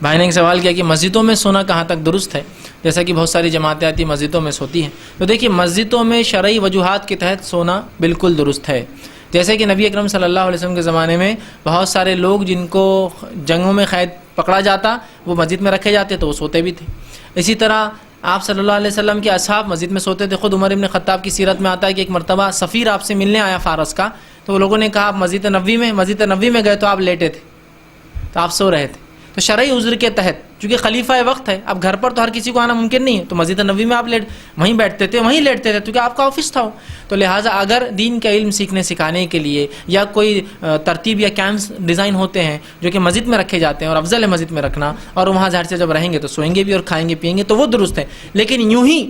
بھائی نے ایک سوال کیا کہ مسجدوں میں سونا کہاں تک درست ہے, جیسا کہ بہت ساری جماعتیں آتی ہیں مسجدوں میں سوتی ہیں. تو دیکھیے مسجدوں میں شرعی وجوہات کے تحت سونا بالکل درست ہے. جیسے کہ نبی اکرم صلی اللہ علیہ وسلم کے زمانے میں بہت سارے لوگ جن کو جنگوں میں قید پکڑا جاتا وہ مسجد میں رکھے جاتے تو وہ سوتے بھی تھے. اسی طرح آپ صلی اللہ علیہ وسلم کے اصحاب مسجد میں سوتے تھے. خود عمر ابن خطاب کی سیرت میں آتا ہے کہ ایک مرتبہ سفیر آپ سے ملنے آیا فارس کا, تو وہ لوگوں نے کہا آپ مسجد نبوی میں گئے تو آپ لیٹے تھے, تو آپ سو رہے تھے. تو شرعی عذر کے تحت, چونکہ خلیفہ وقت ہے, اب گھر پر تو ہر کسی کو آنا ممکن نہیں ہے, تو مسجد نبوی میں آپ وہیں بیٹھتے تھے, وہیں لیٹتے تھے, کیونکہ آپ کا آفس تھا. تو لہٰذا اگر دین کا علم سیکھنے سکھانے کے لیے یا کوئی ترتیب یا کیمپس ڈیزائن ہوتے ہیں جو کہ مسجد میں رکھے جاتے ہیں, اور افضل ہے مسجد میں رکھنا, اور وہاں ظاہر سے جب رہیں گے تو سوئیں گے بھی اور کھائیں گے پیئیں گے, تو وہ درست ہے. لیکن یوں ہی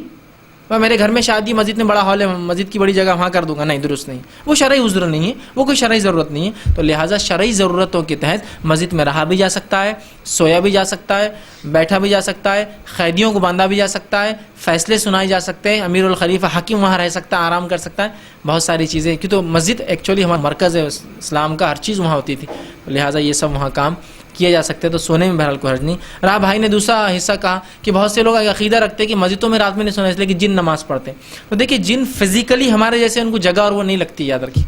میرے گھر میں شادی, مسجد میں بڑا ہال ہے, مسجد کی بڑی جگہ وہاں کر دوں گا, نہیں, درست نہیں. وہ شرعی عذر نہیں ہے, وہ کوئی شرعی ضرورت نہیں ہے. تو لہٰذا شرعی ضرورتوں کے تحت مسجد میں رہا بھی جا سکتا ہے, سویا بھی جا سکتا ہے, بیٹھا بھی جا سکتا ہے, قیدیوں کو باندھا بھی جا سکتا ہے, فیصلے سنائے جا سکتے ہیں, امیر الخلیفہ حاکم وہاں رہ سکتا ہے, آرام کر سکتا ہے, بہت ساری چیزیں. کیوں تو مسجد ایکچولی ہمارا مرکز ہے اسلام کا, ہر چیز وہاں ہوتی تھی. لہٰذا یہ سب وہاں کام کیے جا سکتے ہیں, تو سونے میں بہرحال کوئی حرج نہیں رہا. بھائی نے دوسرا حصہ کہا کہ بہت سے لوگ عقیدہ رکھتے ہیں کہ مسجدوں میں رات میں نہیں سونا, اس لیے کہ جن نماز پڑھتے ہیں. تو دیکھیے جن فزیکلی ہمارے جیسے ان کو جگہ اور وہ نہیں لگتی, یاد رکھیے.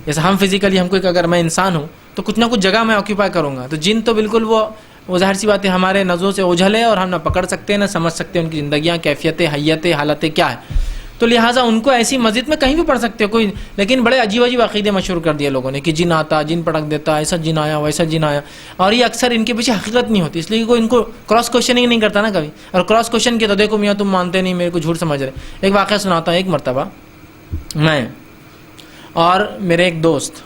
جیسے ہم فزیکلی, ہم کو اگر میں انسان ہوں تو کچھ نہ کچھ جگہ میں آکیوپائی کروں گا, تو جن تو بالکل وہ ظاہر سی بات ہے ہمارے نظروں سے اوجھل ہے, اور ہم نہ پکڑ سکتے ہیں نہ سمجھ سکتے ہیں ان کی زندگیاں, کیفیتیں, حیتیں, حالتیں کیا ہے. تو لہٰذا ان کو ایسی مسجد میں کہیں بھی پڑھ سکتے ہو کوئی, لیکن بڑے عجیب عجیب عقیدے مشہور کر دیے لوگوں نے کہ جن آتا, جن پٹک دیتا, ایسا جن آیا, ویسا جن آیا. اور یہ اکثر ان کے پیچھے حقیقت نہیں ہوتی, اس لیے کہ کوئی ان کو کراس کوشچننگ نہیں کرتا نا کبھی. اور کراس کوشچن کیا تو دیکھو میاں تم مانتے نہیں, میرے کو جھوٹ سمجھ رہے. ایک واقعہ سناتا ہوں. ایک مرتبہ میں اور میرے ایک دوست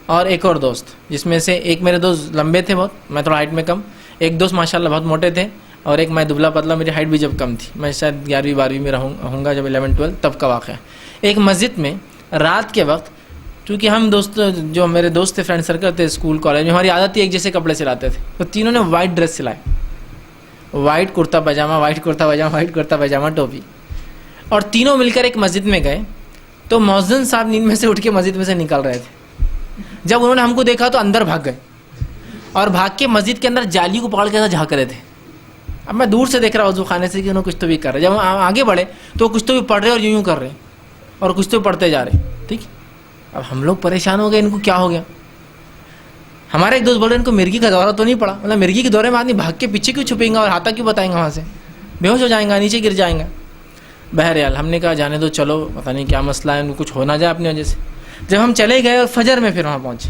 اور ایک اور دوست, جس میں سے ایک میرے دوست لمبے تھے بہت, میں تھوڑا ہائٹ میں کم, ایک دوست ماشاءاللہ بہت موٹے تھے, اور ایک میں دبلا پتلا, میری ہائٹ بھی جب کم تھی, میں شاید 11ویں 12ویں میں ہوں گا, جب 11-12 تب کا واقعہ. ایک مسجد میں رات کے وقت, چونکہ ہم دوست جو میرے دوست تھے, فرینڈ سرکل تھے اسکول کالج میں, ہماری عادت تھی ایک جیسے کپڑے سلاتے تھے, تو تینوں نے وائٹ ڈریس سلائے, وائٹ کرتا پاجامہ, وائٹ کرتا پاجامہ, وائٹ کرتا پاجامہ, ٹوپی, اور تینوں مل کر ایک مسجد میں گئے. تو مؤذن صاحب نیند میں سے اٹھ کے مسجد میں سے نکل رہے تھے. جب انہوں نے ہم کو دیکھا تو اندر بھاگ گئے, اور بھاگ کے مسجد کے اندر جالی کو پکڑ کے ایسا جھانک رہے تھے. اب میں دور سے دیکھ رہا وضو خانے سے کہ انہوں کچھ تو بھی کر رہے. جب ہم آگے بڑھے تو کچھ تو بھی پڑھ رہے اور یوں کر رہے, اور کچھ تو پڑھتے جا رہے. ٹھیک, اب ہم لوگ پریشان ہو گئے, ان کو کیا ہو گیا. ہمارے ایک دوست بول رہے ان کو مرغی کا دورہ تو نہیں پڑا, مطلب مرغی کے دورے میں آدمی بھاگ کے پیچھے کیوں چھپیں گا اور ہاتھا کیوں بتائیں گا, وہاں سے بے ہوش ہو جائیں گا, نیچے گر جائیں گا. بہرحال ہم نے کہا جانے دو, چلو پتہ نہیں کیا مسئلہ ہے, ان کو کچھ ہو نہ جائے اپنی وجہ سے. جب ہم چلے گئے اور فجر میں پھر وہاں پہنچے,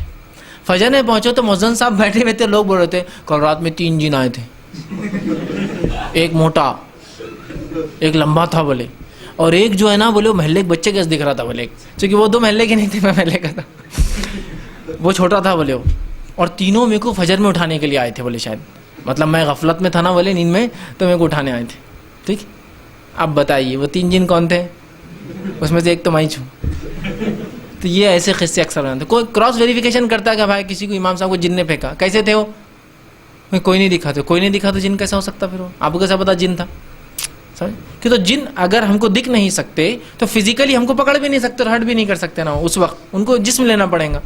فجر میں پہنچے تو مؤذن صاحب بیٹھے ہوئے تھے, لوگ بول رہے تھے کل رات میں 3 جن آئے تھے, ایک موٹا ایک لمبا تھا بولے, اور ایک جو ہے نا بولے وہ محلے کے بچے کیسے دکھ رہا تھا بولے, چونکہ وہ 2 محلے کے نہیں تھے, میں محلے کا تھا, وہ چھوٹا تھا بولے وہ, اور تینوں میرے کو فجر میں اٹھانے کے لیے آئے تھے بولے, شاید مطلب میں غفلت میں تھا نا بولے نیند میں, تو میرے کو اٹھانے آئے تھے. ٹھیک, اب بتائیے وہ 3 جن کون تھے, اس میں سے ایک تو میں ہی چھوں. تو یہ ایسے قصے اکثر ہوتے ہیں. کوئی کراس ویریفیکیشن کرتا ہے کہ بھائی کسی کو امام صاحب کو جن نے پھینکا, کیسے تھے وہ, کوئی نہیں دکھا, تو کوئی نہیں دکھا تو جن کیسا ہو سکتا, پھر وہ آپ کو کیسا پتا جن تھا, سمجھ, کہ تو جن اگر ہم کو دکھ نہیں سکتے تو فزیکلی ہم کو پکڑ بھی نہیں سکتے اور ہٹ بھی نہیں کر سکتے نا, اس وقت ان کو جسم لینا پڑے گا,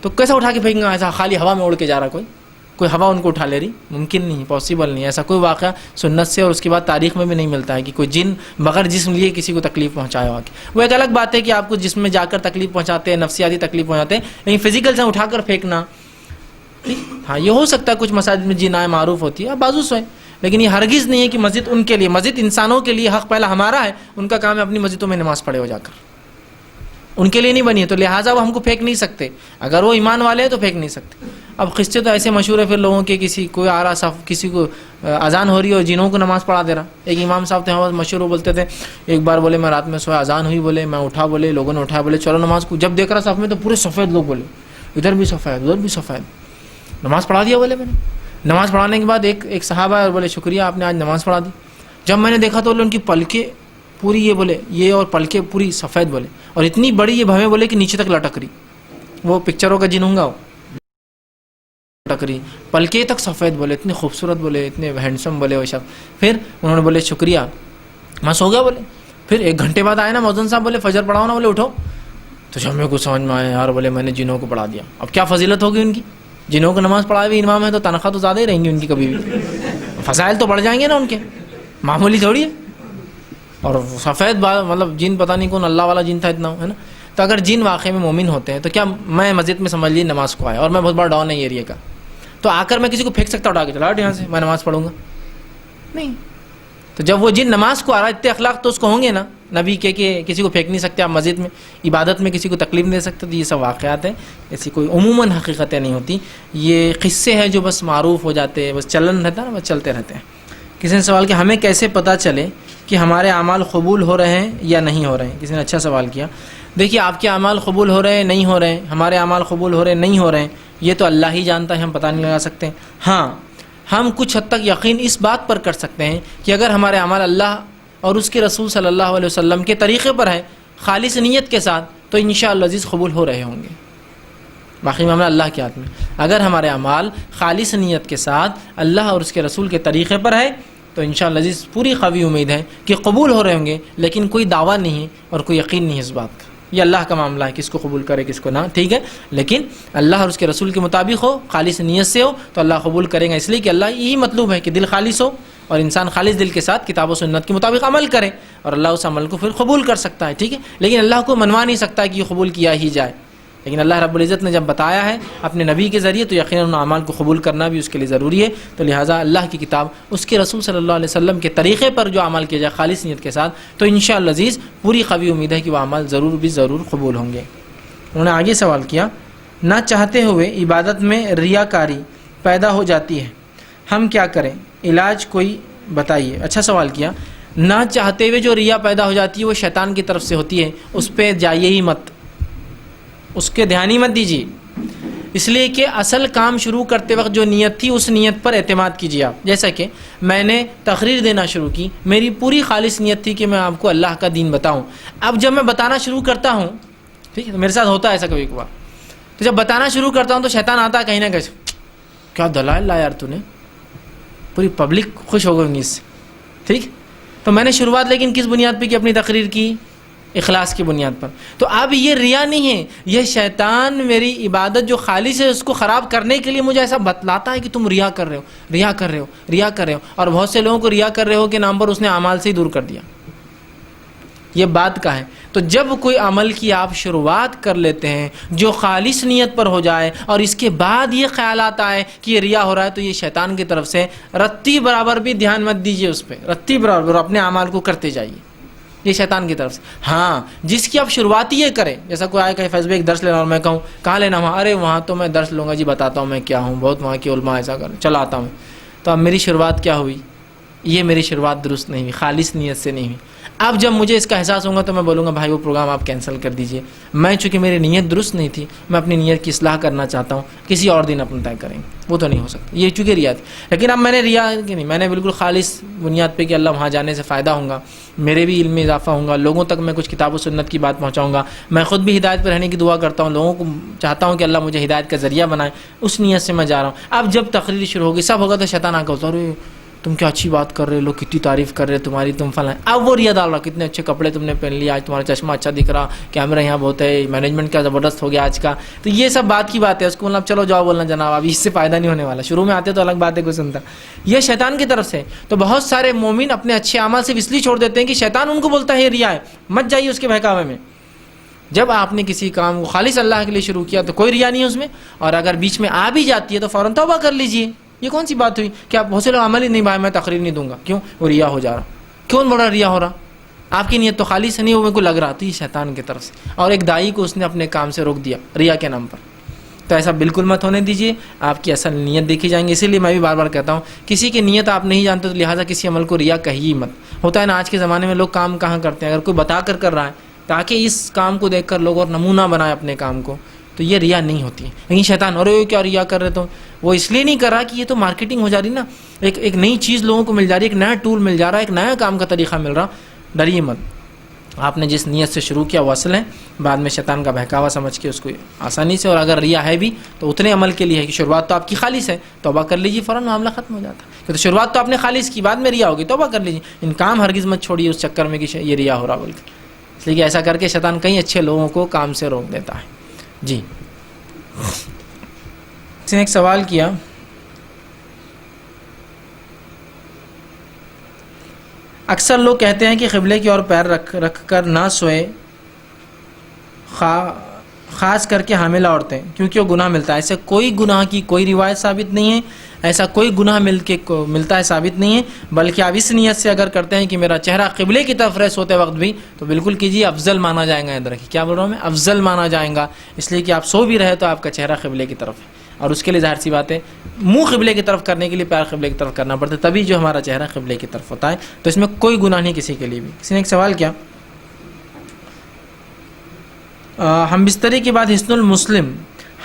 تو کیسا اٹھا کے پھینکیں گا ایسا خالی ہوا میں اڑ کے جا رہا, کوئی ہوا ان کو اٹھا لے رہی, ممکن نہیں, پاسبل نہیں. ایسا کوئی واقعہ سنت سے اور اس کے بعد تاریخ میں بھی نہیں ملتا ہے کہ کوئی جن بغیر جسم لیے کسی کو تکلیف پہنچایا ہوا. وہ ایک الگ بات ہے کہ آپ کو جسم میں جا کر تکلیف پہنچاتے ہیں, نفسیاتی تکلیف پہنچاتے ہیں, لیکن فزیکل سے اٹھا کر پھینکنا, ہاں یہ ہو سکتا ہے. کچھ مساجد میں جن آئے معروف ہوتی ہے, اب بازو سوئے, لیکن یہ ہرگز نہیں ہے کہ مسجد ان کے لیے, مسجد انسانوں کے لیے حق پہلا ہمارا ہے, ان کا کام ہے اپنی مسجدوں میں نماز پڑھے ہو جا کر, ان کے لیے نہیں بنی ہے, تو لہٰذا وہ ہم کو پھینک نہیں سکتے. اگر وہ ایمان والے ہیں تو پھینک نہیں سکتے. اب قصے تو ایسے مشہور ہے پھر لوگوں کے, کسی کوئی آ رہا صاحب, کسی کو اذان ہو رہی ہے اور جنوں کو نماز پڑھا دے رہا. ایک امام صاحب تھے مشہور, وہ بولتے تھے ایک بار بولے میں رات میں سویا, اذان ہوئی بولے, میں اٹھا بولے, لوگوں نے اٹھایا بولے چلو نماز کو, جب دیکھ رہا صاحب میں تو پورے سفید لوگ بولے, ادھر بھی سفید ادھر بھی سفید, نماز پڑھا دیا بولے میں نے. نماز پڑھانے کے بعد ایک صحابہ اور بولے شکریہ آپ نے آج نماز پڑھا دی. جب میں نے دیکھا تو ان کی پلکیں پوری, یہ بولے یہ اور پلکیں پوری سفید بولے, اور اتنی بڑی یہ بھویں بولے کہ نیچے تک لٹک رہی, وہ پکچروں کا جن ہوں گا, وہ لٹک رہی, پلکیں تک سفید بولے, اتنے خوبصورت بولے, اتنے ہینڈسم بولے وہ شخص. پھر انہوں نے بولے شکریہ, میں سو گیا بولے. پھر 1 گھنٹے بعد آئے نا مؤذن صاحب, بولے فجر پڑھاؤ نا, بولے اٹھو. تو جب میرے کو سمجھ میں آیا یار, بولے میں نے جنوں کو پڑھا دیا. اب کیا فضیلت ہوگی ان کی, جنوں کو نماز پڑھائے ہوئے امام ہے تو تنخواہ تو زیادہ ہی رہیں گی ان کی, کبھی بھی فضائل تو بڑھ جائیں گے نا ان کے, معمولی تھوڑی ہے. اور سفید مطلب جن پتہ نہیں کون اللہ والا جن تھا اتنا, ہے نا. تو اگر جن واقعی میں مومن ہوتے ہیں تو کیا میں مسجد میں سمجھ لی نماز کو آیا اور میں بہت بڑا ڈاؤن ہے ایریا کا, تو آ کر میں کسی کو پھینک سکتا اٹھا کے, چلا ہٹ یہاں سے میں نماز پڑھوں گا, نہیں. تو جب وہ جن نماز کو آ رہا ہے, اتنے اخلاق تو اس کو ہوں گے نا نبی کے, کہ کسی کو پھینک نہیں سکتے آپ مسجد میں, عبادت میں کسی کو تکلیف نہیں دے سکتے. تو یہ سب واقعات ہیں, ایسی کوئی عموماً حقیقتیں نہیں ہوتی, یہ قصے ہیں جو بس معروف ہو جاتے ہیں, بس چلن رہتا ہے نا, بس چلتے رہتے ہیں. کسی نے سوال کیا ہمیں کیسے پتہ چلے کہ ہمارے اعمال قبول ہو رہے ہیں یا نہیں ہو رہے ہیں. کسی نے اچھا سوال کیا. دیکھیے آپ کے اعمال قبول ہو رہے ہیں نہیں ہو رہے ہیں, ہمارے اعمال قبول ہو رہے ہیں نہیں ہو رہے ہیں, یہ تو اللہ ہی جانتا ہے, ہم پتہ نہیں لگا سکتے. ہاں ہم کچھ حد تک یقین اس بات پر کر سکتے ہیں کہ اگر ہمارے اعمال اللہ اور اس کے رسول صلی اللہ علیہ وسلم کے طریقے پر ہے, خالص نیت کے ساتھ, تو انشاءاللہ عزیز قبول ہو رہے ہوں گے. باقی معاملہ اللہ کے ہاتھ میں. اگر ہمارے اعمال خالص نیت کے ساتھ اللہ اور اس کے رسول کے طریقے پر ہے تو انشاءاللہ عزیز پوری قوی امید ہے کہ قبول ہو رہے ہوں گے, لیکن کوئی دعویٰ نہیں ہے اور کوئی یقین نہیں ہے اس بات کا. یہ اللہ کا معاملہ ہے, کس کو قبول کرے کس کو نہ, ٹھیک ہے. لیکن اللہ اور اس کے رسول کے مطابق ہو, خالص نیت سے ہو, تو اللہ قبول کریں گا, اس لیے کہ اللہ یہی مطلوب ہے کہ دل خالص ہو اور انسان خالص دل کے ساتھ کتاب و سنت کے مطابق عمل کرے, اور اللہ اس عمل کو پھر قبول کر سکتا ہے, ٹھیک ہے. لیکن اللہ کو منوا نہیں سکتا کہ یہ قبول کیا ہی جائے, لیکن اللہ رب العزت نے جب بتایا ہے اپنے نبی کے ذریعے تو یقیناً ان اعمال کو قبول کرنا بھی اس کے لیے ضروری ہے. تو لہٰذا اللہ کی کتاب, اس کے رسول صلی اللہ علیہ وسلم کے طریقے پر جو عمل کیا جائے خالص نیت کے ساتھ, تو انشاءاللہ عزیز پوری قوی امید ہے کہ وہ اعمال ضرور قبول ہوں گے. انہوں نے آگے سوال کیا, نہ چاہتے ہوئے عبادت میں ریاکاری پیدا ہو جاتی ہے, ہم کیا کریں, علاج کوئی بتائیے. اچھا سوال کیا. نہ چاہتے ہوئے جو ریا پیدا ہو جاتی ہے وہ شیطان کی طرف سے ہوتی ہے, اس پہ جائیے ہی مت, اس کے دھیان ہی مت دیجیے, اس لیے کہ اصل کام شروع کرتے وقت جو نیت تھی اس نیت پر اعتماد کیجیے آپ. جیسا کہ میں نے تقریر دینا شروع کی, میری پوری خالص نیت تھی کہ میں آپ کو اللہ کا دین بتاؤں. اب جب میں بتانا شروع کرتا ہوں, ٹھیک ہے, میرے ساتھ ہوتا ہے ایسا کبھی کبھار, تو جب بتانا شروع کرتا ہوں تو شیطان آتا ہے کہیں نہ کہیں, کیا دلائل لا یار تو نے, پوری پبلک خوش ہو گئی اس سے, ٹھیک. تو میں نے شروعات لیکن کس بنیاد پہ کی اپنی تقریر کی, اخلاص کی بنیاد پر. تو اب یہ ریا نہیں ہے, یہ شیطان میری عبادت جو خالص ہے اس کو خراب کرنے کے لیے مجھے ایسا بتلاتا ہے کہ تم ریا کر رہے ہو. اور بہت سے لوگوں کو ریا کر رہے ہو کے نام پر اس نے اعمال سے ہی دور کر دیا. یہ بات کا ہے. تو جب کوئی عمل کی آپ شروعات کر لیتے ہیں جو خالص نیت پر ہو جائے اور اس کے بعد یہ خیال آتا ہے کہ یہ ریا ہو رہا ہے, تو یہ شیطان کی طرف سے, رتی برابر بھی دھیان مت دیجیے اس پہ, رتی برابر اپنے اعمال کو کرتے جائیے, یہ شیطان کی طرف سے. ہاں جس کی آپ شروعات یہ کریں, جیسا کوئی آئے کہ فیس بک درس لینا, اور میں کہوں کہاں لینا, وہاں, ارے وہاں تو میں درس لوں گا جی, بتاتا ہوں میں کیا ہوں, بہت وہاں کی علماء ایسا کر, چلا آتا ہوں. تو اب میری شروعات کیا ہوئی, یہ میری شروعات درست نہیں ہوئی، خالص نیت سے نہیں ہوئی. اب جب مجھے اس کا احساس ہوگا تو میں بولوں گا بھائی وہ پروگرام آپ کینسل کر دیجئے، میں چونکہ میری نیت درست نہیں تھی، میں اپنی نیت کی اصلاح کرنا چاہتا ہوں، کسی اور دن اپنا طے کریں گے. وہ تو نہیں ہو سکتا، یہ چونکہ ریا تھی. لیکن اب میں نے ریا کی نہیں، میں نے بالکل خالص بنیاد پہ کہ اللہ وہاں جانے سے فائدہ ہوگا، میرے بھی علم میں اضافہ ہوگا، لوگوں تک میں کچھ کتاب و سنت کی بات پہنچاؤں گا، میں خود بھی ہدایت پہ رہنے کی دعا کرتا ہوں، لوگوں کو چاہتا ہوں کہ اللہ مجھے ہدایت کا ذریعہ بنائے، اس نیت سے میں جا رہا ہوں. اب جب تقریر شروع ہوگی، سب ہوگا، تو شیطان آ کے ہوتا ہے تم کیا اچھی بات کر رہے ہو، لوگ کتنی تعریف کر رہے تمہاری، تم فلاں. اب وہ ریا ڈال رہا، کتنے اچھے کپڑے تم نے پہن لیے، آج تمہارا چشمہ اچھا دکھ رہا، کیمرہ یہاں بہت ہے، مینجمنٹ کیا زبردست ہو گیا آج کا. تو یہ سب بات کی بات ہے، اس کو مطلب چلو جاؤ بولنا جناب، ابھی اس سے فائدہ نہیں ہونے والا. شروع میں آتے تو الگ بات ہے، کوئی سنتا. یہ شیطان کی طرف سے. تو بہت سارے مومن اپنے اچھے اعمال سے اس لیے چھوڑ دیتے ہیں کہ شیطان ان کو بولتا ہے یہ ریا ہے، مت جائیے اس کے بہکاوے میں. جب آپ نے کسی کام کو خالص اللہ کے لیے شروع کیا تو کوئی ریا نہیں ہے اس میں، اور اگر بیچ میں آ بھی جاتی ہے تو فوراً توبہ کر لیجئے. یہ کون سی بات ہوئی کہ آپ بہت سے لوگ عمل ہی نہیں، بھائی میں تقریر نہیں دوں گا، کیوں؟ وہ ریا ہو جا رہا. کیوں بڑا ریا ہو رہا؟ آپ کی نیت تو خالص نہیں، وہ میرے کو لگ رہا تھی شیطان کی طرف سے. اور ایک دائی کو اس نے اپنے کام سے روک دیا ریا کے نام پر. تو ایسا بالکل مت ہونے دیجیے، آپ کی اصل نیت دیکھی جائیں گی. اسی لیے میں بھی بار بار کہتا ہوں، کسی کی نیت آپ نہیں جانتے تو لہٰذا کسی عمل کو ریا کہیے مت. ہوتا ہے نا آج کے زمانے میں لوگ کام کہاں کرتے ہیں، اگر کوئی بتا کر رہا ہے تاکہ اس کام کو دیکھ کر لوگ اور نمونہ بنائے اپنے کام کو، تو یہ ریا نہیں ہوتی ہے. لیکن شیطان ارے کیا ریا کر رہے تو وہ اس لیے نہیں کر رہا کہ یہ تو مارکیٹنگ ہو جا رہی نا، ایک نئی چیز لوگوں کو مل جا رہی ہے، ایک نیا ٹول مل جا رہا ہے، ایک نیا کام کا طریقہ مل رہا. ڈریے مت. آپ نے جس نیت سے شروع کیا وہ اصل ہے، بعد میں شیطان کا بہکاوا سمجھ کے اس کو آسانی سے، اور اگر ریا ہے بھی تو اتنے عمل کے لیے ہے کہ شروعات تو آپ کی خالص ہے، توبہ کر لیجیے، فوراً معاملہ ختم ہو جاتا ہے. تو شروعات تو آپ نے خالص کی، بعد میں ریا ہوگی، توبہ کر لیجیے. ان کام ہرگز مت چھوڑیے اس چکر میں کہ یہ ریا ہو رہا بول کے. اس لیے کہ ایسا کر کے شیطان کئی اچھے لوگوں کو کام سے روک دیتا ہے. جی کسی نے ایک سوال کیا، اکثر لوگ کہتے ہیں کہ قبلے کی اور پیر رکھ کر نہ سوئے، خاص کر کے حاملہ عورتیں، کیونکہ وہ گناہ ملتا ہے. ایسے کوئی گناہ کی کوئی روایت ثابت نہیں ہے، ایسا کوئی گناہ ملتا ہے ثابت نہیں ہے. بلکہ آپ اس نیت سے اگر کرتے ہیں کہ میرا چہرہ قبلے کی طرف رہے سوتے وقت بھی، تو بالکل کیجیے، افضل مانا جائے گا. ادھر کیا بول رہا ہوں میں، افضل مانا جائے گا، اس لیے کہ آپ سو بھی رہے تو آپ کا چہرہ قبلے کی طرف ہے. اور اس کے لیے ظاہر سی بات ہے منہ قبلے کی طرف کرنے کے لیے پیر قبلے کی طرف کرنا پڑتا ہے، تبھی جو ہمارا چہرہ قبلے کی طرف ہوتا ہے. تو اس میں کوئی گناہ نہیں کسی کے لیے بھی. کسی نے ایک سوال کیا، ہم بستری کے بعد حصن المسلم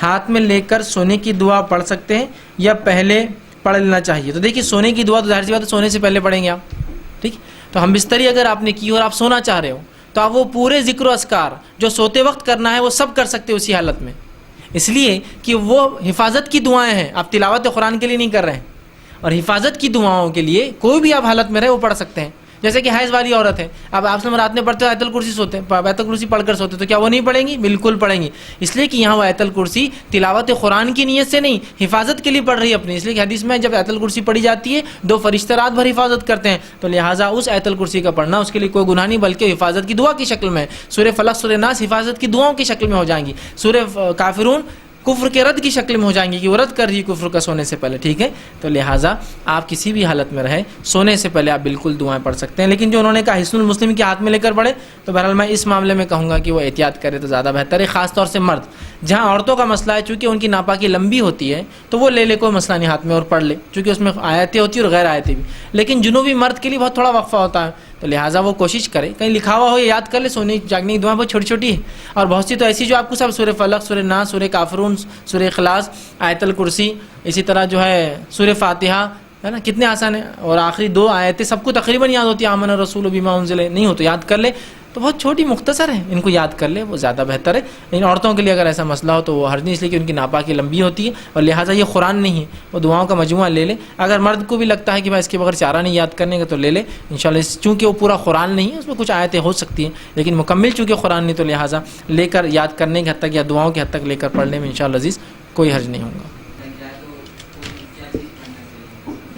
ہاتھ میں لے کر سونے کی دعا پڑھ سکتے ہیں یا پہلے پڑھ لینا چاہیے؟ تو دیکھیے سونے کی دعا تو ظاہر سی بات ہے سونے سے پہلے پڑھیں گے آپ، ٹھیک. تو ہم بستری اگر آپ نے کی اور آپ سونا چاہ رہے ہو تو آپ وہ پورے ذکر و اذکار جو سوتے وقت کرنا ہے وہ سب کر سکتے اسی حالت میں، اس لیے کہ وہ حفاظت کی دعائیں ہیں، آپ تلاوت قرآن کے لیے نہیں کر رہے ہیں. اور حفاظت کی دعاؤں کے لیے کوئی بھی آپ حالت میں رہے وہ پڑھ سکتے ہیں. جیسے کہ حیض والی عورت ہے، اب آپ سے رات میں پڑھتے ہو آیت الکرسی سوتے ہیں، آیت الکرسی پڑھ کر سوتے تو کیا وہ نہیں پڑھیں گی؟ بالکل پڑھیں گی. اس لیے کہ یہاں وہ آیت الکرسی تلاوت قرآن کی نیت سے نہیں، حفاظت کے لیے پڑھ رہی ہے اپنی. اس لیے کہ حدیث میں جب آیت الکرسی پڑھی جاتی ہے 2 فرشتے رات بھر حفاظت کرتے ہیں، تو لہٰذا اس آیت الکرسی کا پڑھنا اس کے لیے کوئی گناہ نہیں، بلکہ حفاظت کی دعا کی شکل میں. سورہ فلق سورہ ناس حفاظت کی دعاؤں کی شکل میں ہو جائیں گی. سورہ کافرون کفر کے رد کی شکل میں ہو جائیں گی کہ وہ رد کر رہی کفر کا سونے سے پہلے، ٹھیک ہے. تو لہٰذا آپ کسی بھی حالت میں رہے سونے سے پہلے آپ بالکل دعائیں پڑھ سکتے ہیں. لیکن جو انہوں نے کہا حصن المسلم کے ہاتھ میں لے کر پڑھے، تو بہرحال میں اس معاملے میں کہوں گا کہ وہ احتیاط کرے تو زیادہ بہتر ہے، خاص طور سے مرد. جہاں عورتوں کا مسئلہ ہے چونکہ ان کی ناپاکی لمبی ہوتی ہے تو وہ لے کوئی مسئلہ نہیں ہاتھ میں اور پڑھ لے، چونکہ اس میں آیتیں ہوتی ہیں اور غیر آیتیں بھی. لیکن جنوبی مرد کے لیے بہت تھوڑا وقفہ ہوتا ہے، تو لہٰذا وہ کوشش کرے کہیں لکھا ہوا ہو یا یاد کر لے. سونے جاگنے کی دعائیں بہت چھوٹی چھوٹی ہے، اور بہت سی تو ایسی جو آپ کو سب سورہ فلق سورہ ناس سورہ کافرون سورہ اخلاص آیت الکرسی، اسی طرح جو ہے سورہ فاتحہ ہے نا، کتنے آسان ہیں. اور آخری 2 آیتیں سب کو تقریباً یاد ہوتی ہیں، آمن الرسول بما انزل، نہیں ہو تو یاد کر لے، تو بہت چھوٹی مختصر ہے، ان کو یاد کر لے وہ زیادہ بہتر ہے. لیکن عورتوں کے لیے اگر ایسا مسئلہ ہو تو وہ حرج نہیں، اس لیے کہ ان کی ناپاکی لمبی ہوتی ہے اور لہٰذا یہ قرآن نہیں ہے، وہ دعاؤں کا مجموعہ لے لے. اگر مرد کو بھی لگتا ہے کہ بھائی اس کے بغیر چارہ نہیں یاد کرنے کا تو لے لے انشاءاللہ. چونکہ وہ پورا قرآن نہیں ہے، اس میں کچھ آیتیں ہو سکتی ہیں لیکن مکمل چونکہ قرآن نہیں، تو لہٰذا لے کر یاد کرنے کی حد تک یا دعاؤں کی حد تک لے کر پڑھنے میں انشاءاللہ عزیز کوئی حرج نہیں ہوگا.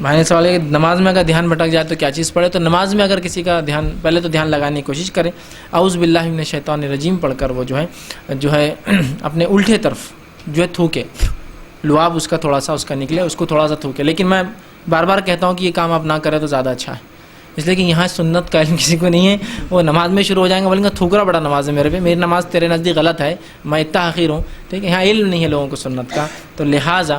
بھائی نے سوال ہے کہ نماز میں اگر دھیان بھٹک جائے تو کیا چیز پڑھے؟ تو نماز میں اگر کسی کا دھیان، پہلے تو دھیان لگانے کی کوشش کرے، اعوذ باللہ من الشیطان الرجیم پڑھ کر وہ جو ہے اپنے الٹے طرف جو ہے تھوکے، لعاب اس کا تھوڑا سا اس کا نکلے، اس کو تھوڑا سا تھوکے. لیکن میں بار بار کہتا ہوں کہ یہ کام آپ نہ کرے تو زیادہ اچھا ہے، اس لیے کہ یہاں سنت کا علم کسی کو نہیں ہے. وہ نماز میں شروع ہو جائیں گے بولیں گے تھوکرا بڑا نماز ہے میرے پہ، میری نماز تیرے نزدیک غلط ہے، میں اتنا حقیر ہوں، ٹھیک ہے. یہاں علم نہیں ہے لوگوں کو سنت کا، تو لہٰذا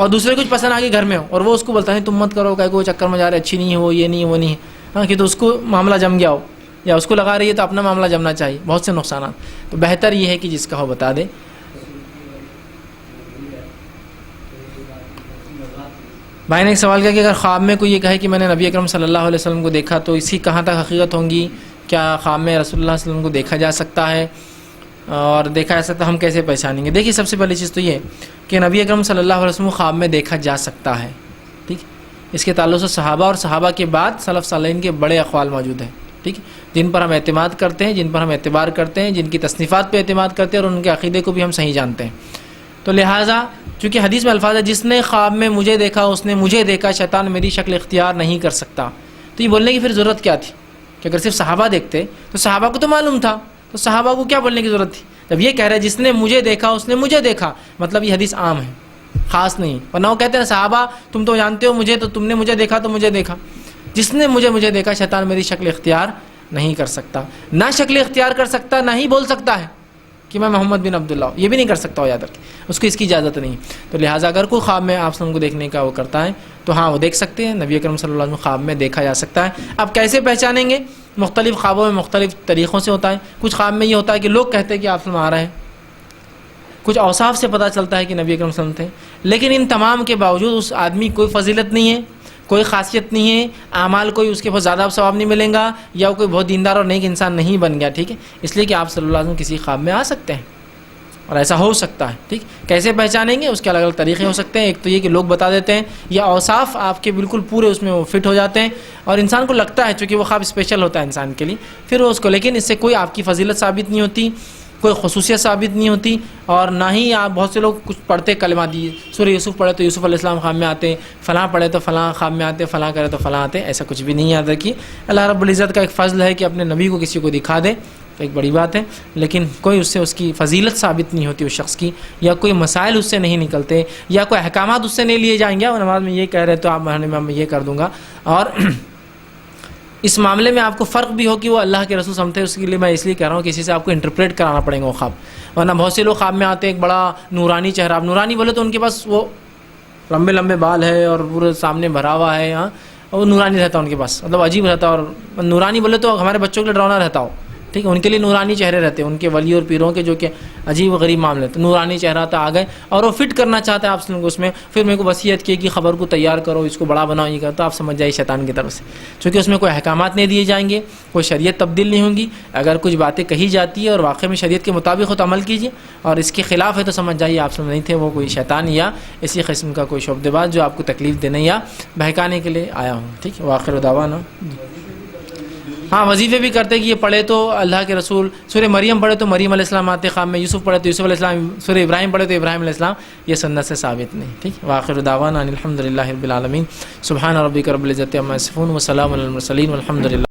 اور دوسرے کچھ پسند آ گئی گھر میں ہو اور وہ اس کو بولتا ہے تم مت کرو کہ وہ چکر میں جا رہے اچھی نہیں ہے وہ یہ نہیں ہے وہ نہیں ہے، ہاں کہ تو اس کو معاملہ جم گیا ہو یا اس کو لگا رہی ہے تو اپنا معاملہ جمنا چاہیے، بہت سے نقصانات. تو بہتر یہ ہے کہ جس کا ہو بتا دے. بھائی نے ایک سوال کیا کہ اگر خواب میں کوئی یہ کہے کہ میں نے نبی اکرم صلی اللہ علیہ وسلم کو دیکھا تو اس کی کہاں تک حقیقت ہوں گی؟ کیا خواب میں رسول اللہ صلی اللہ علیہ وسلم کو دیکھا جا سکتا ہے؟ اور دیکھا جا سکتا ہم کیسے پہچانیں گے؟ دیکھیے سب سے پہلی چیز تو یہ کہ نبی اکرم صلی اللہ علیہ وسلم کو خواب میں دیکھا جا سکتا ہے. ٹھیک، اس کے تعلق سے صحابہ اور صحابہ کے بعد سلف صالحین کے بڑے اقوال موجود ہیں، ٹھیک ہے، جن پر ہم اعتماد کرتے ہیں، جن پر ہم اعتبار کرتے ہیں، جن کی تصنیفات پہ اعتماد کرتے ہیں اور ان کے عقیدے کو بھی ہم صحیح جانتے ہیں. تو لہٰذا چونکہ حدیث میں الفاظ ہے جس نے خواب میں مجھے دیکھا اس نے مجھے دیکھا، شیطان میری شکل اختیار نہیں کر سکتا. تو یہ بولنے کی پھر ضرورت کیا تھی کہ اگر صرف صحابہ دیکھتے تو صحابہ کو تو معلوم تھا، تو صحابہ کو کیا بولنے کی ضرورت تھی؟ جب یہ کہہ رہے جس نے مجھے دیکھا اس نے مجھے دیکھا، مطلب یہ حدیث عام ہے، خاص نہیں. ورنہ وہ کہتے ہیں صحابہ تم تو جانتے ہو مجھے، تو تم نے مجھے دیکھا تو مجھے دیکھا. جس نے مجھے دیکھا شیطان میری شکل اختیار نہیں کر سکتا. نہ شکل اختیار کر سکتا، نہ ہی بول سکتا ہے کہ میں محمد بن عبداللہ ہوں، یہ بھی نہیں کر سکتا ہو، یاد رکھیں اس کو اس کی اجازت نہیں. تو لہٰذا اگر کوئی خواب میں آپ کو دیکھنے کا وہ کرتا ہے تو ہاں وہ دیکھ سکتے ہیں، نبی اکرم صلی اللہ علیہ وسلم خواب میں دیکھا جا سکتا ہے. اب کیسے پہچانیں گے؟ مختلف خوابوں میں مختلف طریقوں سے ہوتا ہے. کچھ خواب میں یہ ہوتا ہے کہ لوگ کہتے ہیں کہ آپ آ رہے ہیں، کچھ اوصاف سے پتہ چلتا ہے کہ نبی اکرم صلی اللہ علیہ وسلم تھے، لیکن ان تمام کے باوجود اس آدمی کوئی فضیلت نہیں ہے، کوئی خاصیت نہیں ہے، اعمال کوئی اس کے بہت زیادہ ثواب نہیں ملیں گا، یا کوئی بہت دیندار اور نیک انسان نہیں بن گیا. ٹھیک ہے، اس لیے کہ آپ صلی اللہ علیہ وسلم کسی خواب میں آ سکتے ہیں اور ایسا ہو سکتا ہے. ٹھیک، کیسے پہچانیں گے؟ اس کے الگ الگ طریقے ہو سکتے ہیں. ایک تو یہ کہ لوگ بتا دیتے ہیں، یا اوصاف آپ کے بالکل پورے اس میں وہ فٹ ہو جاتے ہیں اور انسان کو لگتا ہے چونکہ وہ خواب اسپیشل ہوتا ہے انسان کے لیے، پھر وہ اس کو، لیکن اس سے کوئی آپ کی فضیلت ثابت نہیں ہوتی، کوئی خصوصیت ثابت نہیں ہوتی. اور نہ ہی آپ، بہت سے لوگ کچھ پڑھتے کلمہ دی، سورہ یوسف پڑھے تو یوسف علیہ السلام خواب میں آتے، فلاں پڑھے تو فلاں خواب میں آتے، فلاں کرے تو فلاں آتے، ایسا کچھ بھی نہیں. یاد رکھیے اللہ رب العزت کا ایک فضل ہے کہ اپنے نبی کو کسی کو دکھا دے تو ایک بڑی بات ہے، لیکن کوئی اس سے اس کی فضیلت ثابت نہیں ہوتی اس شخص کی، یا کوئی مسائل اس سے نہیں نکلتے، یا کوئی احکامات اس سے نہیں لیے جائیں گے. اور نماز میں یہ کہہ رہے تو آپ میں یہ کر دوں گا. اور اس معاملے میں آپ کو فرق بھی ہو کہ وہ اللہ کے رسول سمجھتے ہیں، اس کے لیے میں اس لیے کہہ رہا ہوں کہ کسی سے آپ کو انٹرپریٹ کرانا پڑے گا وہ خواب. ورنہ بہت سے لوگ خواب میں آتے ہیں ایک بڑا نورانی چہرہ، اب نورانی بولے تو ان کے پاس وہ لمبے لمبے بال ہے اور پورے سامنے بھرا ہوا ہے، ہاں وہ نورانی رہتا ان کے پاس، مطلب عجیب رہتا. اور نورانی بولے تو ہمارے بچوں کے لیے ڈراؤنا رہتا ہو، ٹھیک ہے، ان کے لیے نورانی چہرے رہتے ہیں، ان کے ولی اور پیروں کے جو کہ عجیب و غریب معاملے. تو نورانی چہرہ تو آ گئے اور وہ فٹ کرنا چاہتے ہیں آپ کو اس میں، پھر میرے کو وصیت کی کہ خبر کو تیار کرو، اس کو بڑا بناؤ، یہ کرو، تو آپ سمجھ جائیے شیطان کی طرف سے، چونکہ اس میں کوئی احکامات نہیں دیے جائیں گے، کوئی شریعت تبدیل نہیں ہوں گی. اگر کچھ باتیں کہی جاتی ہے اور واقعی میں شریعت کے مطابق ہو تو عمل کیجیے، اور اس کے خلاف ہے تو سمجھ جائیے آپ سمجھ نہیں تھے، وہ کوئی شیطان یا اسی قسم کا کوئی شعبدے باز جو آپ کو تکلیف دینے یا بہکانے کے لیے آیا ہوں. ٹھیک ہے، وآخر دعوانا. ہاں وظیفے بھی کرتے کہ یہ پڑھے تو اللہ کے رسول، سورہ مریم پڑھے تو مریم علیہ السلام آتے خواب میں، یوسف پڑھے تو یوسف علیہ السلام، سورہ ابراہیم پڑھے تو ابراہیم علیہ السلام، یہ سنت سے ثابت نہیں. ٹھیک، وآخر دعوانا الحمد للہ رب العالمین. سبحان ربک رب العزت عما یصفون وسلام علی المرسلین والحمد للہ.